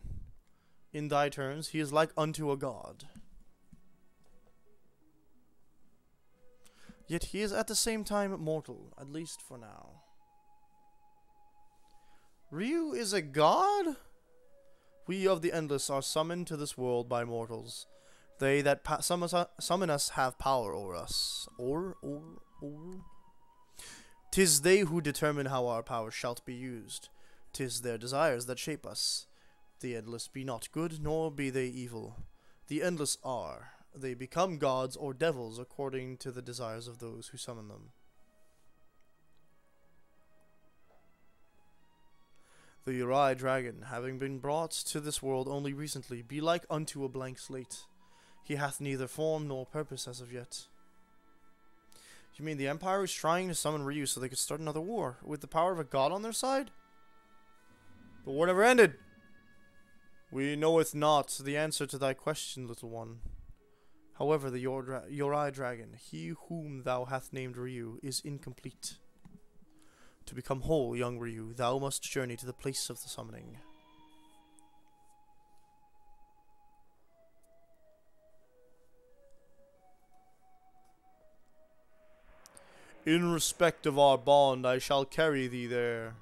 In thy terms, he is like unto a god. Yet he is at the same time mortal, at least for now. Ryu is a god? We of the endless are summoned to this world by mortals. They that summon us have power over us. Or. 'Tis they who determine how our power shalt be used. 'Tis their desires that shape us. The endless be not good, nor be they evil. The endless are. They become gods or devils according to the desires of those who summon them. The Uri dragon, having been brought to this world only recently, be like unto a blank slate. He hath neither form nor purpose as of yet. You mean the Empire is trying to summon Ryu so they could start another war, with the power of a god on their side? The war never ended! We knoweth not the answer to thy question, little one. However, the Yorai dragon, he whom thou hast named Ryu, is incomplete. To become whole, young Ryu, thou must journey to the place of the summoning. In respect of our bond, I shall carry thee there.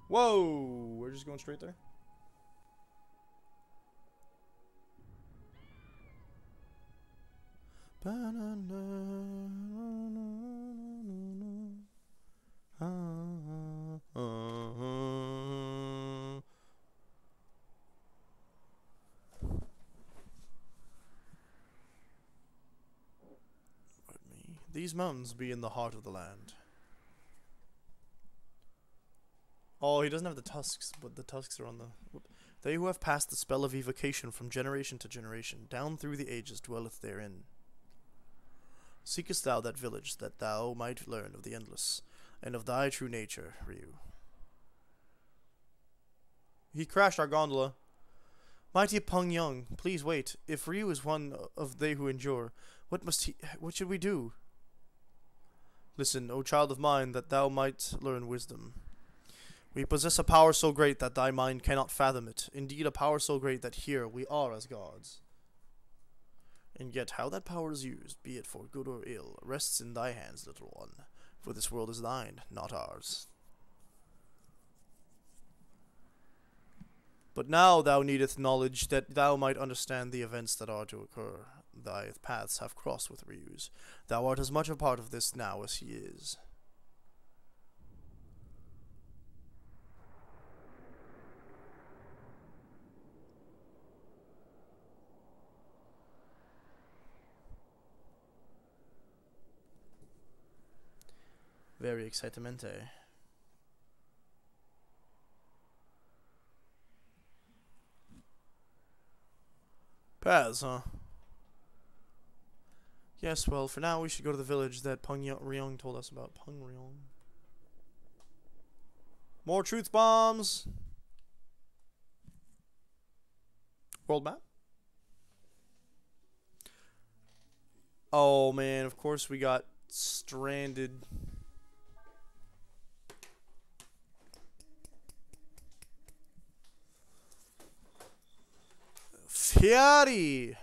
Whoa! We're just going straight there? These mountains be in the heart of the land. Oh, he doesn't have the tusks, but the tusks are on the... Whoop. They who have passed the spell of evocation from generation to generation, down through the ages dwelleth therein. Seekest thou that village, that thou might learn of the endless, and of thy true nature, Ryu. He crashed our gondola. Mighty Pongyong, please wait. If Ryu is one of they who endure, what should we do? Listen, O child of mine, that thou might learn wisdom. We possess a power so great that thy mind cannot fathom it. Indeed, a power so great that here we are as gods. And yet how that power is used, be it for good or ill, rests in thy hands, little one. For this world is thine, not ours. But now thou needest knowledge that thou might understand the events that are to occur. Thy paths have crossed with Ryu's. Thou art as much a part of this now as he is. Very excitamente. Paths, huh? Yes, well, for now we should go to the village that Peng Ryong told us about. Peng Ryong. More truth bombs! World map? Oh man, of course we got stranded. Fieri!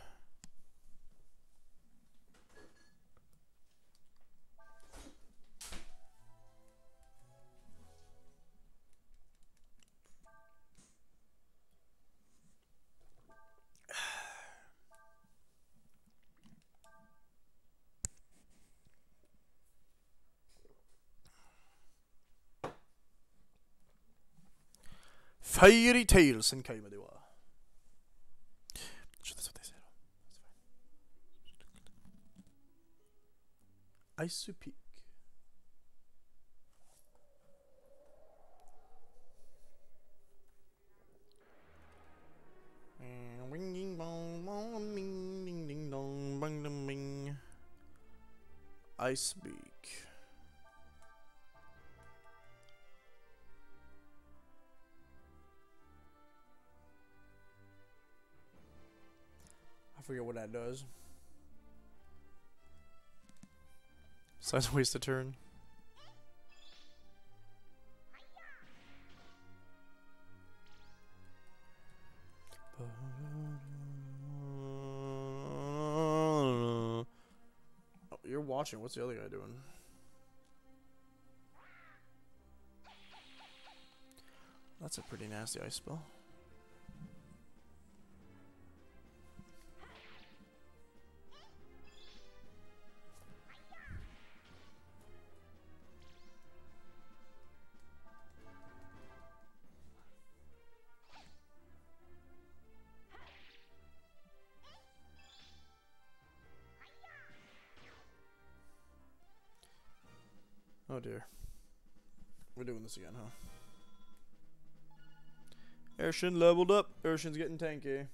Fairy tales and Kaimadewa. Sure, that's what they said. Ice Peak. Ice Peak. I forget what that does. Besides waste a turn. Oh, you're watching. What's the other guy doing? That's a pretty nasty ice spell. Oh dear. We're doing this again, huh? Urshin leveled up. Urshin's getting tanky.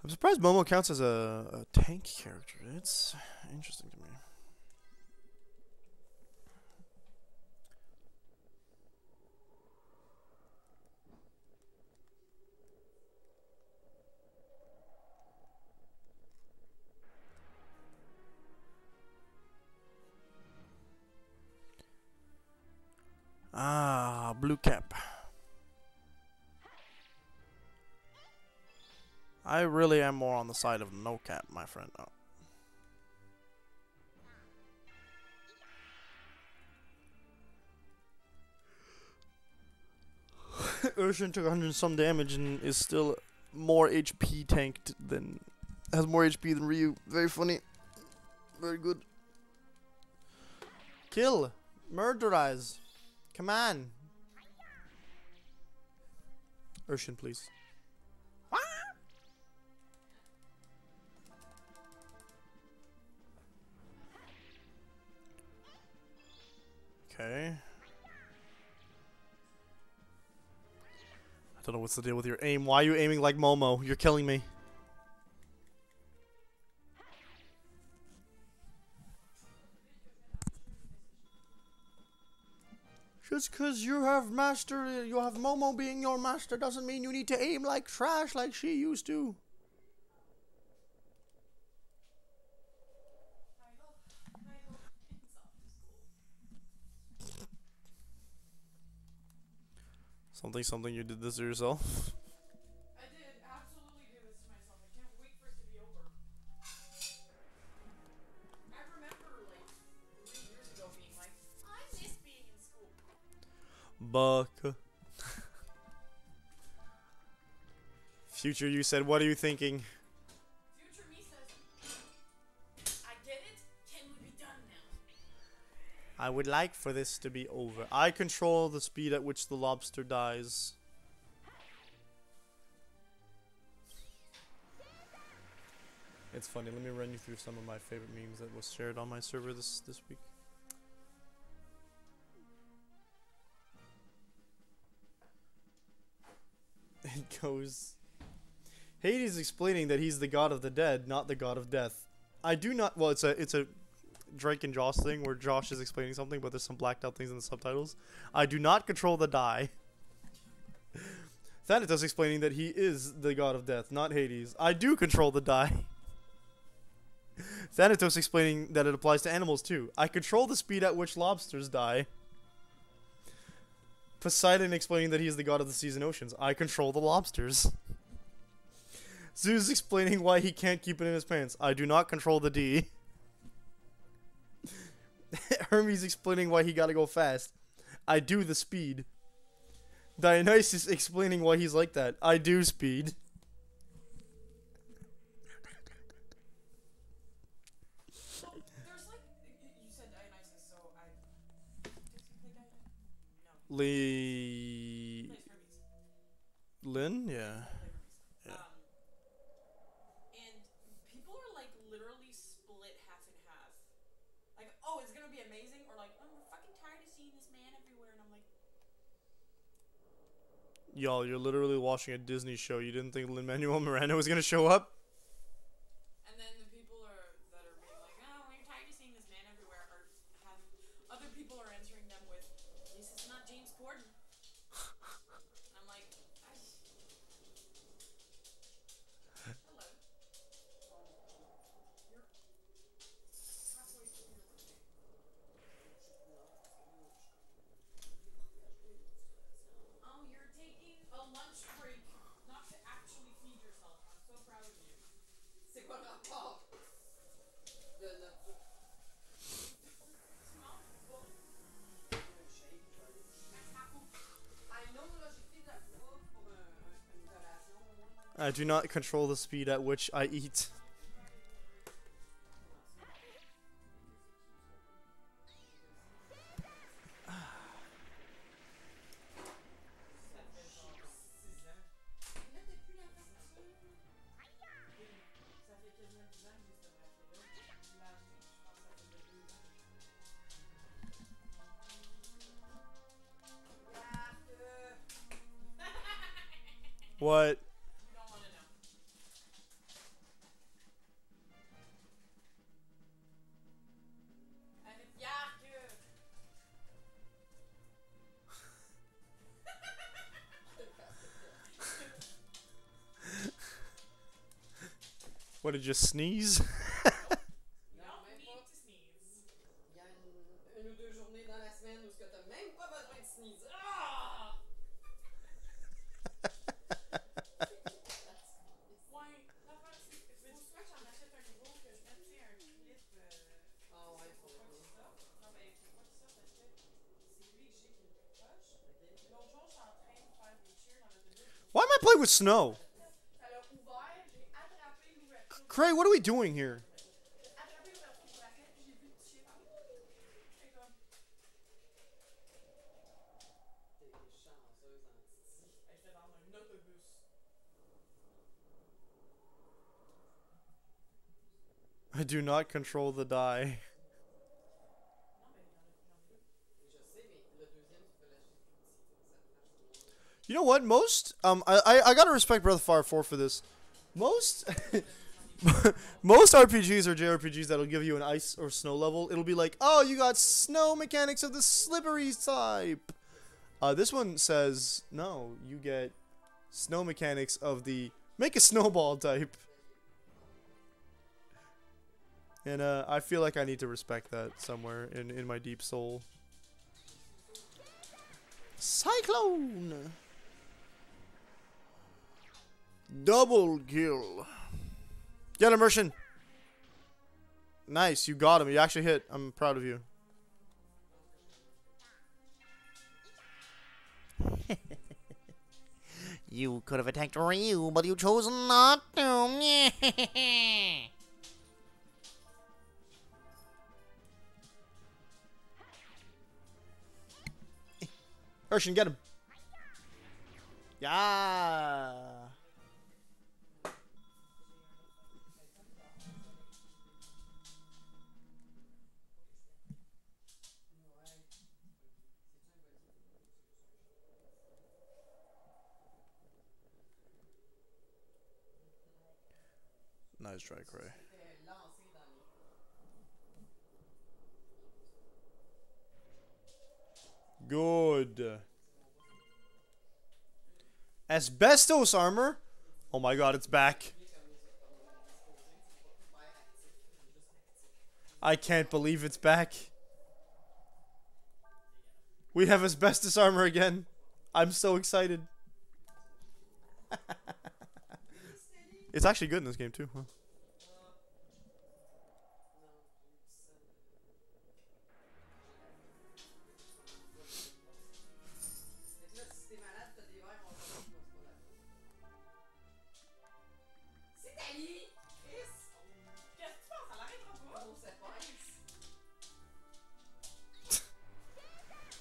I'm surprised Momo counts as a tank character. It's interesting to me. Ah, blue cap. I really am more on the side of no cap, my friend. Oh. Urshin took 100 and some damage and is still more HP tanked than... has more HP than Ryu. Very funny. Very good. Kill! Murderize! Come on! Urshin, please. Okay. I don't know what's the deal with your aim. Why are you aiming like Momo? You're killing me. Just because you have Momo being your master doesn't mean you need to aim like trash like she used to. Something, you did this to yourself? I did absolutely do this to myself. I can't wait for it to be over. I remember like 3 years ago being like, I miss being in school. Buck. Future you said, what are you thinking? Future me says, I get it. Can we be done now? I would like for this to be over. I control the speed at which the lobster dies. It's funny, let me run you through some of my favorite memes that was shared on my server this week. It goes... Hades explaining that he's the god of the dead, not the god of death. I do not. Well, it's a Drake and Josh thing where Josh is explaining something, but there's some blacked out things in the subtitles. I do not control the die. Thanatos explaining that he is the god of death, not Hades. I do control the die. Thanatos explaining that it applies to animals too. I control the speed at which lobsters die. Poseidon explaining that he is the god of the seas and oceans. I control the lobsters. Zeus explaining why he can't keep it in his pants. I do not control the D. Hermes explaining why he gotta go fast. I do the speed. Dionysus explaining why he's like that. I do speed. So there's like you said Dionysus, so I does he play Dionysus? No. Lee. He plays Hermes. Lynn? Yeah. Play Hermes. Yeah. And people are like literally split half and half. Like, oh, it's gonna be amazing, or like, oh, we're fucking tired of seeing this man everywhere, and I'm like, Y'all, you're literally watching a Disney show. You didn't think Lin-Manuel Miranda was gonna show up? and then the people are that are being like, oh, we're tired of seeing this man everywhere, are have other people are answering them with, this is not James Corden. And I'm like, hello. You're halfway through your workday. Oh, you're taking a lunch break, not to actually feed yourself. I'm so proud of you. C'est quoi le rapport de notre... Tu manges pas. I know, là, j'ai pris de la bouffe pour une collation, au moins. I do not control the speed at which I eat. Ça fait genre 6 ans. Là, t'as plus la facture. Oui, ça fait quasiment 10 ans que j'ai ce bracelet-là. Je l'ai acheté, je pense que ça fait 2 ans. What? You don't want to know. Elle est fière que... What, did you sneeze? You don't need to sneeze. Il y a une ou deux journées dans la semaine où tu n'as même pas besoin de sneeze. Ah! Ouais, l'affaire, c'est que faut soit que j'en achète un nouveau, que je mette, tu sais, un clip Ah ouais, pour pas qu'il sorte. Non, mais faut pas qu'il sorte parce que c'est lui que j'ai qui est le plus proche. L'autre jour, je suis en train de faire des cheers dans l'autobus. Why am I playing with snow? Ça l'a ouvert, j'ai attrapé l'ouverture. Cray, what are we doing here? J'ai attrapé l'ouverture du bracelet, puis j'ai vu le petit chien faire ouh! Et comme, T'es chanceuse en titi. j'étais dans un autobus. I do not control the die. Non, mais il y en a deux. Je sais, mais le deuxième, tu peux l'acheter plus petit pour que ça te fasse moins. You know what? Most I gotta respect Breath of Fire 4 for this. Most most RPGs or JRPGs that'll give you an ice or snow level, it'll be like, oh, you got snow mechanics of the slippery type. This one says no, you get snow mechanics of the make a snowball type. And I feel like I need to respect that somewhere in my deep soul. Cyclone! Double kill. Get immersion. Nice, you got him. You actually hit. I'm proud of you. You could have attacked Ryu, but you chose not to. Urshan, get him. Yeah. Nice try, Cray. J'étais lancé dans les. Good. Asbestos armor? Oh my god, it's back. I can't believe it's back. We have asbestos armor again. I'm so excited. It's actually good in this game too, huh?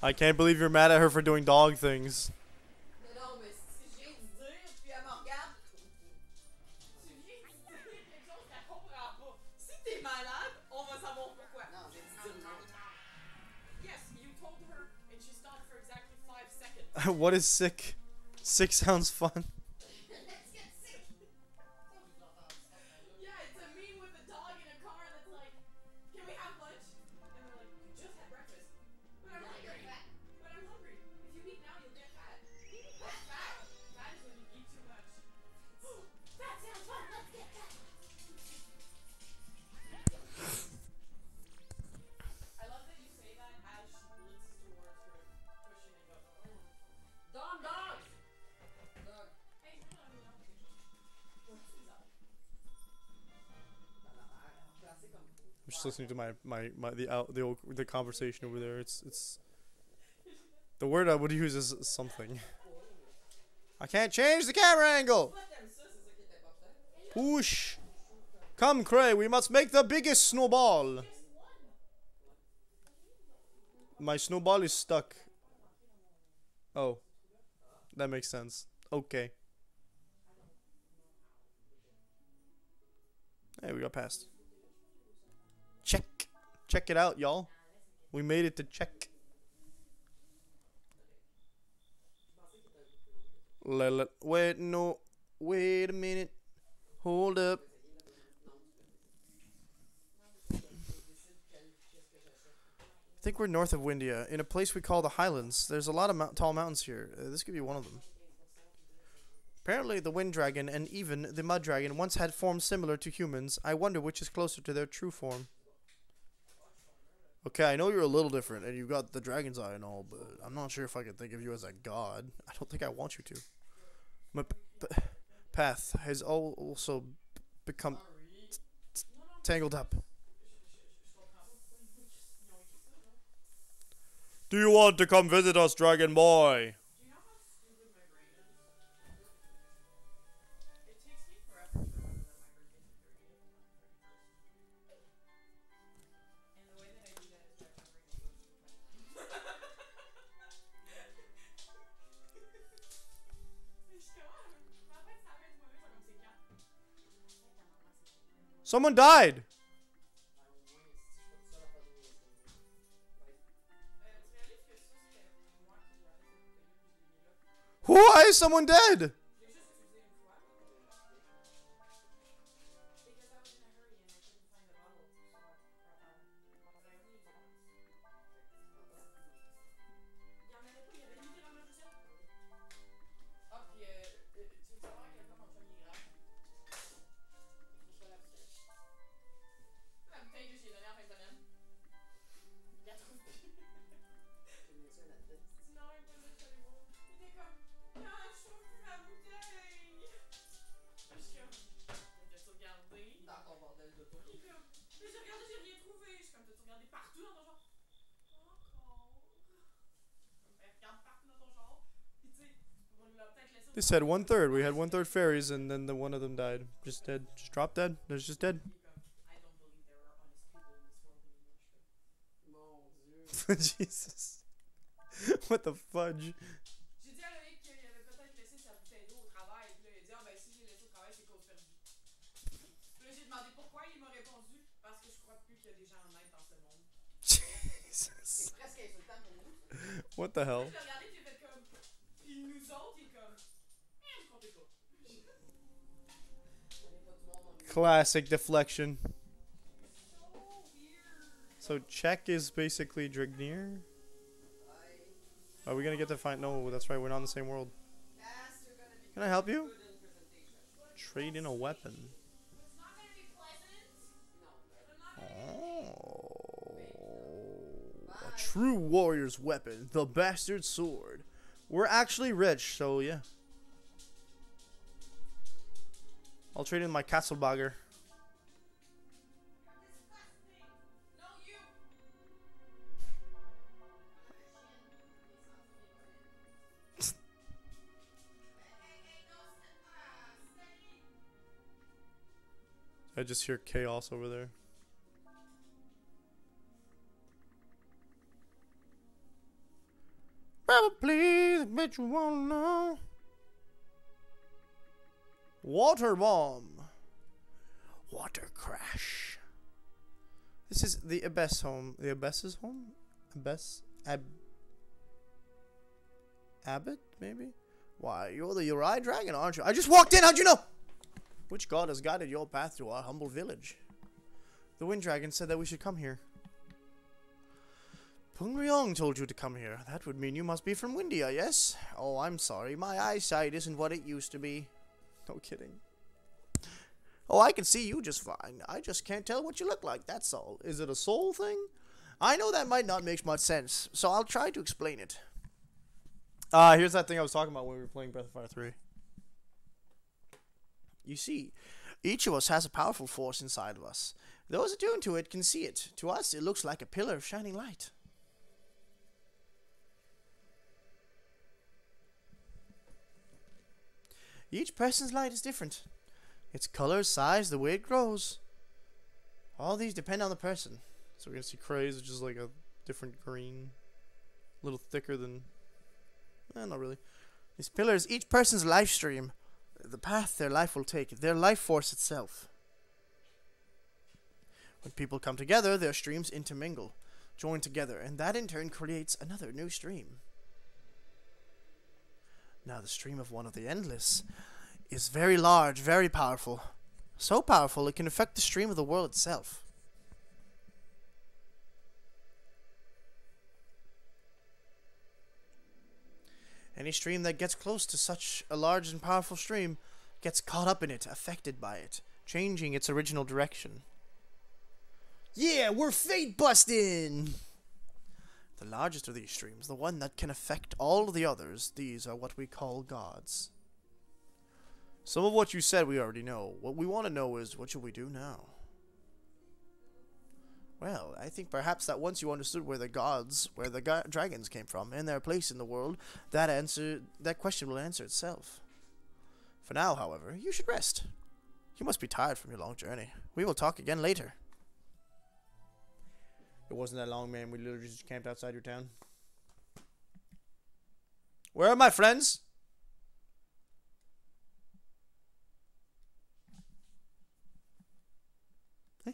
I can't believe you're mad at her for doing dog things. Non, mais si je viens de dire, puis elle me regarde. Tu viens de dire quelque chose qu'elle comprend pas. Si t'es malade, on va savoir pourquoi. Non, j'ai dit dire non. Yes, you told her, and she stopped for exactly 5 seconds. What is sick? Sick sounds fun. Let's get sick. Yeah, it's a meme with a dog in a car that's like, can we have lunch? And they're like, you just had breakfast. But I'm hungry. But I'm hungry. If you eat now, you'll get fat. What's fat? Fat is when you eat too much. That sounds fun. Let's get fat. I love that you say that as she blitzes towards her cushion and goes, oh. Dog! Dog! Dog. Hey, je vais dans quelque chose. C'est bizarre. I'm just listening to the conversation over there. It's the word I would use is something. I can't change the camera angle. Whoosh! Come, Cray, we must make the biggest snowball. My snowball is stuck. Oh, that makes sense. Okay. Hey, we got past. Check. Check it out, y'all. We made it to check. Wait, no. Wait a minute. Hold up. I think we're north of Windia, in a place we call the Highlands. There's a lot of tall mountains here. This could be one of them. Apparently, the Wind Dragon and even the Mud Dragon once had forms similar to humans. I wonder which is closer to their true form. Okay, I know you're a little different, and you've got the dragon's eye and all, but I'm not sure if I can think of you as a god. I don't think I want you to. My path has also become tangled up. Do you want to come visit us, Dragon Boy? Do you know how stupid my brain is? It takes me forever to remember that my birthday is the 30th and not the 31st. And the way that I do that is by remembering it goes to the 29th. Mais je suis comme, ah, mais en fait, ça fait moi-même, ça comme c'est quand? Someone died! Why is someone dead? They said 1/3. We had 1/3 fairies, and then one of them died. Just dead. Just dropped dead. They're just dead. I don't believe there are honest people in this world anymore. Jesus. What the fudge? J'ai dit à Loïc qu'il avait peut-être laissé sa bouteille d'eau au travail. Puis là, il a dit, ah ben si j'ai laissé au travail, c'est cause perdue. Puis là, j'ai demandé pourquoi. Il m'a répondu, parce que je crois plus qu'il y a des gens honnêtes dans ce monde. Jesus. C'est presque insultant pour nous. What the hell? Je l'ai regardé, puis j'ai fait comme. Puis nous autres, il est comme. Je comptais pas. Classic deflection. So check is basically Drignir. Are we gonna get to find? No, that's right. We're not in the same world. Can I help you? Trade in a weapon. Oh, a true warrior's weapon, the bastard sword. We're actually rich, so yeah. I'll trade in my Castlebager. I just hear chaos over there. Brother, please, I bet you wanna know. Water bomb. Water crash. This is the Abyss home. The Abyss's home? Abyss? Abbott, maybe? Why, you're the Uri Dragon, aren't you? I just walked in, how'd you know? Which god has guided your path to our humble village? The Wind Dragon said that we should come here. Pung Ryong told you to come here. That would mean you must be from Windia, yes? Oh, I'm sorry. My eyesight isn't what it used to be. No kidding. Oh, I can see you just fine. I just can't tell what you look like, that's all. Is it a soul thing? I know that might not make much sense, so I'll try to explain it. Here's that thing I was talking about when we were playing Breath of Fire 3. You see, each of us has a powerful force inside of us. Those attuned to it can see it. To us, it looks like a pillar of shining light. Each person's light is different. Its color, size, the way it grows. All these depend on the person. So we're going to see Craze, which is like a different green. A little thicker than... not really. These pillars, each person's life stream. The path their life will take, their life force itself. When people come together, their streams intermingle, join together, and that in turn creates another new stream. Now the stream of one of the Endless is very large, very powerful. So powerful it can affect the stream of the world itself. Any stream that gets close to such a large and powerful stream gets caught up in it, affected by it, changing its original direction. Yeah, we're fate busting! The largest of these streams, the one that can affect all the others, these are what we call gods. Some of what you said we already know. What we want to know is, what should we do now? Well, I think perhaps that once you understood where the dragons came from, and their place in the world, that question will answer itself. For now, however, you should rest. You must be tired from your long journey. We will talk again later. It wasn't that long, man. We literally just camped outside your town. Where are my friends? Hey.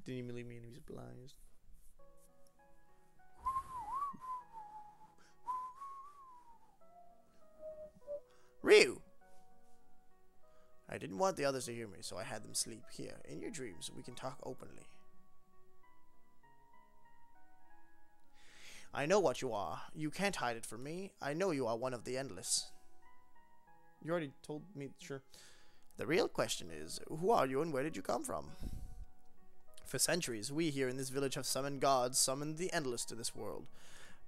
Didn't even leave me and he was blind. Ryu! I didn't want the others to hear me, so I had them sleep here. In your dreams, we can talk openly. I know what you are. You can't hide it from me. I know you are one of the Endless. You already told me, sure. The real question is, who are you and where did you come from? For centuries, we here in this village have summoned gods, summoned the Endless to this world.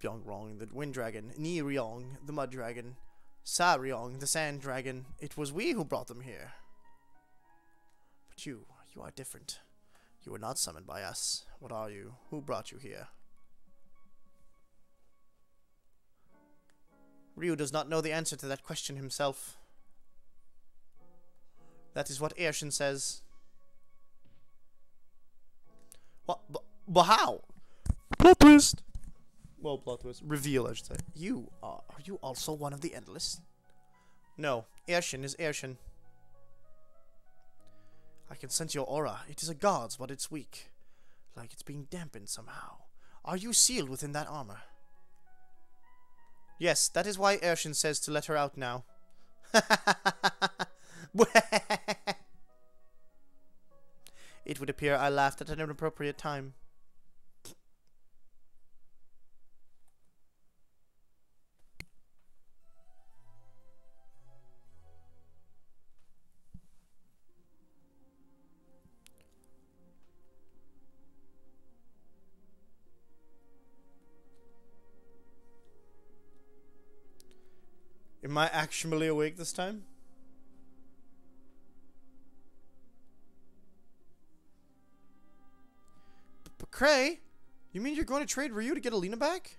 Byongrong, the Wind Dragon, Ni Ryong, the Mud Dragon, Sa Ryong, the Sand Dragon. It was we who brought them here. But you are different. You were not summoned by us. What are you? Who brought you here? Ryu does not know the answer to that question himself. That is what Ershin says. What? But how? Plot twist! Well, plot twist. Reveal, I should say. Are you also one of the Endless? No. Ershin is Ershin. I can sense your aura. It is a god's, but it's weak. Like it's being dampened somehow. Are you sealed within that armor? Yes, that is why Ershin says to let her out now. It would appear I laughed at an inappropriate time. Am I actually awake this time? But Cray, you mean you're going to trade Ryu to get Alina back?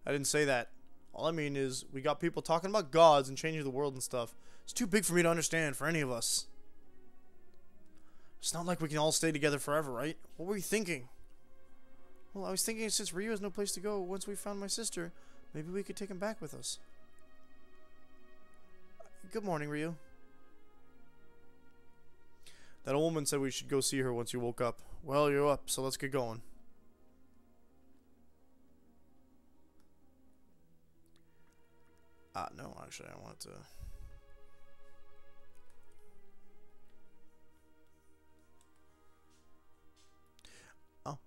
I didn't say that. All I mean is we got people talking about gods and changing the world and stuff. It's too big for me to understand for any of us. It's not like we can all stay together forever, right? What were you thinking? Well, I was thinking since Ryu has no place to go once we found my sister, maybe we could take him back with us. Good morning, Ryu. That old woman said we should go see her once you woke up. Well, you're up, so let's get going. No, actually, I wanted to... Oh.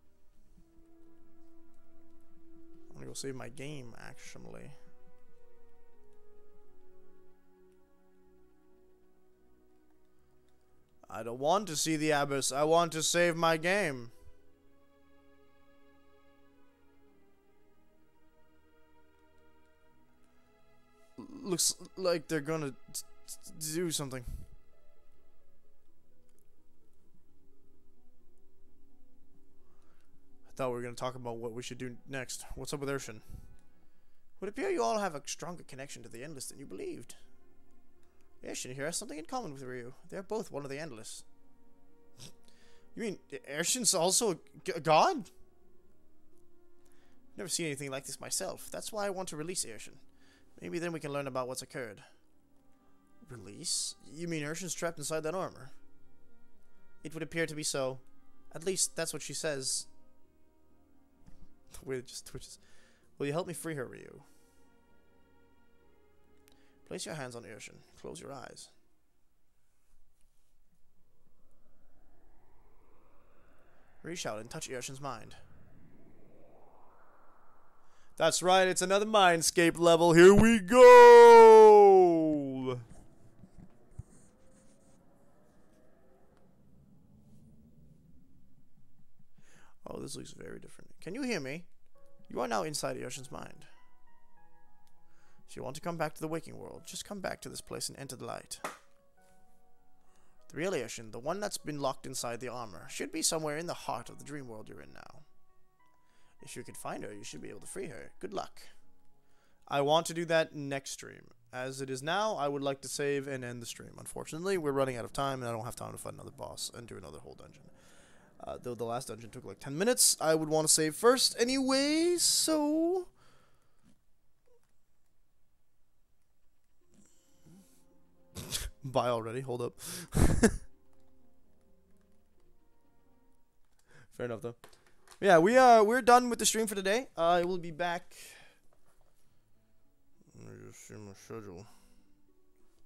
I'm gonna go save my game, actually. I don't want to see the abyss. I want to save my game. Looks like they're gonna do something. I thought we were gonna talk about what we should do next. What's up with Urshan? Would appear you all have a stronger connection to the Endless than you believed. Urshan here has something in common with Ryu. They're both one of the Endless. You mean Urshan's also a god? Never seen anything like this myself. That's why I want to release Urshan. Maybe then we can learn about what's occurred. Release? You mean Urshan's trapped inside that armor? It would appear to be so. At least, that's what she says. The way it just twitches. Will you help me free her, Ryu? Place your hands on Urshan. Close your eyes. Reach out and touch Urshan's mind. That's right, it's another Mindscape level. Here we go! Oh, this looks very different. Can you hear me? You are now inside Urshan's mind. If you want to come back to the waking world, just come back to this place and enter the light. The real Urshan, the one that's been locked inside the armor, should be somewhere in the heart of the dream world you're in now. If you can find her, you should be able to free her. Good luck. I want to do that next stream. As it is now, I would like to save and end the stream. Unfortunately, we're running out of time, and I don't have time to fight another boss and do another whole dungeon. Though the last dungeon took like 10 minutes, I would want to save first anyway, so... Bye already, hold up. Fair enough, though. Yeah, we're done with the stream for today. I will be back. Let me just see my schedule.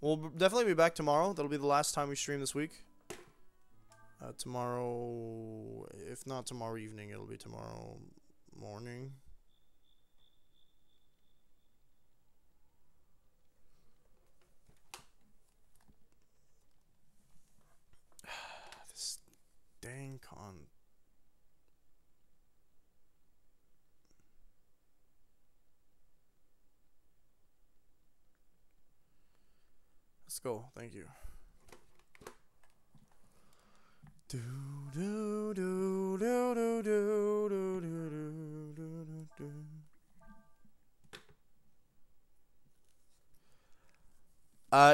We'll definitely be back tomorrow. That'll be the last time we stream this week. Tomorrow, if not tomorrow evening, it'll be tomorrow morning. This dang con. Let's go. Thank you. Do do do do do do do do do do.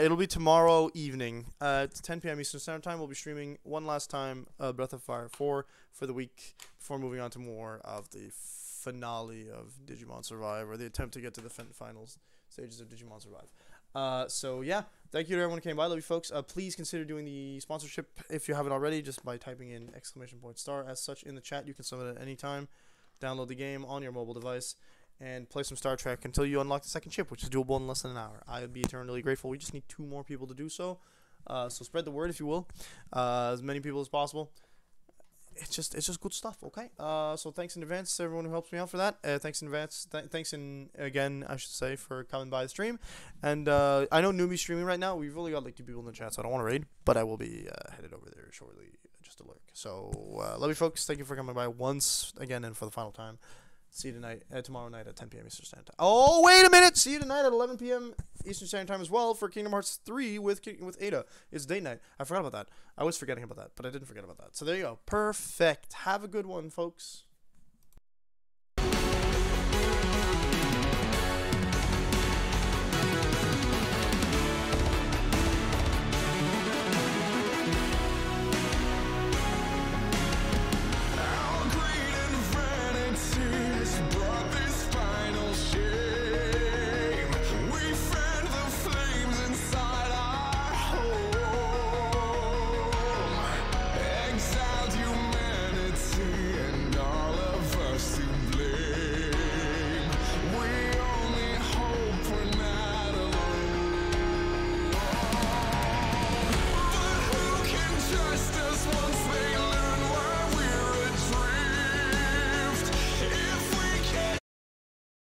It'll be tomorrow evening. It's 10 p.m. Eastern Standard Time. We'll be streaming one last time Breath of Fire 4 for the week before moving on to more of the finale of Digimon Survive, or the attempt to get to the final stages of Digimon Survive. So yeah, thank you to everyone who came by. Love you folks. Please consider doing the sponsorship if you haven't already, just by typing in !* as such in the chat. You can submit it at any time. Download the game on your mobile device. and play some Star Trek until you unlock the second ship, which is doable in less than an hour. I would be eternally grateful. We just need 2 more people to do so. So spread the word, if you will, as many people as possible. It's just good stuff. Okay. So thanks in advance to everyone who helps me out for that. Thanks in advance. Thanks again, I should say, for coming by the stream. And I know Newbie's streaming right now. We've really got like 2 people in the chat, so I don't want to raid, but I will be headed over there shortly just to lurk. So love you, folks. Thank you for coming by once again and for the final time. See you tonight, tomorrow night at 10 p.m. Eastern Standard Time. Oh, wait a minute! See you tonight at 11 p.m. Eastern Standard Time as well for Kingdom Hearts 3 with Ada. It's date night. I forgot about that. I was forgetting about that, but I didn't forget about that. So there you go. Perfect. Have a good one, folks.